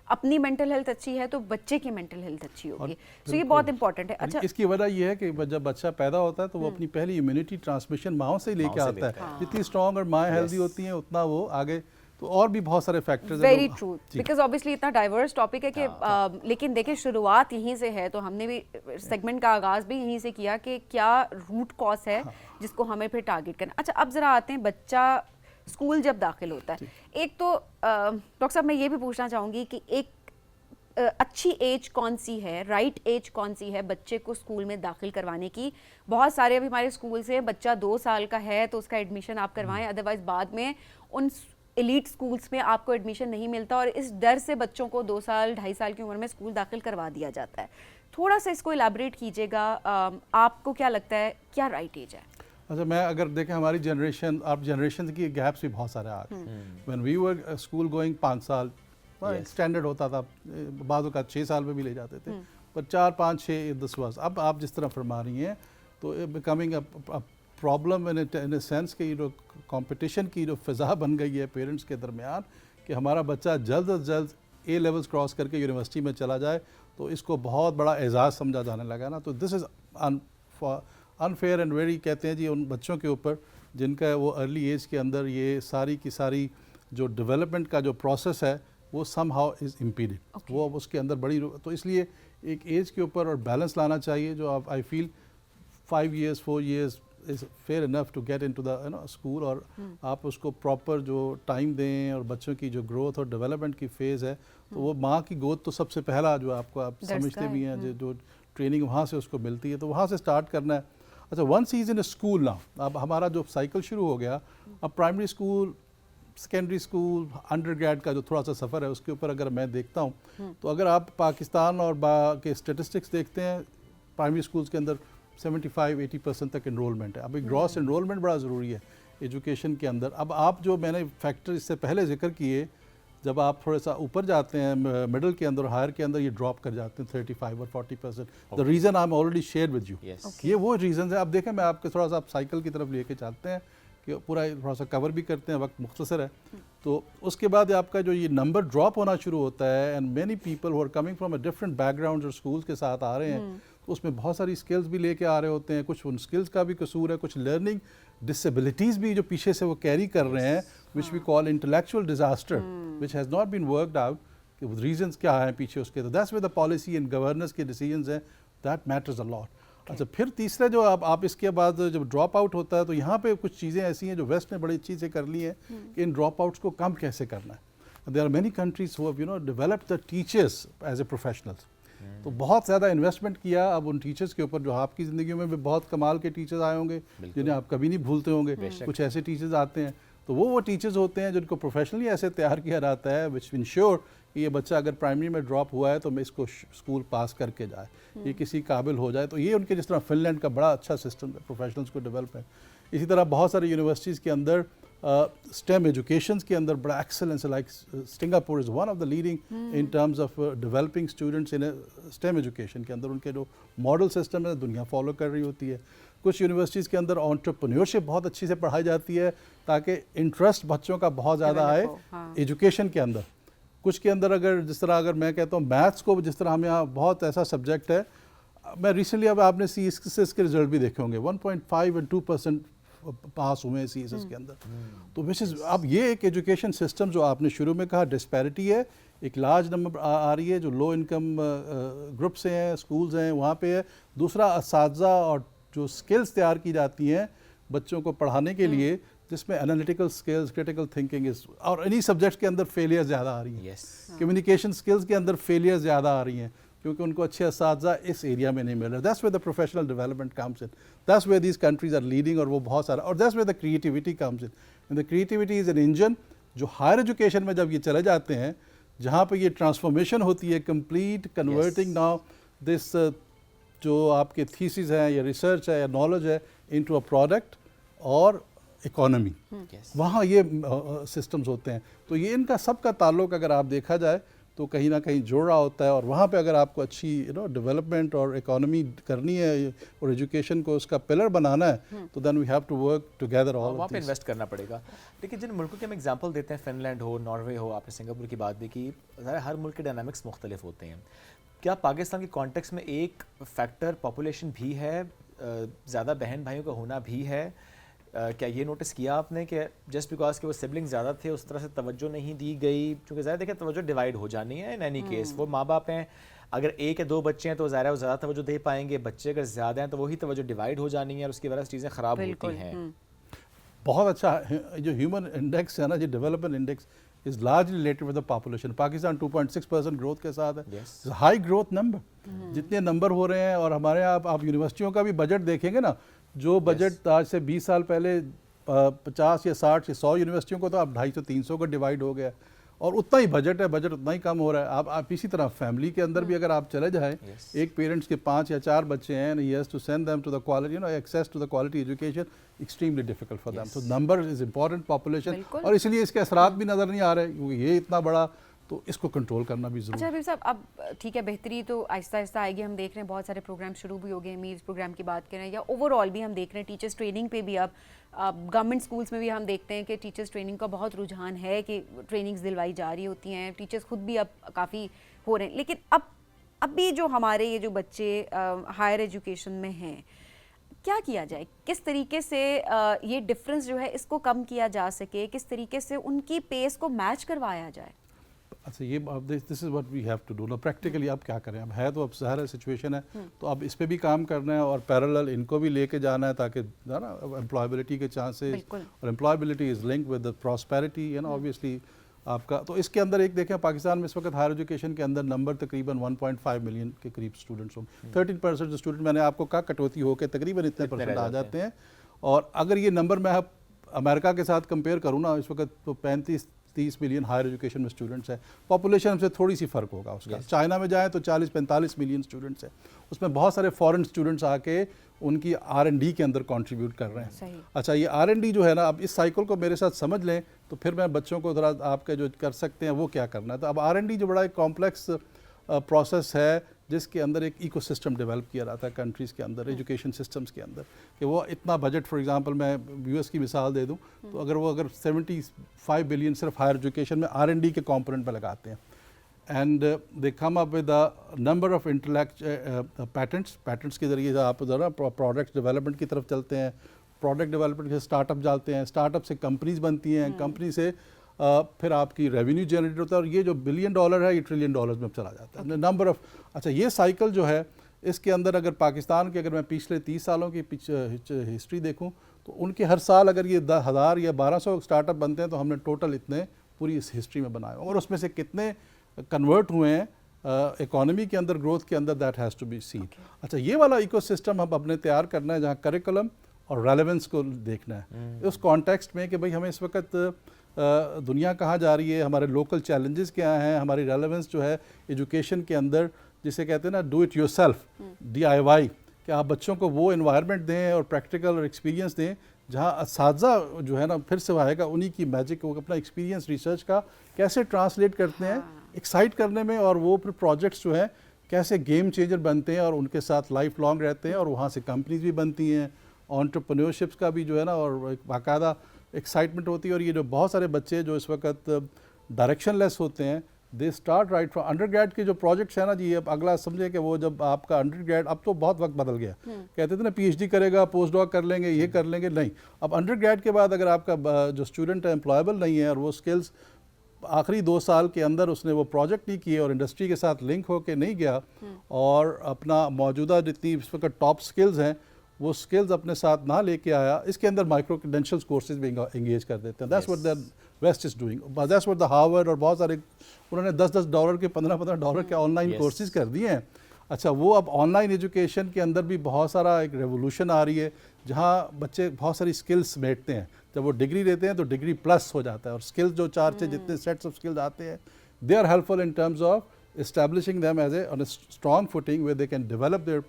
अपनी मेंटल हेल्थ अच्छी है तो बच्चे की मेंटल हेल्थ अच्छी होगी। सो ये बहुत इंपॉर्टेंट है। अच्छा, इसकी वजह ये है कि जब बच्चा पैदा होता है तो वो अपनी पहली इम्यूनिटी ट्रांसमिशन माओं से ही लेके आता है। जितनी स्ट्रॉन्ग और माएँ हेल्दी होती हैं उतना वो आगे, तो और भी बहुत सारे फैक्टर्स हैं। वेरी ट्रू, बिकॉज ऑब्वियसली इतना डाइवर्स टॉपिक है कि लेकिन देखिए शुरुआत यहीं से है, तो हमने भी सेगमेंट का आगाज भी यहीं से किया कि क्या रूट कॉज है जिसको हमें फिर टारगेट करना। अच्छा, अब जरा आते हैं बच्चा स्कूल जब दाखिल होता है। एक तो डॉक्टर साहब मैं ये भी पूछना चाहूँगी कि एक अच्छी एज कौन सी है, राइट एज कौन सी है बच्चे को स्कूल में दाखिल करवाने की? बहुत सारे अभी हमारे स्कूल से बच्चा 2 साल का है तो उसका एडमिशन आप करवाएं, अदरवाइज बाद में उन एलीट स्कूल्स में आपको एडमिशन नहीं मिलता, और इस डर से बच्चों को 2 साल 2.5 साल की उम्र में स्कूल दाखिल करवा दिया जाता है। थोड़ा सा इसको इलैबोरेट कीजिएगा, आपको क्या लगता है क्या राइट एज है? अच्छा, मैं अगर देखें हमारी जनरेशन, आप जनरेशन की गैप्स भी बहुत सारे आ गए। When we were school going 5 साल स्टैंडर्ड होता था, बाज़ों का 6 साल में भी ले जाते थे, पर 4, 5, 6, 10 वर्ष। अब आप जिस तरह फरमा रही हैं तो becoming a problem in a sense कि जो कंपटीशन की जो फ़िज़ा बन गई है पेरेंट्स के दरमियान कि हमारा बच्चा जल्द अज जल्द A लेवल्स क्रॉस करके यूनिवर्सिटी में चला जाए, तो इसको बहुत बड़ा एजाज़ समझा जाने लगा ना। तो this is unfair and very, कहते हैं जी, उन बच्चों के ऊपर जिनका वो अर्ली एज के अंदर ये सारी की सारी जो डेवलपमेंट का जो प्रोसेस है वो सम हाउ इज़ इम्पीडेड, वो उसके अंदर बड़ी, तो इसलिए एक एज के ऊपर और बैलेंस लाना चाहिए जो आप, I feel 5 years 4 years is fair enough to get into the school, और आप उसको प्रॉपर जो टाइम दें और बच्चों की जो ग्रोथ और डेवलपमेंट की फेज़ है, तो वो माँ की गोद तो सबसे पहला जो आपको आप समझते भी हैं, जो ट्रेनिंग वहाँ से उसको मिलती है, तो वहाँ से स्टार्ट करना है। अच्छा, once he is in school now, अब हमारा जो साइकिल शुरू हो गया, अब primary school, secondary school, undergrad का जो थोड़ा सा सफ़र है उसके ऊपर अगर मैं देखता हूँ, तो अगर आप पाकिस्तान और के स्टेटिस्टिक्स देखते हैं, प्राइमरी स्कूल्स के अंदर 75-80% तक इनरोलमेंट है। अब एक ग्रॉस इनरोलमेंट बड़ा ज़रूरी है एजुकेशन के अंदर। अब आप जो मैंने फैक्टर इससे पहले जिक्र किए, जब आप थोड़ा सा ऊपर जाते हैं मिडिल के अंदर, हायर के अंदर, ये ड्रॉप कर जाते हैं 35 और 40%। The reason I am already share with you, ये वो रीज़न है। अब देखें, मैं आपके थोड़ा सा आप साइकिल की तरफ लेके चलते हैं कि पूरा थोड़ा सा कवर भी करते हैं, वक्त मुख्तसर है। तो उसके बाद आपका जो ये नंबर ड्रॉप होना शुरू होता है, and many people who are coming from a different background और स्कूल्स के साथ आ रहे हैं, तो उसमें बहुत सारी स्किल्स भी लेके आ रहे होते हैं। कुछ उन स्किल्स का भी कसूर है, कुछ लर्निंग डिसेबिलिटीज़ भी जो पीछे से वो कैरी कर रहे हैं, which we call intellectual disaster, which has not been worked out, कि रीजंस क्या हैं पीछे उसके। तो that's with the policy and governance के डिसीजंस हैं, दैट मैटर्स अ लॉट। अच्छा, फिर तीसरा जो आप इसके बाद जब ड्रॉप आउट होता है, तो यहाँ पे कुछ चीज़ें ऐसी हैं जो वेस्ट ने बड़ी अच्छी से कर ली हैं कि इन ड्रॉप आउट्स को कम कैसे करना है। There are many countries who have developed the teachers as a professionals, तो बहुत ज़्यादा इन्वेस्टमेंट किया अब उन टीचर्स के ऊपर, जो आपकी ज़िंदगी में भी बहुत कमाल के टीचर्स आए होंगे जिन्हें आप कभी नहीं भूलते होंगे। कुछ ऐसे टीचर्स आते हैं, तो वो टीचर्स होते हैं जिनको प्रोफेशनली ऐसे तैयार किया जाता है, विच इंश्योर कि ये बच्चा अगर प्राइमरी में ड्रॉप हुआ है तो मैं इसको स्कूल पास करके जाए, ये किसी काबिल हो जाए। तो ये उनके, जिस तरह फिनलैंड का बड़ा अच्छा सिस्टम है प्रोफेशनल्स को डेवलप है, इसी तरह बहुत सारी यूनिवर्सिटीज़ के अंदर STEM एजुकेशन के अंदर बड़ा एक्सेलेंस है। Like Singapore is one of the leading in terms of developing students in STEM education के अंदर। उनके जो मॉडल सिस्टम है दुनिया फॉलो कर रही होती है। कुछ यूनिवर्सिटीज़ के अंदर एंटरप्रेन्योरशिप बहुत अच्छी से पढ़ाई जाती है ताकि इंटरेस्ट बच्चों का बहुत ज़्यादा आए एजुकेशन के अंदर। कुछ के अंदर अगर जिस तरह अगर मैं कहता हूँ मैथ्स को, जिस तरह हम यहाँ बहुत ऐसा सब्जेक्ट है, मैं रिसेंटली अब आपने CSIS के रिजल्ट भी देखे होंगे, 1.5 और 2% पास हुए हैं CSS के अंदर। तो विच इज़ अब ये एक एजुकेशन सिस्टम जो आपने शुरू में कहा डिस्पैरिटी है, एक लार्ज नंबर आ रही है जो लो इनकम ग्रुप से हैं, स्कूल्स हैं वहाँ पे है। दूसरा असातिज़ा और जो स्किल्स तैयार की जाती हैं बच्चों को पढ़ाने के लिए, जिसमें एनालिटिकल स्किल्स, क्रिटिकल थिंकिंग इस और इन्हीं सब्जेक्ट्स के अंदर फेलियर ज़्यादा आ रही हैं। कम्युनिकेशन स्किल्स के अंदर फेलियर ज़्यादा आ रही हैं क्योंकि उनको अच्छे असातिज़ा इस एरिया में नहीं मिल रहे। That's where the professional development comes in, that's where these countries are leading, और वो बहुत सारा, और that's where the creativity comes in. And the creativity is an engine जो हायर एजुकेशन में जब ये चले जाते हैं, जहाँ पे ये ट्रांसफॉर्मेशन होती है कंप्लीट, कन्वर्टिंग नाउ दिस जो आपके थीसिस हैं या रिसर्च है या नॉलेज है इनटू अ प्रोडक्ट और इकोनॉमी, वहाँ ये सिस्टम्स होते हैं। तो ये इनका सबका ताल्लुक अगर आप देखा जाए तो कहीं ना कहीं जुड़ रहा होता है, और वहाँ पे अगर आपको अच्छी डेवलपमेंट और इकोनॉमी करनी है और एजुकेशन को उसका पिलर बनाना है तो then we have to work together all. वहाँ पे इन्वेस्ट करना पड़ेगा। लेकिन जिन मुल्कों के हम एग्जांपल देते हैं, फिनलैंड हो, नॉर्वे हो, आपने सिंगापुर की बात भी की, हर मुल्क के डायनामिक्स मुख्तलिफ होते हैं। क्या पाकिस्तान के कॉन्टेक्स्ट में एक फैक्टर पॉपुलेशन भी है, ज़्यादा बहन भाइयों का होना भी है? क्या ये नोटिस किया आपने कि जस्ट बिकॉज के वो सिबलिंग्स ज़्यादा थे उस तरह से तवज्जो नहीं दी गई? क्योंकि ज़्यादा देखिए तवज्जो डिवाइड हो जानी है इन एनी केस। वो माँ बाप हैं, अगर एक या दो बच्चे हैं तो ज़ाहिर है वो ज़्यादा तवज्जो दे पाएंगे, बच्चे अगर ज़्यादा हैं तो वही तवज्जो डिवाइड हो जानी है और उसकी वजह से चीज़ें ख़राब होती हैं। बहुत अच्छा जो ह्यूमन इंडेक्स है ना, जो development index is largely related with the population. Pakistan 2.6% growth के साथ है, हाई ग्रोथ नंबर। जितने नंबर हो रहे हैं, और हमारे यहाँ आप यूनिवर्सिटियों का भी बजट देखेंगे ना, जो बजट आज से 20 साल पहले 50 या 60 या 100 यूनिवर्सिटियों को तो अब 250-300 का डिवाइड हो गया, और उतना ही बजट है, बजट उतना ही कम हो रहा है। आप इसी तरह फैमिली के अंदर भी अगर आप चले जाएं, एक पेरेंट्स के 5 या 4 बच्चे हैं, he has to send them to the quality, access to the quality education extremely difficult for them. तो नंबर इज इंपॉर्टेंट, पॉपुलेशन, और इसलिए इसके असरात भी नज़र नहीं आ रहे क्योंकि ये इतना बड़ा, तो इसको कंट्रोल करना भी जरूरी है। अच्छा हबीब साहब, अब ठीक है, बेहतरी तो आहिस्ता आहिस्ता आएगी। हम देख रहे हैं बहुत सारे प्रोग्राम शुरू भी हो गए, मीज़ प्रोग्राम की बात करें या ओवरऑल भी हम देख रहे हैं टीचर्स ट्रेनिंग पे भी अब गवर्नमेंट स्कूल्स में भी हम देखते हैं कि टीचर्स ट्रेनिंग का बहुत रुझान है कि ट्रेनिंग्स दिलवाई जा रही होती हैं, टीचर्स खुद भी अब काफ़ी हो रहे हैं। लेकिन अब भी जो हमारे ये जो बच्चे हायर एजुकेशन में हैं, क्या किया जाए, किस तरीके से ये डिफरेंस जो है इसको कम किया जा सके, किस तरीके से उनकी पेस को मैच करवाया जाए? अच्छा, ये this is what we have to do ना। प्रैक्टिकली अब क्या करें, अब है तो अब ज़ाहिर सिचुएशन है, तो अब इस पे भी काम करना है और पैरेलल इनको भी लेके जाना है ताकि ना एम्प्लॉयबिलिटी के चांसेस, और employability is link with the prosperity, obviously आपका। तो इसके अंदर एक देखें, पाकिस्तान में इस वक्त हायर एजुकेशन के अंदर नंबर तकरीबन 1.5 मिलियन के करीब स्टूडेंट्स होंगे। 13% जो स्टूडेंट मैंने आपको कहा कटौती होकर तकरीबन इतने परसेंट आ जाते हैं। और अगर ये नंबर मैं अमेरिका के साथ कंपेयर करूँ ना, इस वक्त तो 35-30 मिलियन हायर एजुकेशन में स्टूडेंट्स हैं। पॉपुलेशन से थोड़ी सी फ़र्क होगा उसका। चाइना में जाएँ तो 40-45 मिलियन स्टूडेंट्स हैं, उसमें बहुत सारे फॉरेन स्टूडेंट्स आके उनकी R&D के अंदर कंट्रीब्यूट कर रहे हैं। अच्छा, ये R&D जो है ना, अब इस साइकिल को मेरे साथ समझ लें तो फिर मैं बच्चों को ज़रा आपके जो कर सकते हैं वो क्या करना है। तो अब R&D जो बड़ा एक कॉम्प्लेक्स प्रोसेस है जिसके अंदर एक इकोसिस्टम डेवलप किया जाता है कंट्रीज़ के अंदर, एजुकेशन सिस्टम्स के अंदर, कि वो इतना बजट, फॉर एग्जांपल मैं US की मिसाल दे दूं तो अगर 75 बिलियन सिर्फ हायर एजुकेशन में R&D के कंपोनेंट पर लगाते हैं, and they come up with a number of patents के ज़रिए आप ज़रा प्रोडक्ट डेवलपमेंट की तरफ चलते हैं, प्रोडक्ट डेवलपमेंट से स्टार्टअप जाते हैं, स्टार्टअप से कंपनीज बनती हैं, कंपनी से फिर आपकी रेवेन्यू जनरेट होता है, और ये जो $1 बिलियन है ये $1 ट्रिलियन में चला जाता है। नंबर ऑफ, अच्छा, ये साइकिल जो है इसके अंदर अगर पाकिस्तान के, अगर मैं पिछले 30 सालों की हिस्ट्री देखूं तो उनके हर साल अगर ये 10,000 या 1200 स्टार्टअप बनते हैं तो हमने टोटल इतने पूरी इस हिस्ट्री में बनाए, और उसमें से कितने कन्वर्ट हुए हैं इकोनॉमी के अंदर, ग्रोथ के अंदर, that has to be seen. अच्छा, ये वाला इकोसिस्टम हम अपने तैयार करना है जहाँ करिकुलम और रेलेवेंस को देखना है उस कॉन्टेक्स्ट में कि भाई हमें इस वक्त दुनिया कहाँ जा रही है, हमारे लोकल चैलेंजेस क्या हैं, हमारी रेलेवेंस जो है एजुकेशन के अंदर, जिसे कहते हैं ना डू इट योरसेल्फ, DIY, कि आप बच्चों को वो इन्वायरमेंट दें और प्रैक्टिकल और एक्सपीरियंस दें जहाँ असातिज़ा जो है ना, फिर से आएगा उन्हीं की मैजिक, वो अपना एक्सपीरियंस रिसर्च का कैसे ट्रांसलेट करते हैं एक्साइट करने में, और वो फिर प्रोजेक्ट्स जो हैं कैसे गेम चेंजर बनते हैं और उनके साथ लाइफ लॉन्ग रहते हैं, और वहाँ से कंपनीज भी बनती हैं, एंटरप्रेन्योरशिप्स का भी जो है ना, और एक बाकायदा एक्साइटमेंट होती है। और ये जो बहुत सारे बच्चे जो इस वक्त डायरेक्शन लेस होते हैं, they start right from undergrad के जो प्रोजेक्ट्स है ना जी, अब अगला समझे कि वो जब आपका अंडरग्रेड, अब तो बहुत वक्त बदल गया, कहते थे ना पीएचडी करेगा, पोस्ट डॉक कर लेंगे, ये कर लेंगे, नहीं, अब अंडरग्रेड के बाद अगर आपका जो स्टूडेंट है एम्प्लॉयबल नहीं है और वो स्किल्स आखिरी 2 साल के अंदर उसने वो प्रोजेक्ट नहीं किए और इंडस्ट्री के साथ लिंक होके नहीं गया और अपना मौजूदा जितनी इस वक्त टॉप स्किल्स हैं वो स्किल्स अपने साथ ना लेके आया, इसके अंदर माइक्रो क्रेडेंशियल्स कोर्सेज भी एंगेज कर देते हैं। That's what the west is doing, that's what the Harvard और बहुत सारे उन्होंने $10 के $15 के ऑनलाइन कोर्सेज कर दिए हैं। अच्छा, वो अब ऑनलाइन एजुकेशन के अंदर भी बहुत सारा एक रेवोल्यूशन आ रही है जहाँ बच्चे बहुत सारी स्किल्स समेटते हैं, जब वो डिग्री लेते हैं तो डिग्री प्लस हो जाता है और स्किल्स जो 4 से जितने सेट्स ऑफ स्किल्स आते हैं they are helpful in terms of establishing them as a on a strong footing way they can develop their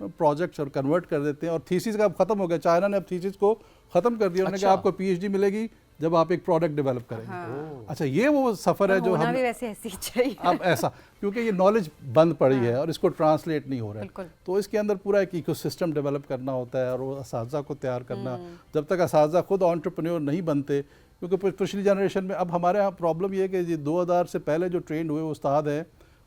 projects और कन्वर्ट कर देते हैं। और थीसिस का अब खत्म हो गया, चाइना ने अब थीसिस को खत्म कर दिया, उन्होंने कहा आपको पीएचडी मिलेगी जब आप एक प्रोडक्ट डेवलप करेंगे। अच्छा, ये वो सफ़र है जो होना हम भी वैसे ऐसे ही चाहिए। अब ऐसा क्योंकि ये नॉलेज बंद पड़ी है और इसको ट्रांसलेट नहीं हो रहा है, तो इसके अंदर पूरा एक इकोसिस्टम डेवलप करना होता है और वो असातिज़ा को तैयार करना। जब तक असातिज़ा खुद एंटरप्रेन्योर नहीं बनते, क्योंकि पिछली जनरेशन में, अब हमारे यहाँ प्रॉब्लम ये है कि ये 2000 से पहले जो ट्रेंड हुए उस्ताद हैं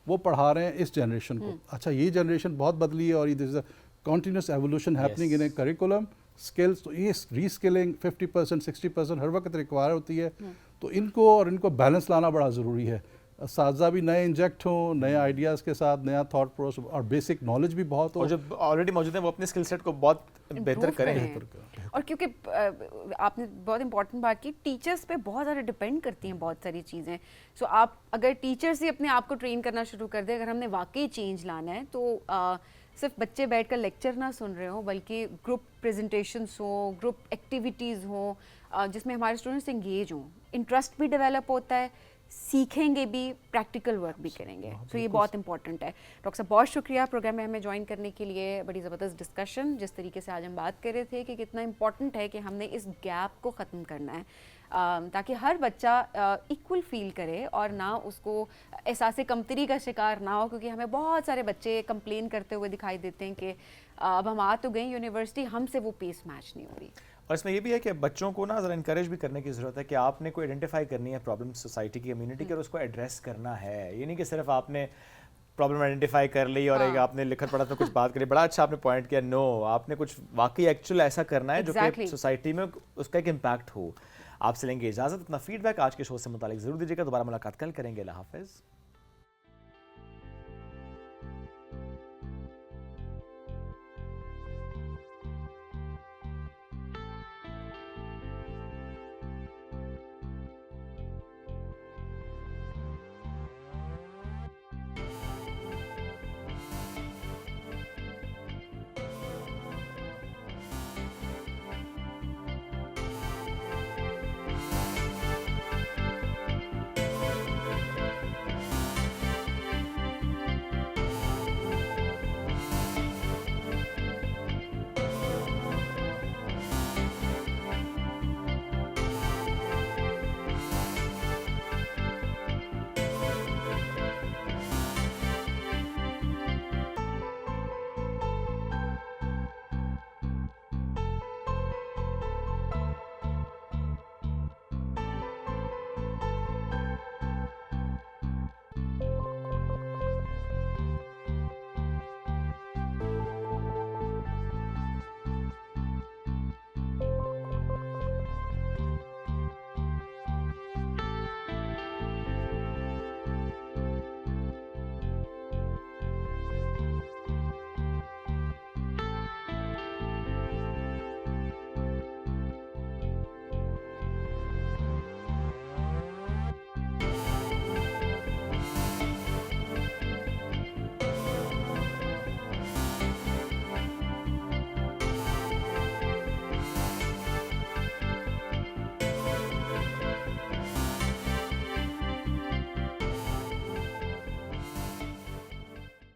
वो पढ़ा रहे हैं इस जनरेशन को। अच्छा, ये जनरेशन बहुत बदली है और ये continuous evolution happening in A curriculum skills, तो ये रीस्किलिंग 50% 60% हर वक्त रिक्वायर होती है, तो इनको बैलेंस लाना बड़ा ज़रूरी है। असातिज़ा भी नए इंजेक्ट हों, नए आइडियाज़ के साथ, नया थॉट प्रोसेस और बेसिक नॉलेज भी बहुत हो, और जो ऑलरेडी मौजूद है वो अपने स्किल सेट को बहुत बेहतर करें। और क्योंकि आपने बहुत इंपॉर्टेंट बात की, टीचर्स पे बहुत ज़्यादा डिपेंड करती हैं बहुत सारी चीज़ें। सो आप अगर टीचर्स ही अपने आप को ट्रेन करना शुरू कर दें, अगर हमने वाकई चेंज लाना है तो सिर्फ बच्चे बैठकर लेक्चर ना सुन रहे हो बल्कि ग्रुप प्रेजेंटेशंस हो, ग्रुप एक्टिविटीज़ हो जिसमें हमारे स्टूडेंट्स एंगेज हों, इंटरेस्ट भी डेवलप होता है, सीखेंगे भी, प्रैक्टिकल वर्क भी करेंगे। तो ये बहुत इंपॉर्टेंट है। डॉक्टर साहब बहुत शुक्रिया प्रोग्राम में हमें ज्वाइन करने के लिए, बड़ी ज़बरदस्त डिस्कशन। जिस तरीके से आज हम बात कर रहे थे कि कितना इंपॉर्टेंट है कि हमने इस गैप को ख़त्म करना है ताकि हर बच्चा इक्वल फील करे और ना उसको एहसास कमतरी का शिकार ना हो, क्योंकि हमें बहुत सारे बच्चे कंप्लेन करते हुए दिखाई देते हैं कि अब हम आ तो गए यूनिवर्सिटी, हमसे वो पेस मैच नहीं हो रही। और इसमें ये भी है कि बच्चों को ना ज़रा इंकरेज भी करने की ज़रूरत है कि आपने कोई आइडेंटिफाई करनी है प्रॉब्लम सोसाइटी की, कम्युनिटी की, और उसको एड्रेस करना है। ये नहीं कि सिर्फ आपने प्रॉब्लम आइडेंटिफाई कर ली और एक आपने लिखत पढ़ा तो कुछ बात करी। बड़ा अच्छा आपने पॉइंट किया, नो, आपने कुछ वाकई एक्चुअल ऐसा करना है जो कि सोसाइटी में उसका एक इम्पैक्ट हो। आपसे लेंगे इजाज़त, अपना फीडबैक आज के शो से मुतालिक ज़रूर दीजिएगा। दोबारा मुलाकात कल करेंगे। अल्लाह हाफ़िज़।